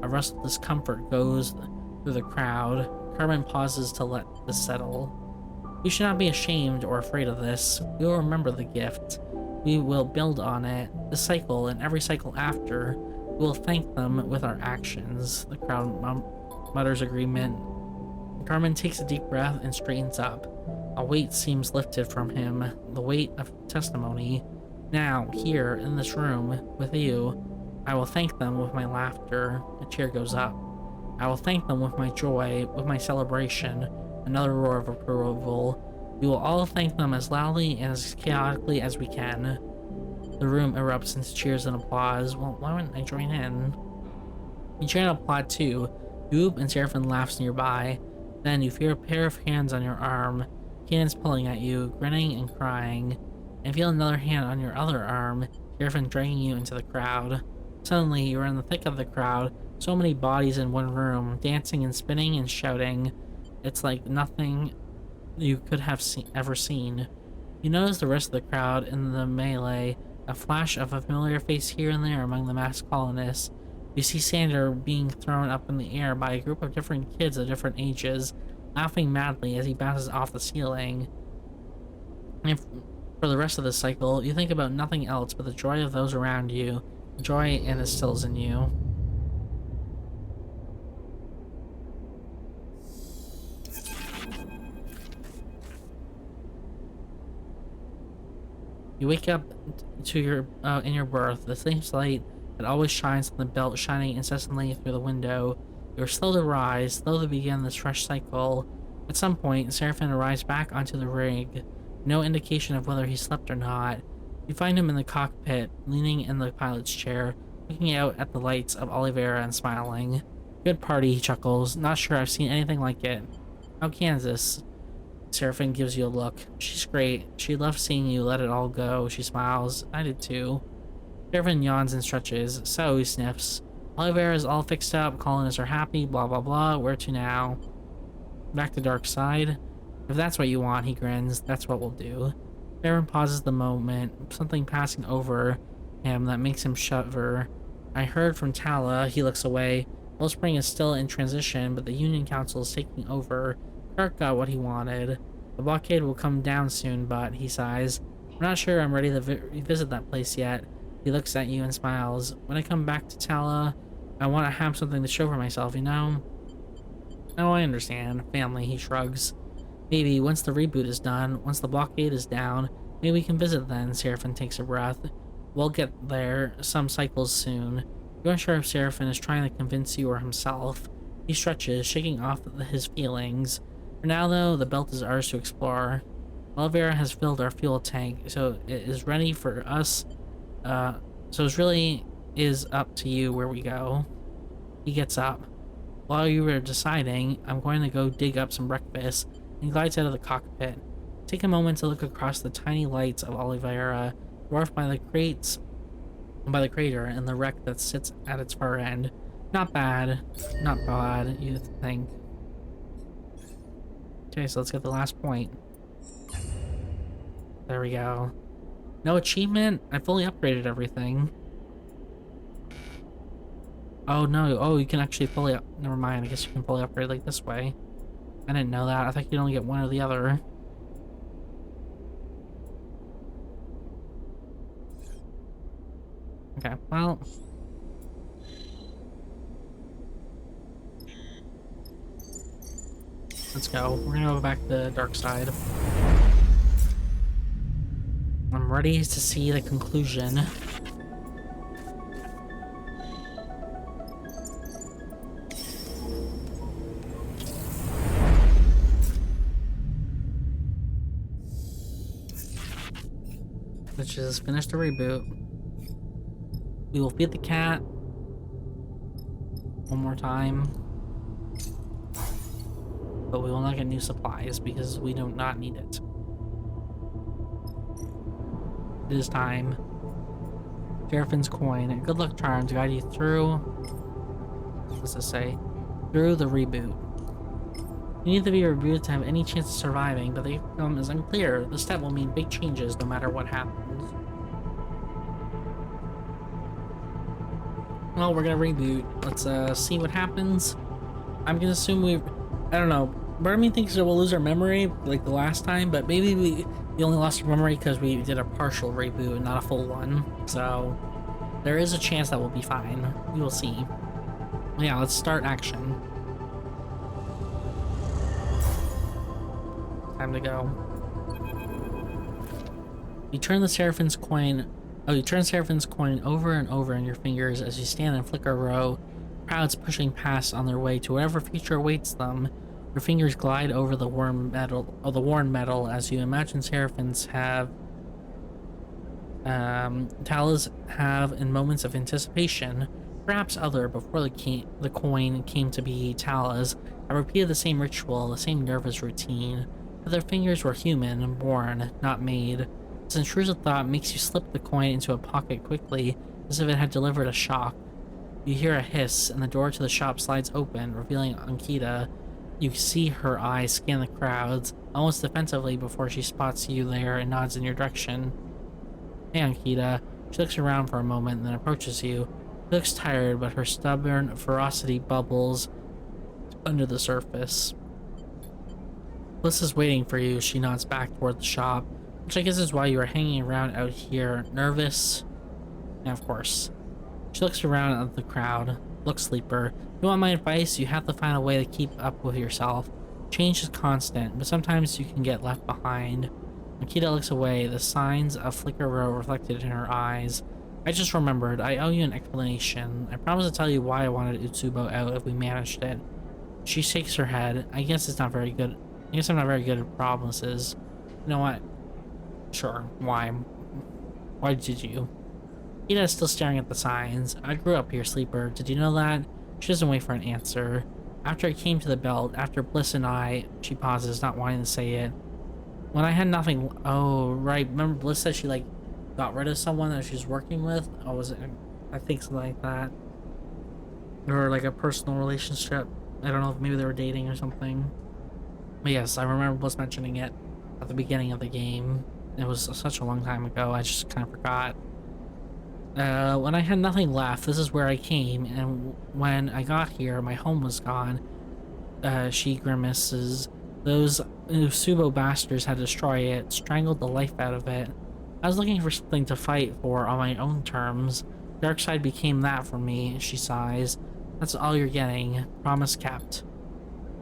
A rustled discomfort goes through the crowd. Carmen pauses to let this settle. We should not be ashamed or afraid of this. We will remember the gift. We will build on it. The cycle and every cycle after. We will thank them with our actions. The crowd mutters agreement. Carmen takes a deep breath and straightens up. A weight seems lifted from him, the weight of testimony. Now, here, in this room, with you, I will thank them with my laughter. A cheer goes up. I will thank them with my joy, with my celebration. Another roar of approval. We will all thank them as loudly and as chaotically as we can. The room erupts into cheers and applause. Well, why wouldn't I join in? You try to applaud too. Goob and Seraphim laughs nearby. Then you feel a pair of hands on your arm. Cannon's pulling at you, grinning and crying. And feel another hand on your other arm, Seraphim dragging you into the crowd. Suddenly, you are in the thick of the crowd. So many bodies in one room, dancing and spinning and shouting. It's like nothing you could have ever seen. You notice the rest of the crowd in the melee. A flash of a familiar face here and there among the masked colonists. You see Sander being thrown up in the air by a group of different kids of different ages, laughing madly as he bounces off the ceiling. And for the rest of the cycle, you think about nothing else but the joy of those around you, the joy it instills in you. You wake up to your in your berth, the same light that always shines on the belt shining incessantly through the window. You are slow to rise, slow to begin this fresh cycle. At some point, Seraphim arrives back onto the rig. No indication of whether he slept or not. You find him in the cockpit, leaning in the pilot's chair, looking out at the lights of Oliveira and smiling. Good party, he chuckles. Not sure I've seen anything like it. How Kansas? Seraphim gives you a look. She's great. She loved seeing you let it all go. She smiles. I did too. Seraphim yawns and stretches. So, he sniffs. Oliveira is all fixed up. Colonists are happy. Blah, blah, blah. Where to now? Back to dark side? If that's what you want, he grins, that's what we'll do. Baron pauses the moment, something passing over him that makes him shiver. I heard from Tala, he looks away. Wellspring is still in transition, but the Union Council is taking over. Clark got what he wanted. The blockade will come down soon, but, he sighs, I'm not sure I'm ready to revisit that place yet. He looks at you and smiles. When I come back to Tala, I want to have something to show for myself, you know? Oh, I understand. Family, he shrugs. Maybe once the reboot is done, once the blockade is down, maybe we can visit then, Seraphin takes a breath. We'll get there, some cycles soon. You aren't sure if Seraphin is trying to convince you or himself. He stretches, shaking off his feelings. For now, though, the belt is ours to explore. Olivera has filled our fuel tank, so it is ready for us. So it really is up to you where we go. He gets up. While you were deciding, I'm going to go dig up some breakfast, and glides out of the cockpit. Take a moment to look across the tiny lights of Oliveira, dwarfed by the crater and the wreck that sits at its far end. Not bad, you think. Okay, so let's get the last point. There we go. No achievement? I fully upgraded everything. Oh no, oh, you can actually fully never mind, I guess you can fully upgrade like this way. I didn't know that. I thought you'd only get one or the other. Okay, well. Let's go. We're gonna go back to the dark side. I'm ready to see the conclusion. Which is finish the reboot. We will feed the cat one more time, but we will not get new supplies because we do not need it. It is time. Seraphin's coin. Good luck charm to guide you through. What does this say? Through the reboot. You need to be rebooted to have any chance of surviving, but the outcome is unclear. The step will mean big changes no matter what happens. Well, we're gonna reboot. Let's see what happens. I'm gonna assume I don't know. Part of me thinks that we'll lose our memory like the last time, but maybe we only lost our memory because we did a partial reboot and not a full one. So there is a chance that we'll be fine. We will see. Yeah, let's start action. Time to go. You turn Seraphin's coin over and over in your fingers as you stand in flicker row, crowds pushing past on their way to whatever future awaits them. Your fingers glide over the worn metal as you imagine Seraphins have Talas have in moments of anticipation. Perhaps other before the coin came to be Talas have repeated the same ritual, the same nervous routine. But their fingers were human, born, not made. This intrusive thought makes you slip the coin into a pocket quickly, as if it had delivered a shock. You hear a hiss, and the door to the shop slides open, revealing Ankita. You see her eyes scan the crowds, almost defensively before she spots you there and nods in your direction. Hey, Ankita. She looks around for a moment and then approaches you. She looks tired, but her stubborn ferocity bubbles under the surface. Bliss's waiting for you. She nods back toward the shop, which I guess is why you are hanging around out here, nervous. And of course, she looks around at the crowd. Look, sleeper. If you want my advice, you have to find a way to keep up with yourself. Change is constant, but sometimes you can get left behind. Makita looks away, the signs of flicker row reflected in her eyes. I just remembered, I owe you an explanation. I promised to tell you why I wanted Utsubo out if we managed it. She shakes her head. I guess I'm not very good at promises. You know what? Sure, why? Why did you? Ida is still staring at the signs. I grew up here, sleeper. Did you know that? She doesn't wait for an answer. After I came to the belt, after Bliss and she pauses, not wanting to say it. When I had nothing, oh, right, remember Bliss said she, like, got rid of someone that she was working with? Or was it, I think something like that. Or, like, a personal relationship. I don't know if maybe they were dating or something. But yes, I remember Bliss mentioning it at the beginning of the game. It was such a long time ago, I just kind of forgot. When I had nothing left, this is where I came, and when I got here, my home was gone. She grimaces. Those Usubo bastards had destroyed it, strangled the life out of it. I was looking for something to fight for on my own terms. Darkseid became that for me, she sighs. That's all you're getting. Promise kept.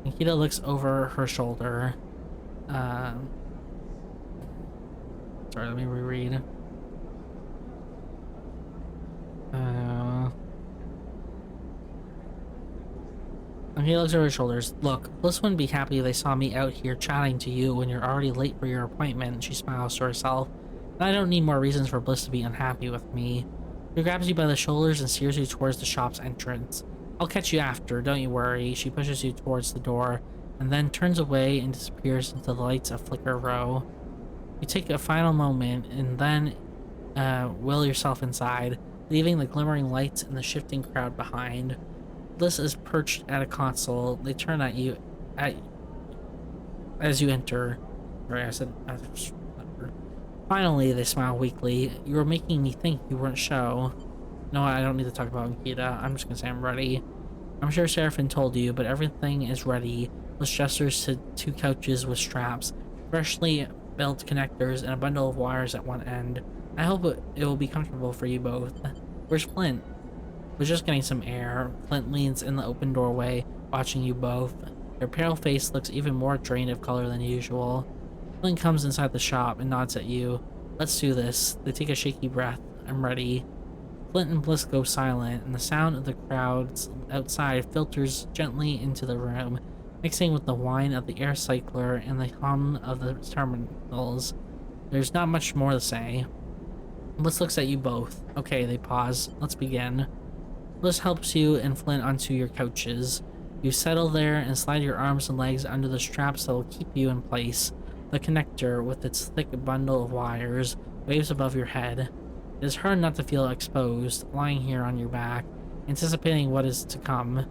Nikita looks over her shoulder. Um, Sorry, let me reread. Okay, he looks over his shoulders. Look, Bliss wouldn't be happy if they saw me out here chatting to you when you're already late for your appointment, she smiles to herself. And I don't need more reasons for Bliss to be unhappy with me. She grabs you by the shoulders and steers you towards the shop's entrance. I'll catch you after, don't you worry. She pushes you towards the door, and then turns away and disappears into the lights of Flicker Row. You take a final moment, and then will yourself inside, leaving the glimmering lights and the shifting crowd behind. Bliss is perched at a console. They turn at you as you enter. Sorry, I said. Finally, they smile weakly. You were making me think you weren't show. No, I don't need to talk about Nikita. I'm just gonna say I'm ready. I'm sure Seraphin told you, but everything is ready. Bliss gestures to 2 couches with straps, freshly built connectors, and a bundle of wires at one end. I hope it will be comfortable for you both. Where's Flint? We're just getting some air. Flint leans in the open doorway, watching you both. Your pale face looks even more drained of color than usual. Flint comes inside the shop and nods at you. Let's do this. They take a shaky breath. I'm ready. Flint and Bliss go silent, and the sound of the crowds outside filters gently into the room, mixing with the whine of the air cycler and the hum of the terminals. There's not much more to say. Bliss looks at you both. Okay, they pause. Let's begin. Bliss helps you and Flint onto your couches. You settle there and slide your arms and legs under the straps that will keep you in place. The connector, with its thick bundle of wires, waves above your head. It is hard not to feel exposed, lying here on your back, anticipating what is to come.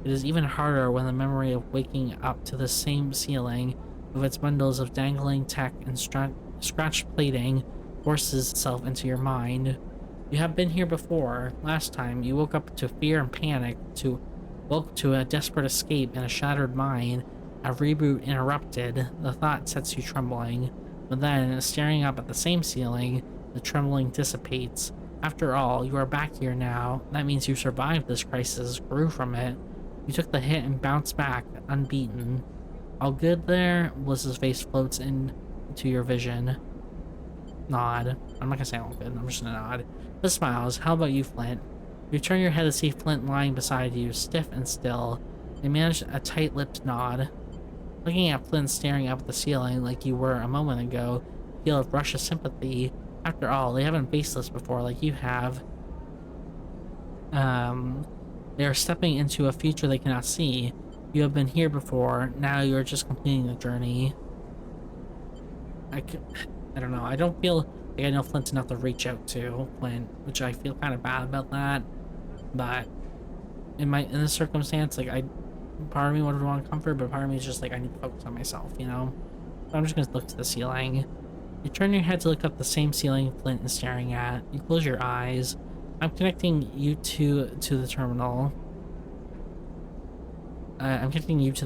It is even harder when the memory of waking up to the same ceiling, with its bundles of dangling tech and scratched plating, forces itself into your mind. You have been here before. Last time, you woke up to fear and panic, woke to a desperate escape in a shattered mind. A reboot interrupted. The thought sets you trembling. But then, staring up at the same ceiling, the trembling dissipates. After all, you are back here now. That means you survived this crisis, grew from it. You took the hit and bounced back, unbeaten. All good there? Bliss's face floats into your vision. Nod. I'm not gonna say all good, I'm just gonna nod. Bliss smiles. How about you, Flint? You turn your head to see Flint lying beside you, stiff and still. They manage a tight-lipped nod. Looking at Flint staring up at the ceiling like you were a moment ago, you feel a rush of sympathy. After all, they haven't faced this before like you have. They are stepping into a future they cannot see. You have been here before, now you are just completing the journey. I don't know, I don't feel like I know Flint's enough to reach out to Flint, which I feel kind of bad about that. But in this circumstance, like part of me would want comfort, but part of me is just like I need to focus on myself, you know? So I'm just gonna look to the ceiling. You turn your head to look up the same ceiling Flint is staring at. You close your eyes. I'm connecting you to the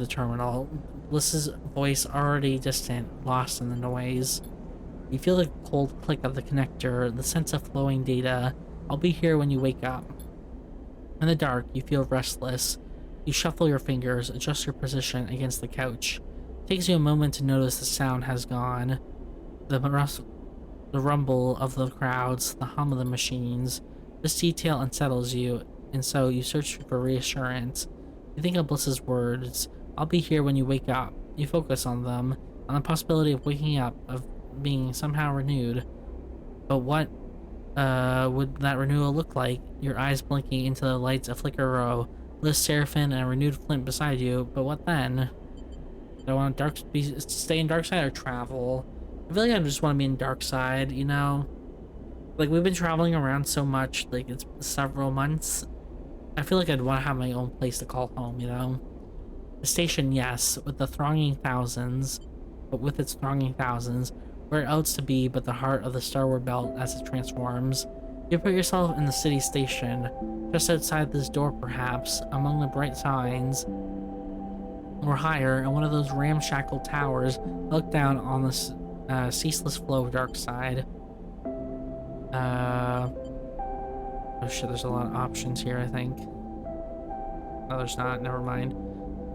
terminal. Bliss's voice already distant, lost in the noise. You feel the cold click of the connector, the sense of flowing data. I'll be here when you wake up. In the dark, you feel restless. You shuffle your fingers, adjust your position against the couch. It takes you a moment to notice the sound has gone. The rumble of the crowds, the hum of the machines. This detail unsettles you, and so you search for reassurance. You think of Bliss's words. I'll be here when you wake up. You focus on them, on the possibility of waking up, of being somehow renewed. But what would that renewal look like? Your eyes blinking into the lights of Flicker Row. Bliss, Seraphin, and a renewed Flint beside you. But what then? Do I want to stay in Darkside or travel? I feel like I just want to be in Darkside, you know? Like, we've been traveling around so much, like, it's several months. I feel like I'd want to have my own place to call home, you know? The station, yes, with the thronging thousands, but with its thronging thousands, where else to be but the heart of the Starward Belt as it transforms? You put yourself in the city station, just outside this door perhaps, among the bright signs, or higher, in one of those ramshackle towers, look down on this ceaseless flow of dark side. Oh shit, there's a lot of options here, I think. No, there's not, never mind.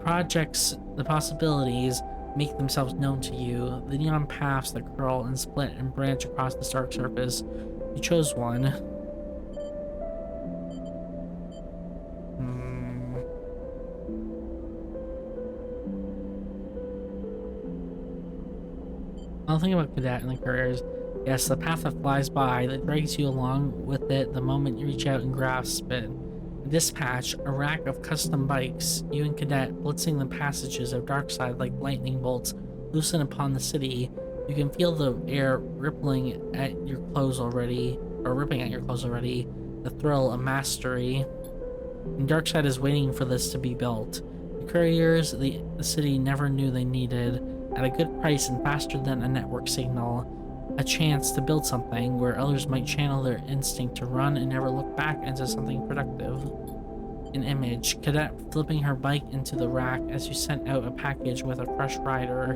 Projects, the possibilities, make themselves known to you. The neon paths that curl and split and branch across the stark surface. You chose one. I'll think about Cadet and the couriers. Yes, the path that flies by, that drags you along with it the moment you reach out and grasp it. A dispatch, a rack of custom bikes, you and Cadet blitzing the passages of Darkside like lightning bolts loosen upon the city. You can feel the air rippling at your clothes already, or ripping at your clothes already, the thrill of mastery. And Darkside is waiting for this to be built. The couriers the city never knew they needed, at a good price and faster than a network signal. A chance to build something where others might channel their instinct to run and never look back into something productive. An image, Cadet flipping her bike into the rack as you sent out a package with a fresh rider.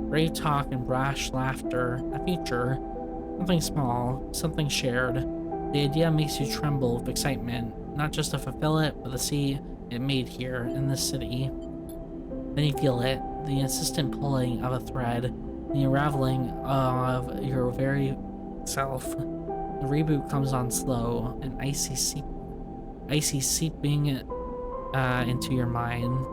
Brave talk and brash laughter, a future. Something small, something shared. The idea makes you tremble with excitement, not just to fulfill it, but to see it made here, in this city. Then you feel it, the insistent pulling of a thread, the unraveling of your very self. The reboot comes on slow, an icy seeping into your mind.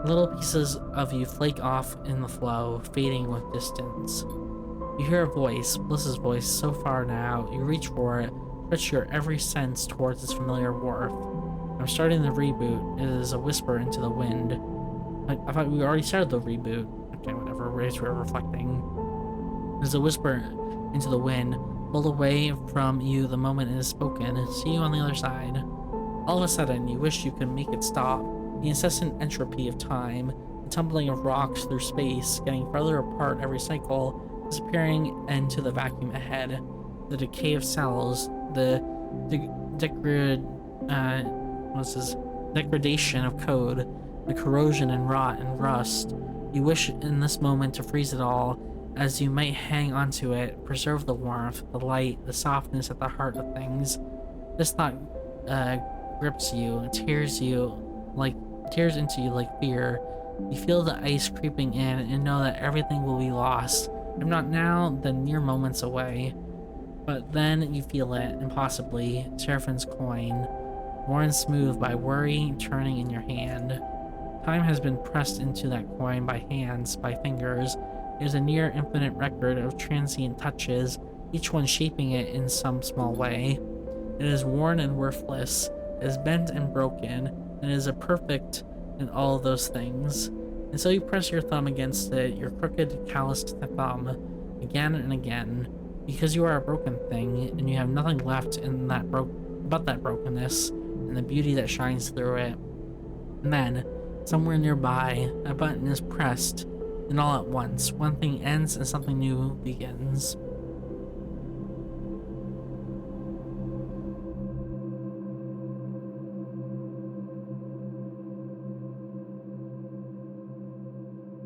Little pieces of you flake off in the flow, fading with distance. You hear a voice, Bliss's voice, so far now, you reach for it, stretch your every sense towards its familiar wharf. I'm starting the reboot. It is a whisper into the wind. I thought we already started the reboot. Okay, whatever, we're reflecting. There's a whisper into the wind, pulled away from you the moment it is spoken. See you on the other side. All of a sudden, you wish you could make it stop. The incessant entropy of time, the tumbling of rocks through space, getting farther apart every cycle, disappearing into the vacuum ahead. The decay of cells, the degradation of code, the corrosion and rot and rust. You wish in this moment to freeze it all, as you might hang onto it, preserve the warmth, the light, the softness at the heart of things. This thought grips you, tears into you like fear. You feel the ice creeping in and know that everything will be lost. If not now, then mere moments away. But then you feel it, impossibly, Seraphine's coin, worn smooth by worry turning in your hand. Time has been pressed into that coin by hands, by fingers. It is a near infinite record of transient touches, each one shaping it in some small way. It is worn and worthless, it is bent and broken, and it is a perfect in all of those things. And so you press your thumb against it, your crooked, calloused thumb, again and again, because you are a broken thing, and you have nothing left in that but that brokenness, and the beauty that shines through it. And then, somewhere nearby, a button is pressed, and all at once, one thing ends and something new begins.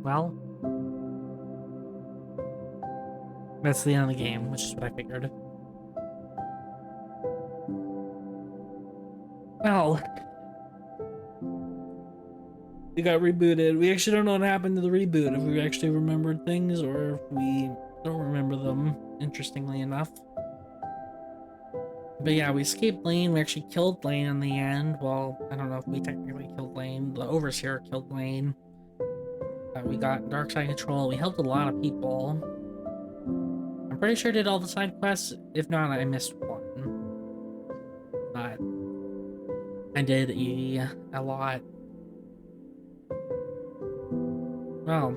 Well, that's the end of the game, which is what I figured. Well, we got rebooted. We actually don't know what happened to the reboot, if we actually remembered things or if we don't remember them, interestingly enough. But yeah, we escaped Lane. We actually killed Lane in the end. Well, I don't know if we technically killed Lane. The Overseer killed Lane. We got Darkside control. We helped a lot of people. I'm pretty sure I did all the side quests. If not, I missed one. But I did a lot. Well,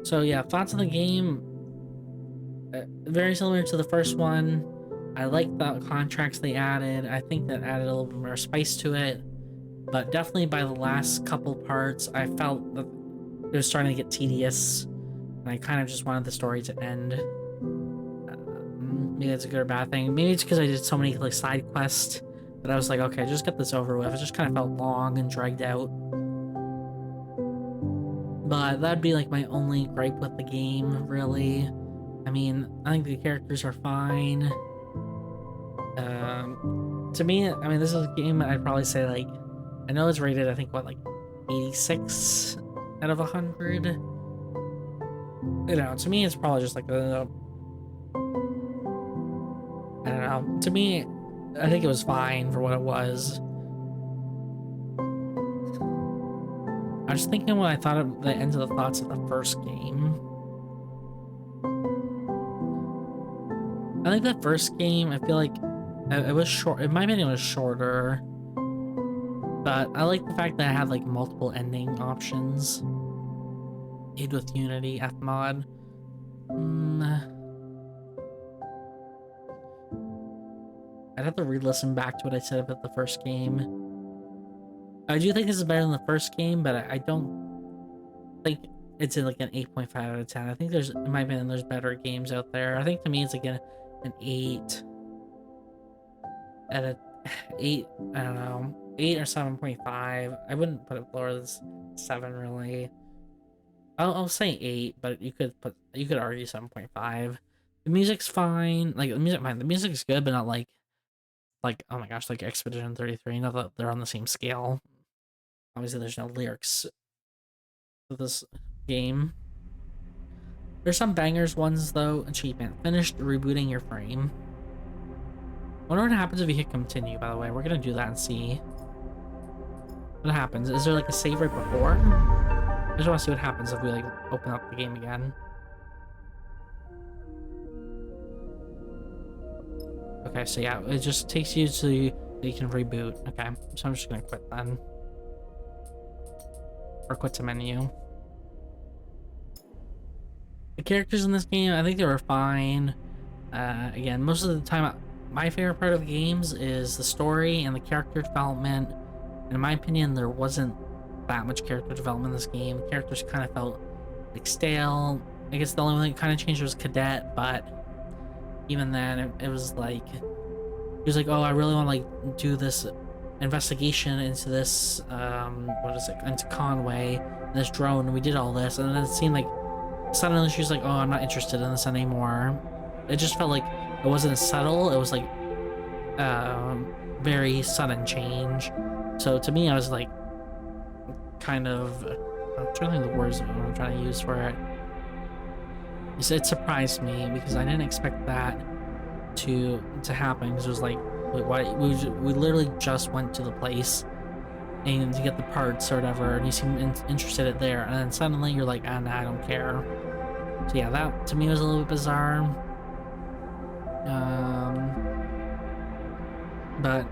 so yeah, thoughts on the game. Very similar to the first one. I like the contracts they added. I think that added a little bit more spice to it. but definitely by the last couple parts, I felt that it was starting to get tedious, and I kind of just wanted the story to end. Maybe that's a good or bad thing. Maybe it's because I did so many like side quests that I was like, okay, just get this over with. It just kind of felt long and dragged out. But that'd be like my only gripe with the game, really. I mean, I think the characters are fine. To me, I mean, this is a game I'd probably say like, I know it's rated, I think what, like 86 out of 100. You know, to me, it's probably just like a, I don't know. To me, I think it was fine for what it was. I was thinking when I thought of the ends of the thoughts of the first game. I think that first game, I feel like it was short. In my opinion, it was shorter. But I like the fact that I had like multiple ending options. Aid with Unity, Fmod. I'd have to re-listen back to what I said about the first game. I do think this is better than the first game, but I don't think it's in like an 8.5 out of 10. I think there's, in my opinion, there's better games out there. I think to me it's like an 8 out of 8. I don't know, 8 or 7.5. I wouldn't put it lower than 7 really. I'll say 8, but you could argue 7.5. The music's fine. Like the music's good, but not like oh my gosh, like Expedition 33. Not that they're on the same scale. Obviously, there's no lyrics to this game. There's some bangers ones though. Achievement finished rebooting your frame. Wonder what happens if you hit continue. By the way, we're gonna do that and see what happens. Is there like a save right before? I just want to see what happens if we like open up the game again. Okay, so yeah, it just takes you to you can reboot. Okay, so I'm just gonna quit then, or quit to menu. The characters in this game, I think they were fine. Again, most of the time, my favorite part of the games is the story and the character development. And in my opinion, there wasn't that much character development in this game. The characters kind of felt like stale. I guess the only thing that kind of changed was Cadet, but even then, it was like, he was like, oh, I really want to like do this investigation into this, what is it, into Conway, and this drone, and we did all this, and then it seemed like suddenly she was like, oh, I'm not interested in this anymore. It just felt like it wasn't subtle, it was like very sudden change. So to me, I was like, kind of, I'm trying to think of the words I'm trying to use for it. It surprised me because I didn't expect that to happen, because it was like, wait, why? We literally just went to the place and to get the parts or whatever, and you seem interested in it there, and then suddenly you're like, ah, nah, I don't care. So yeah, that to me was a little bit bizarre. But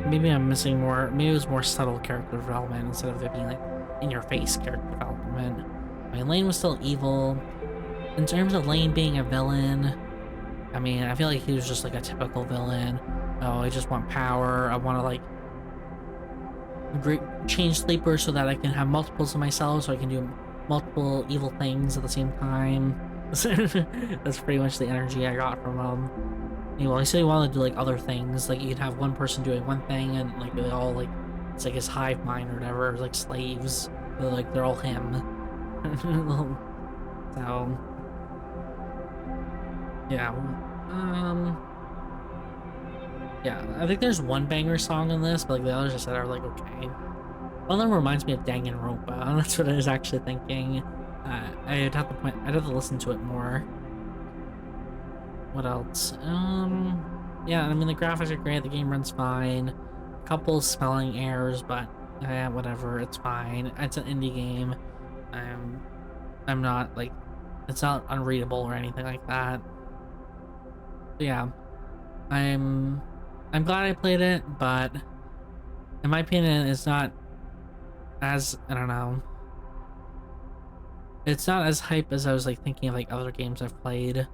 maybe I'm missing more. Maybe it was more subtle character development instead of it being like in your face character development. I mean, Lane was still evil. In terms of Lane being a villain, I mean, I feel like he was just like a typical villain. Oh, I just want power. I want to like change Sleeper so that I can have multiples of myself, so I can do multiple evil things at the same time. That's pretty much the energy I got from him. Well, he said he wanted to do like other things, like you could have one person doing one thing and like they all like, it's like his hive mind or whatever, like slaves, but like they're all him. So yeah, yeah, I think there's one banger song in this, but like the others I said are like okay. One of them reminds me of Danganronpa, and that's what I was actually thinking. I'd have to listen to it more. What else? Yeah, I mean the graphics are great, the game runs fine. A couple spelling errors, but whatever, it's fine. It's an indie game. I'm not like, it's not unreadable or anything like that. But yeah, I'm glad I played it, but in my opinion, it's not as, I don't know, it's not as hype as I was like thinking of like other games I've played.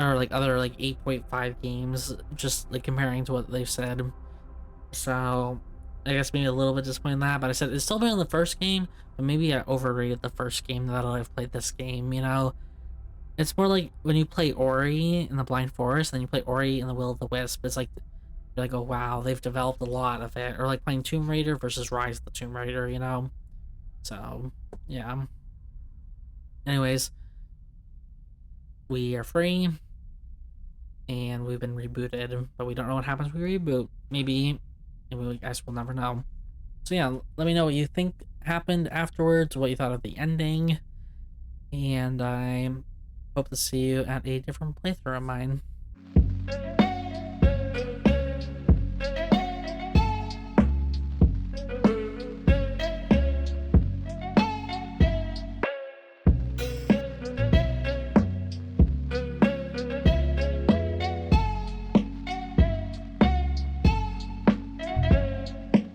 or like other like 8.5 games, just like comparing to what they've said. So I guess maybe a little bit disappointed in that, but I said it's still better than the first game, but maybe I overrated the first game that I've played this game, you know? It's more like when you play Ori in the Blind Forest, and then you play Ori in the Will of the Wisp. It's like you're like, oh wow, they've developed a lot of it. Or like playing Tomb Raider versus Rise of the Tomb Raider, you know? So yeah. Anyways, we are free and we've been rebooted, but we don't know what happens when we reboot. Maybe we guys will never know. So yeah, let me know what you think happened afterwards, what you thought of the ending, and I hope to see you at a different playthrough of mine.